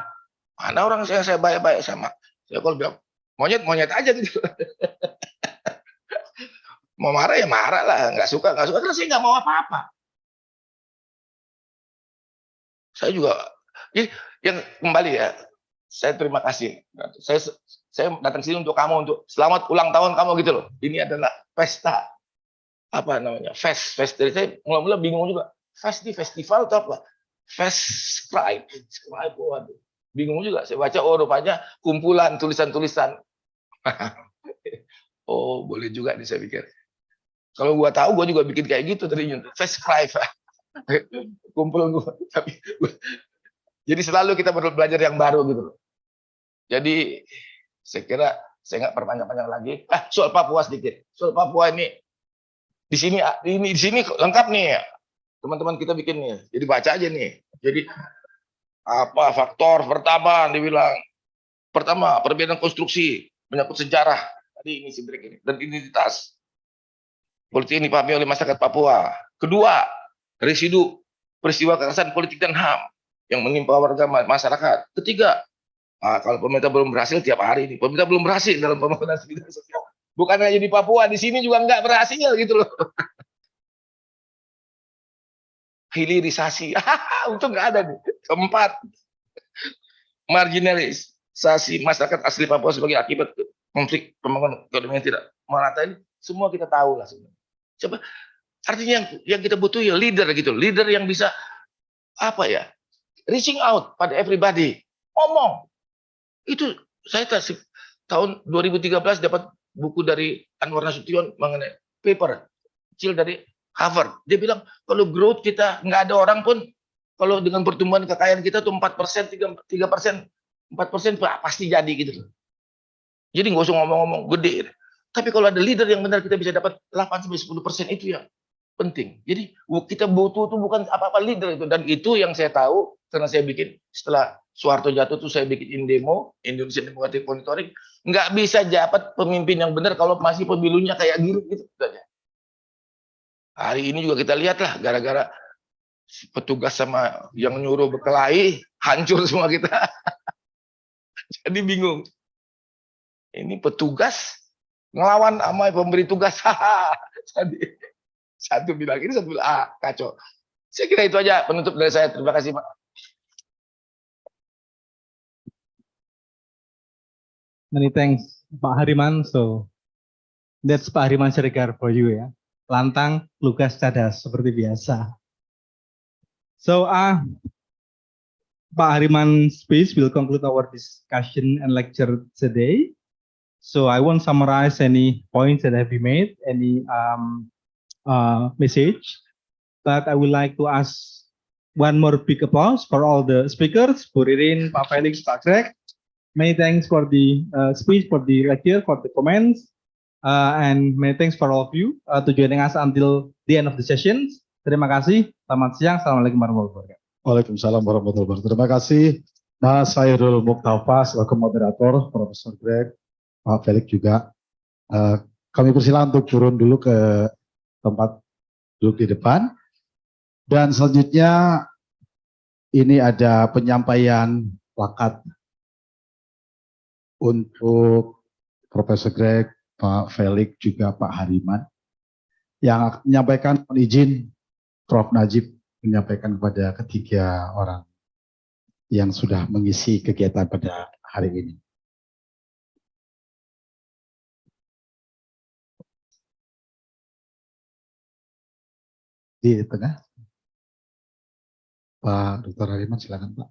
mana orang saya baik-baik sama. Saya kalau bilang, monyet aja gitu. Mau marah ya marah lah, nggak suka, karena saya nggak mau apa-apa. Saya juga, jadi yang kembali ya, saya terima kasih. Saya datang sini untuk kamu, untuk selamat ulang tahun kamu gitu loh. Ini adalah pesta, apa namanya, fest. Dari saya mula-mula bingung juga. Festival atau apa? Scribe, waduh. Bingung juga. Saya baca, oh rupanya kumpulan tulisan-tulisan. Oh boleh juga nih saya pikir. Kalau gua tahu, gua juga bikin kayak gitu tadinya. Scribe, kumpul gua. Jadi selalu kita perlu belajar yang baru gitu loh. Jadi saya kira saya nggak perpanjang-panjang lagi. Soal Papua sedikit. Soal Papua ini di sini lengkap nih ya. Teman-teman kita bikin nih. Jadi baca aja nih. Jadi apa faktor pertama dibilang pertama perbedaan konstruksi menyangkut sejarah. Tadi ini si break ini dan identitas. Politik ini dipahami oleh masyarakat Papua. Kedua, residu peristiwa kekerasan politik dan HAM yang menimpa warga masyarakat. Ketiga, kalau pemerintah belum berhasil tiap hari ini, pemerintah belum berhasil dalam pembangunan bidang sosial. Bukan hanya di Papua, di sini juga nggak berhasil gitu loh. Hilirisasi, untung nggak ada nih. Keempat, marginalisasi masyarakat asli Papua sebagai akibat konflik pembangunan ekonomi yang tidak merata ini semua kita tahu lah sebenarnya. Coba artinya yang kita butuh ya leader gitu, leader yang bisa apa ya, reaching out pada everybody, ngomong. Itu saya tahun 2013 dapat buku dari Anwar Nasution mengenai paper kecil dari Harvard. Dia bilang kalau growth kita nggak ada orang pun, kalau dengan pertumbuhan kekayaan kita tuh 4%, 3%, 4% pasti jadi gitu. Jadi nggak usah ngomong-ngomong gede. Tapi kalau ada leader yang benar kita bisa dapat 8-10% itu yang penting. Jadi kita butuh tuh bukan apa-apa leader itu, dan itu yang saya tahu karena saya bikin setelah Soeharto jatuh tuh saya bikin Indemo, Indonesia Democratic Monitoring, nggak bisa dapat pemimpin yang benar kalau masih pemilunya kayak gitu saja. Hari ini juga kita lihat lah, gara-gara petugas sama yang nyuruh berkelahi, hancur semua kita. Jadi bingung. Ini petugas ngelawan sama pemberi tugas. Jadi satu bilang ini, satu bilang kacau. Saya kira itu aja penutup dari saya. Terima kasih, Pak. Many thanks, Pak Hariman. So that's Pak Hariman Siregar for you ya. Lantang, lugas, cadas seperti biasa. So Pak Hariman's speech will conclude our discussion and lecture today. So I won't summarize any points that have been made, any message, but I would like to ask one more big applause for all the speakers, Bu Ririn, Pak Felix, Pak Greg. Many thanks for the speech, for the lecture, for the comments, and many thanks for all of you to joining us until the end of the sessions. Terima kasih, selamat siang, assalamualaikum warahmatullahi wabarakatuh. Waalaikumsalam warahmatullahi wabarakatuh. Terima kasih Mas Khairul Mukhtafa selaku moderator, Profesor Greg, Pak Felix juga. Kami persilakan untuk turun dulu ke tempat duduk di depan. Dan selanjutnya ini ada penyampaian plakat untuk Profesor Greg, Pak Felix juga Pak Hariman yang akan menyampaikan, mohon izin Prof Najib menyampaikan kepada ketiga orang yang sudah mengisi kegiatan pada hari ini. Di tengah, Pak Dr. Hariman, silakan Pak.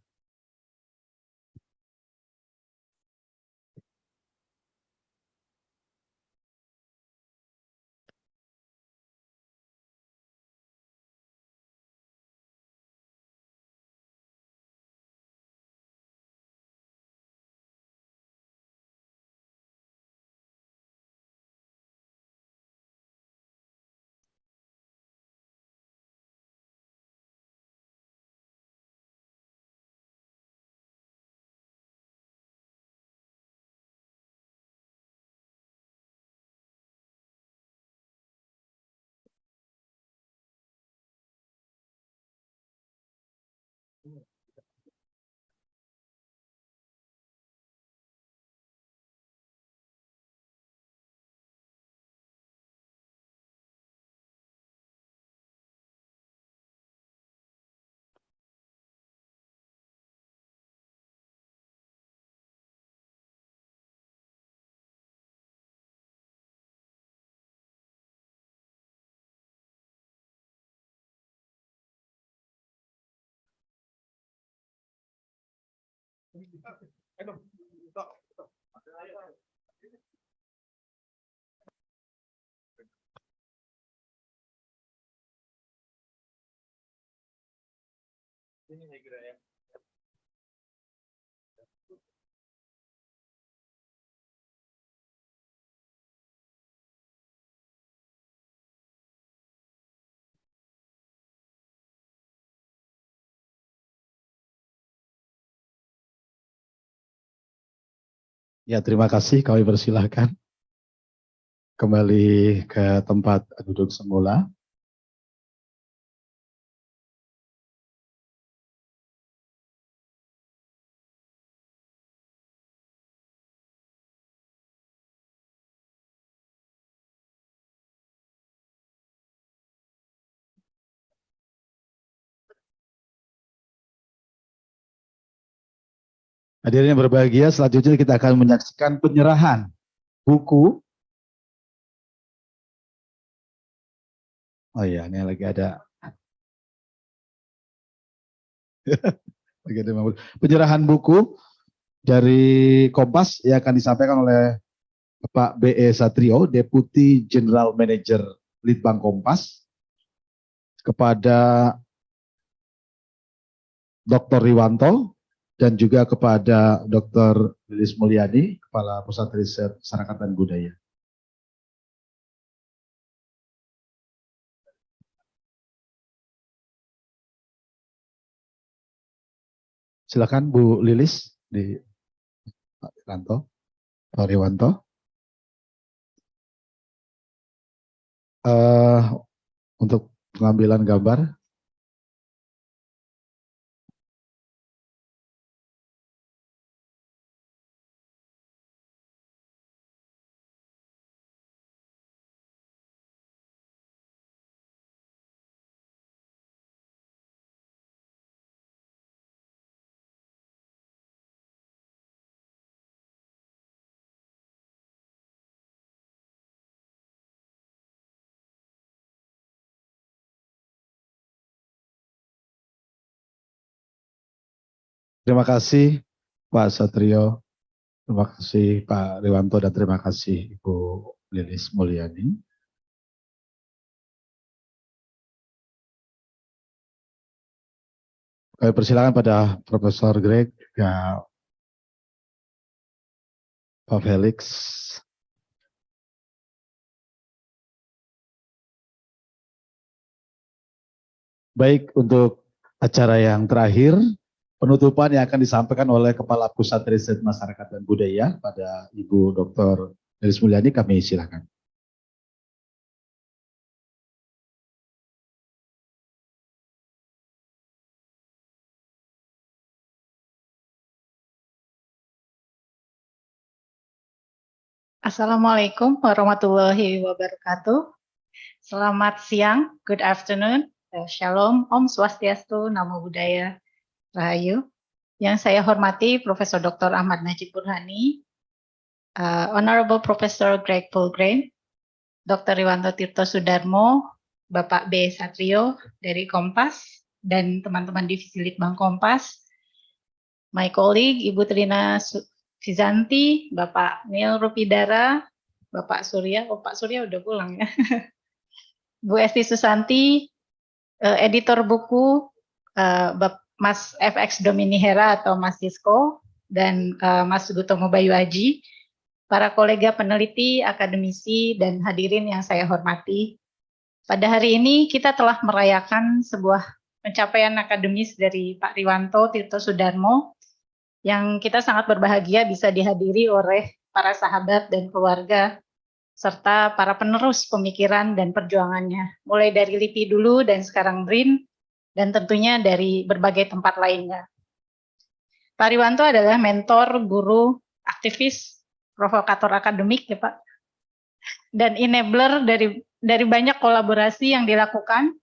Ya, terima kasih. Kami persilahkan kembali ke tempat duduk semula. Hadirin yang berbahagia, selanjutnya kita akan menyaksikan penyerahan buku Oh iya, ini lagi ada penyerahan buku dari Kompas yang akan disampaikan oleh Pak B.E. Satrio, Deputi General Manager Litbang Kompas, kepada Dr. Riwanto, dan juga kepada Dr. Lilis Mulyani, Kepala Pusat Riset Masyarakat dan Budaya. Silakan Bu Lilis di Pak Riwanto. Untuk pengambilan gambar. Terima kasih Pak Satrio, terima kasih Pak Riwanto, dan terima kasih Ibu Lilis Mulyani. Kami persilakan pada Profesor Greg, ya, Pak Felix. Baik, untuk acara yang terakhir, penutupan yang akan disampaikan oleh Kepala Pusat Riset Masyarakat dan Budaya pada Ibu Dr. Lilis Mulyani, kami silakan. Assalamualaikum warahmatullahi wabarakatuh. Selamat siang, good afternoon, shalom, Om Swastiastu, Namo Buddhaya, Rahayu. Yang saya hormati Profesor Dr. Ahmad Najib Burhani, Honorable Professor Greg Polgren, Dr. Riwanto Tirtosudarmo, Bapak B. Satrio dari Kompas, dan teman-teman divisi Litbang Kompas, my colleague Ibu Trina Fizanti, Bapak Neil Rupidara, Bapak Surya, Pak Surya udah pulang ya, Bu Esti Susanti, editor buku, Mas FX Dominihera atau Mas Sisko, dan Mas Gutomo Bayu Aji, para kolega peneliti, akademisi, dan hadirin yang saya hormati. Pada hari ini kita telah merayakan sebuah pencapaian akademis dari Pak Riwanto Tirtosudarmo, yang kita sangat berbahagia bisa dihadiri oleh para sahabat dan keluarga, serta para penerus pemikiran dan perjuangannya, mulai dari LIPI dulu dan sekarang BRIN, dan tentunya dari berbagai tempat lainnya. Pak Riwanto adalah mentor, guru, aktivis, provokator akademik ya Pak, dan enabler dari banyak kolaborasi yang dilakukan,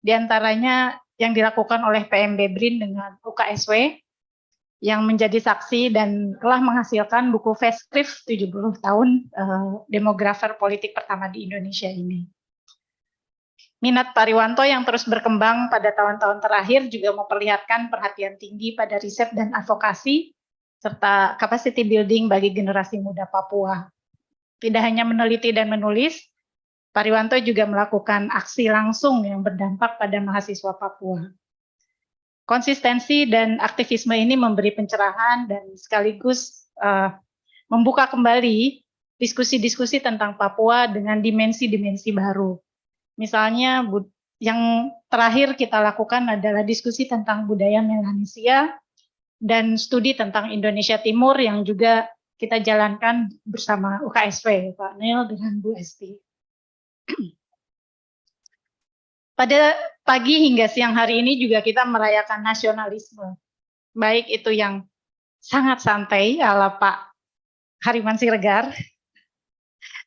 diantaranya yang dilakukan oleh PMB BRIN dengan UKSW, yang menjadi saksi dan telah menghasilkan buku Festcliff 70 tahun demografer politik pertama di Indonesia ini. Minat Pak Riwanto yang terus berkembang pada tahun-tahun terakhir juga memperlihatkan perhatian tinggi pada riset dan advokasi, serta capacity building bagi generasi muda Papua. Tidak hanya meneliti dan menulis, Pak Riwanto juga melakukan aksi langsung yang berdampak pada mahasiswa Papua. Konsistensi dan aktivisme ini memberi pencerahan dan sekaligus membuka kembali diskusi-diskusi tentang Papua dengan dimensi-dimensi baru. Misalnya yang terakhir kita lakukan adalah diskusi tentang budaya Melanesia dan studi tentang Indonesia Timur yang juga kita jalankan bersama UKSW, Pak Neil dengan Bu Esti. Pada pagi hingga siang hari ini juga kita merayakan nasionalisme. Baik itu yang sangat santai ala Pak Hariman Siregar,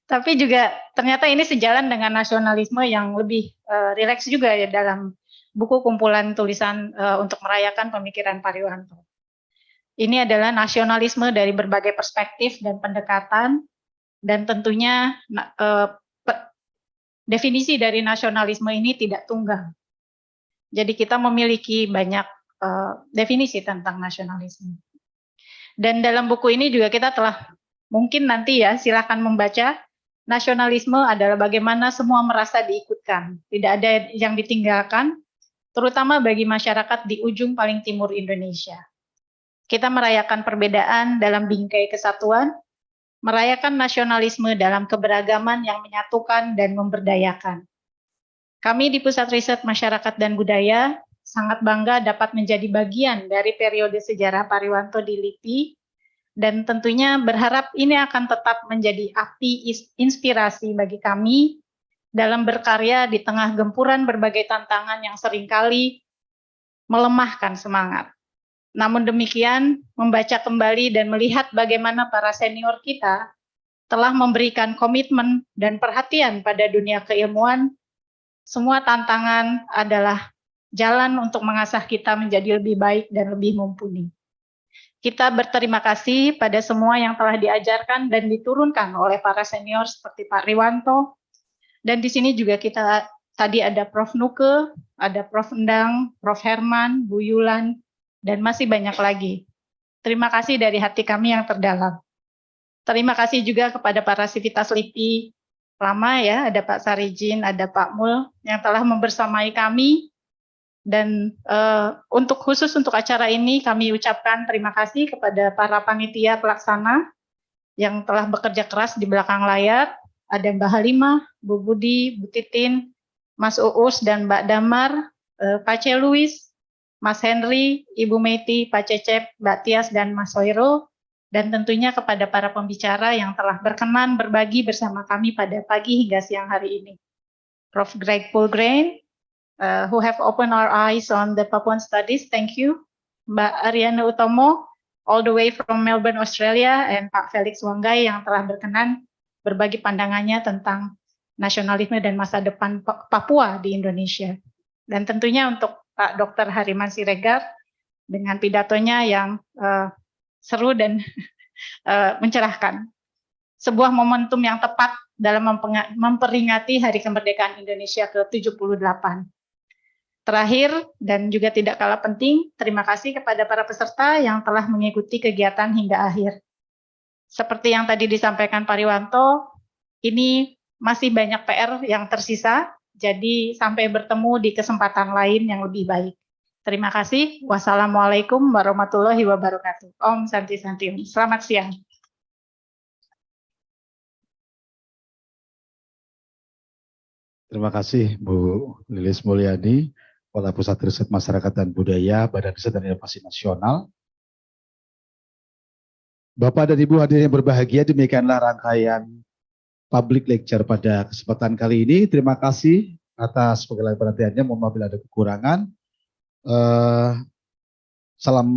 tapi juga ternyata ini sejalan dengan nasionalisme yang lebih rileks juga ya dalam buku kumpulan tulisan untuk merayakan pemikiran Pak Riwanto. Ini adalah nasionalisme dari berbagai perspektif dan pendekatan, dan tentunya definisi dari nasionalisme ini tidak tunggal. Jadi kita memiliki banyak definisi tentang nasionalisme. Dan dalam buku ini juga kita telah, mungkin nanti ya silakan membaca, nasionalisme adalah bagaimana semua merasa diikutkan, tidak ada yang ditinggalkan, terutama bagi masyarakat di ujung paling timur Indonesia. Kita merayakan perbedaan dalam bingkai kesatuan, merayakan nasionalisme dalam keberagaman yang menyatukan dan memberdayakan. Kami di Pusat Riset Masyarakat dan Budaya sangat bangga dapat menjadi bagian dari periode sejarah Pak Riwanto di LIPI, dan tentunya berharap ini akan tetap menjadi api inspirasi bagi kami dalam berkarya di tengah gempuran berbagai tantangan yang seringkali melemahkan semangat. Namun demikian, membaca kembali dan melihat bagaimana para senior kita telah memberikan komitmen dan perhatian pada dunia keilmuan, semua tantangan adalah jalan untuk mengasah kita menjadi lebih baik dan lebih mumpuni. Kita berterima kasih pada semua yang telah diajarkan dan diturunkan oleh para senior seperti Pak Riwanto. Dan di sini juga kita tadi ada Prof. Nuke, ada Prof. Endang, Prof. Herman, Bu Yulan, dan masih banyak lagi. Terima kasih dari hati kami yang terdalam. Terima kasih juga kepada para sivitas LIPI lama ya, ada Pak Sarijin, ada Pak Mul yang telah membersamai kami. Dan khusus untuk acara ini kami ucapkan terima kasih kepada para panitia pelaksana yang telah bekerja keras di belakang layar. Ada Mbak Halimah, Bu Budi, Bu Titin, Mas Uus dan Mbak Damar, Pak C. Luis, Mas Henry, Ibu Meti, Pak Cecep, Mbak Tias, dan Mas Soiro. Dan tentunya kepada para pembicara yang telah berkenan berbagi bersama kami pada pagi hingga siang hari ini. Prof. Greg Pulgrain, who have opened our eyes on the Papuan studies. Thank you. Mbak Ariana Utomo, all the way from Melbourne, Australia, and Pak Felix Wanggai yang telah berkenan berbagi pandangannya tentang nasionalisme dan masa depan Papua di Indonesia. Dan tentunya untuk Pak Dr. Hariman Siregar dengan pidatonya yang seru dan mencerahkan. Sebuah momentum yang tepat dalam memperingati Hari Kemerdekaan Indonesia ke-78. Terakhir, dan juga tidak kalah penting, terima kasih kepada para peserta yang telah mengikuti kegiatan hingga akhir. Seperti yang tadi disampaikan Pak Riwanto, ini masih banyak PR yang tersisa, jadi sampai bertemu di kesempatan lain yang lebih baik. Terima kasih. Wassalamualaikum warahmatullahi wabarakatuh. Om Santi Santi. Selamat siang. Terima kasih Bu Lilis Mulyadi, Kepala Pusat Riset Masyarakat dan Budaya, Badan Riset dan Inovasi Nasional. Bapak dan Ibu hadirin yang berbahagia, demikianlah rangkaian public lecture pada kesempatan kali ini. Terima kasih atas segala perhatiannya, mohon maaf bila ada kekurangan. Salam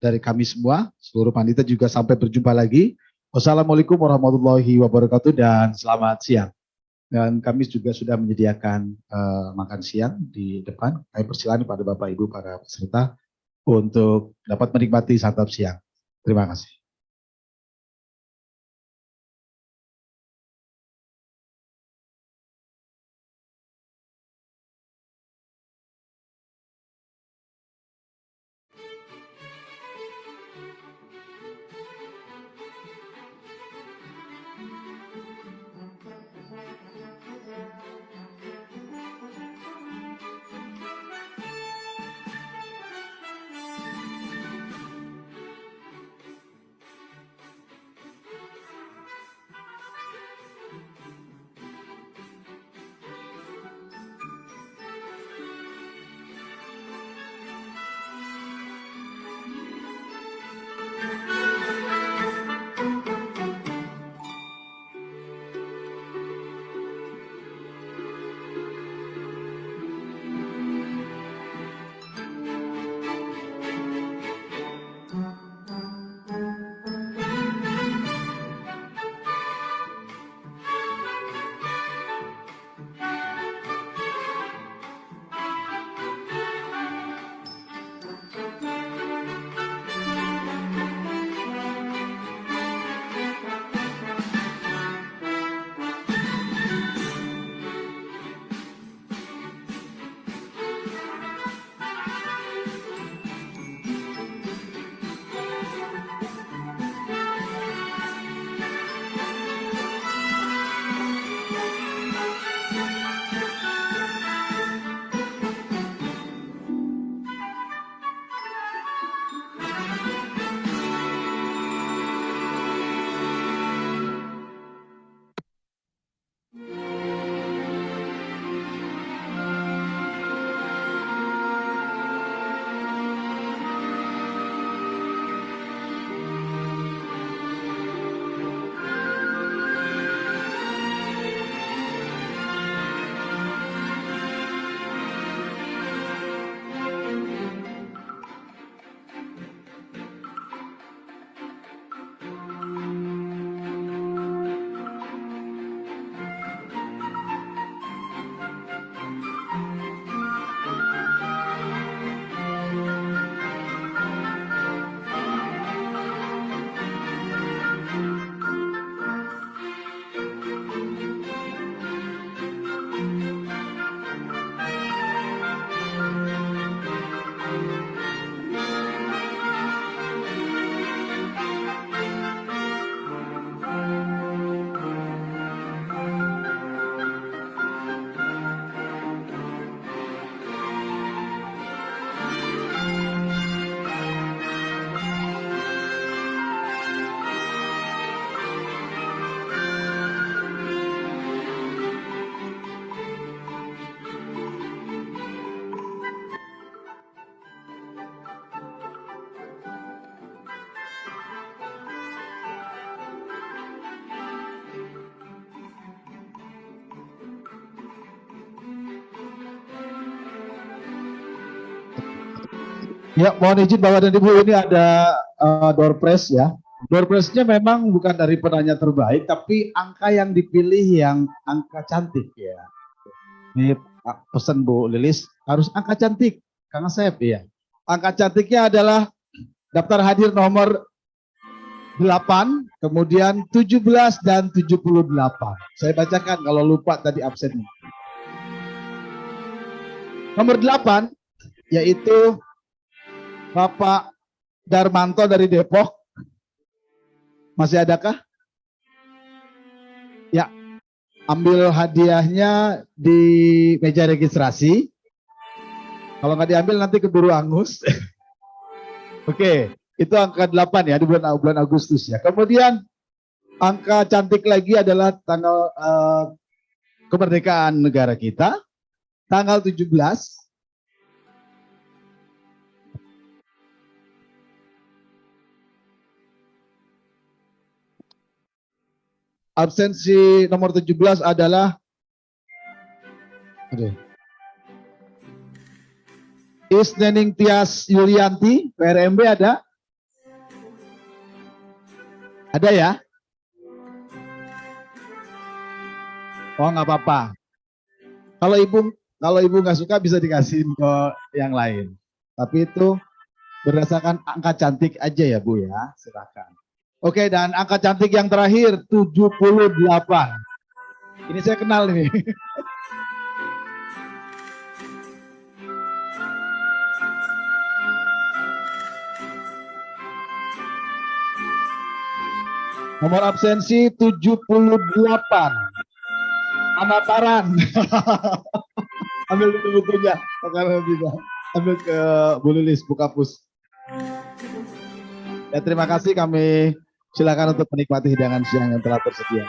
dari kami semua, seluruh panitia juga, sampai berjumpa lagi. Wassalamualaikum warahmatullahi wabarakatuh dan selamat siang. Dan kami juga sudah menyediakan makan siang di depan. Kami persilakan pada Bapak Ibu para peserta untuk dapat menikmati santap siang. Terima kasih. Ya, mohon izin Bapak dan Ibu, ini ada door prize ya. Door prize-nya memang bukan dari penanya terbaik, tapi angka yang dipilih yang angka cantik ya. Ini pesan Bu Lilis, harus angka cantik. Kang Asep ya. Angka cantiknya adalah daftar hadir nomor 8, kemudian 17 dan 78. Saya bacakan kalau lupa tadi absennya. Nomor 8 yaitu Bapak Darmanto dari Depok. Masih adakah? Ya, ambil hadiahnya di meja registrasi. Kalau nggak diambil nanti keburu angus. Oke, itu angka 8 ya di bulan Agustus ya. Kemudian angka cantik lagi adalah tanggal kemerdekaan negara kita, tanggal 17. Absensi nomor 17 adalah Isnening Tias Yulianti, PRMB ada? Ada ya? Oh, nggak apa-apa. Kalau ibu nggak suka bisa dikasihin ke yang lain. Tapi itu berdasarkan angka cantik aja ya Bu ya, silakan. Oke, dan angka cantik yang terakhir 78. Ini saya kenal nih. Nomor absensi 78. Amaparan. Ambil dulu bukunya. Ambil ke Bu Lilis, buka pus. Ya, terima kasih, kami silakan untuk menikmati hidangan siang yang telah tersedia.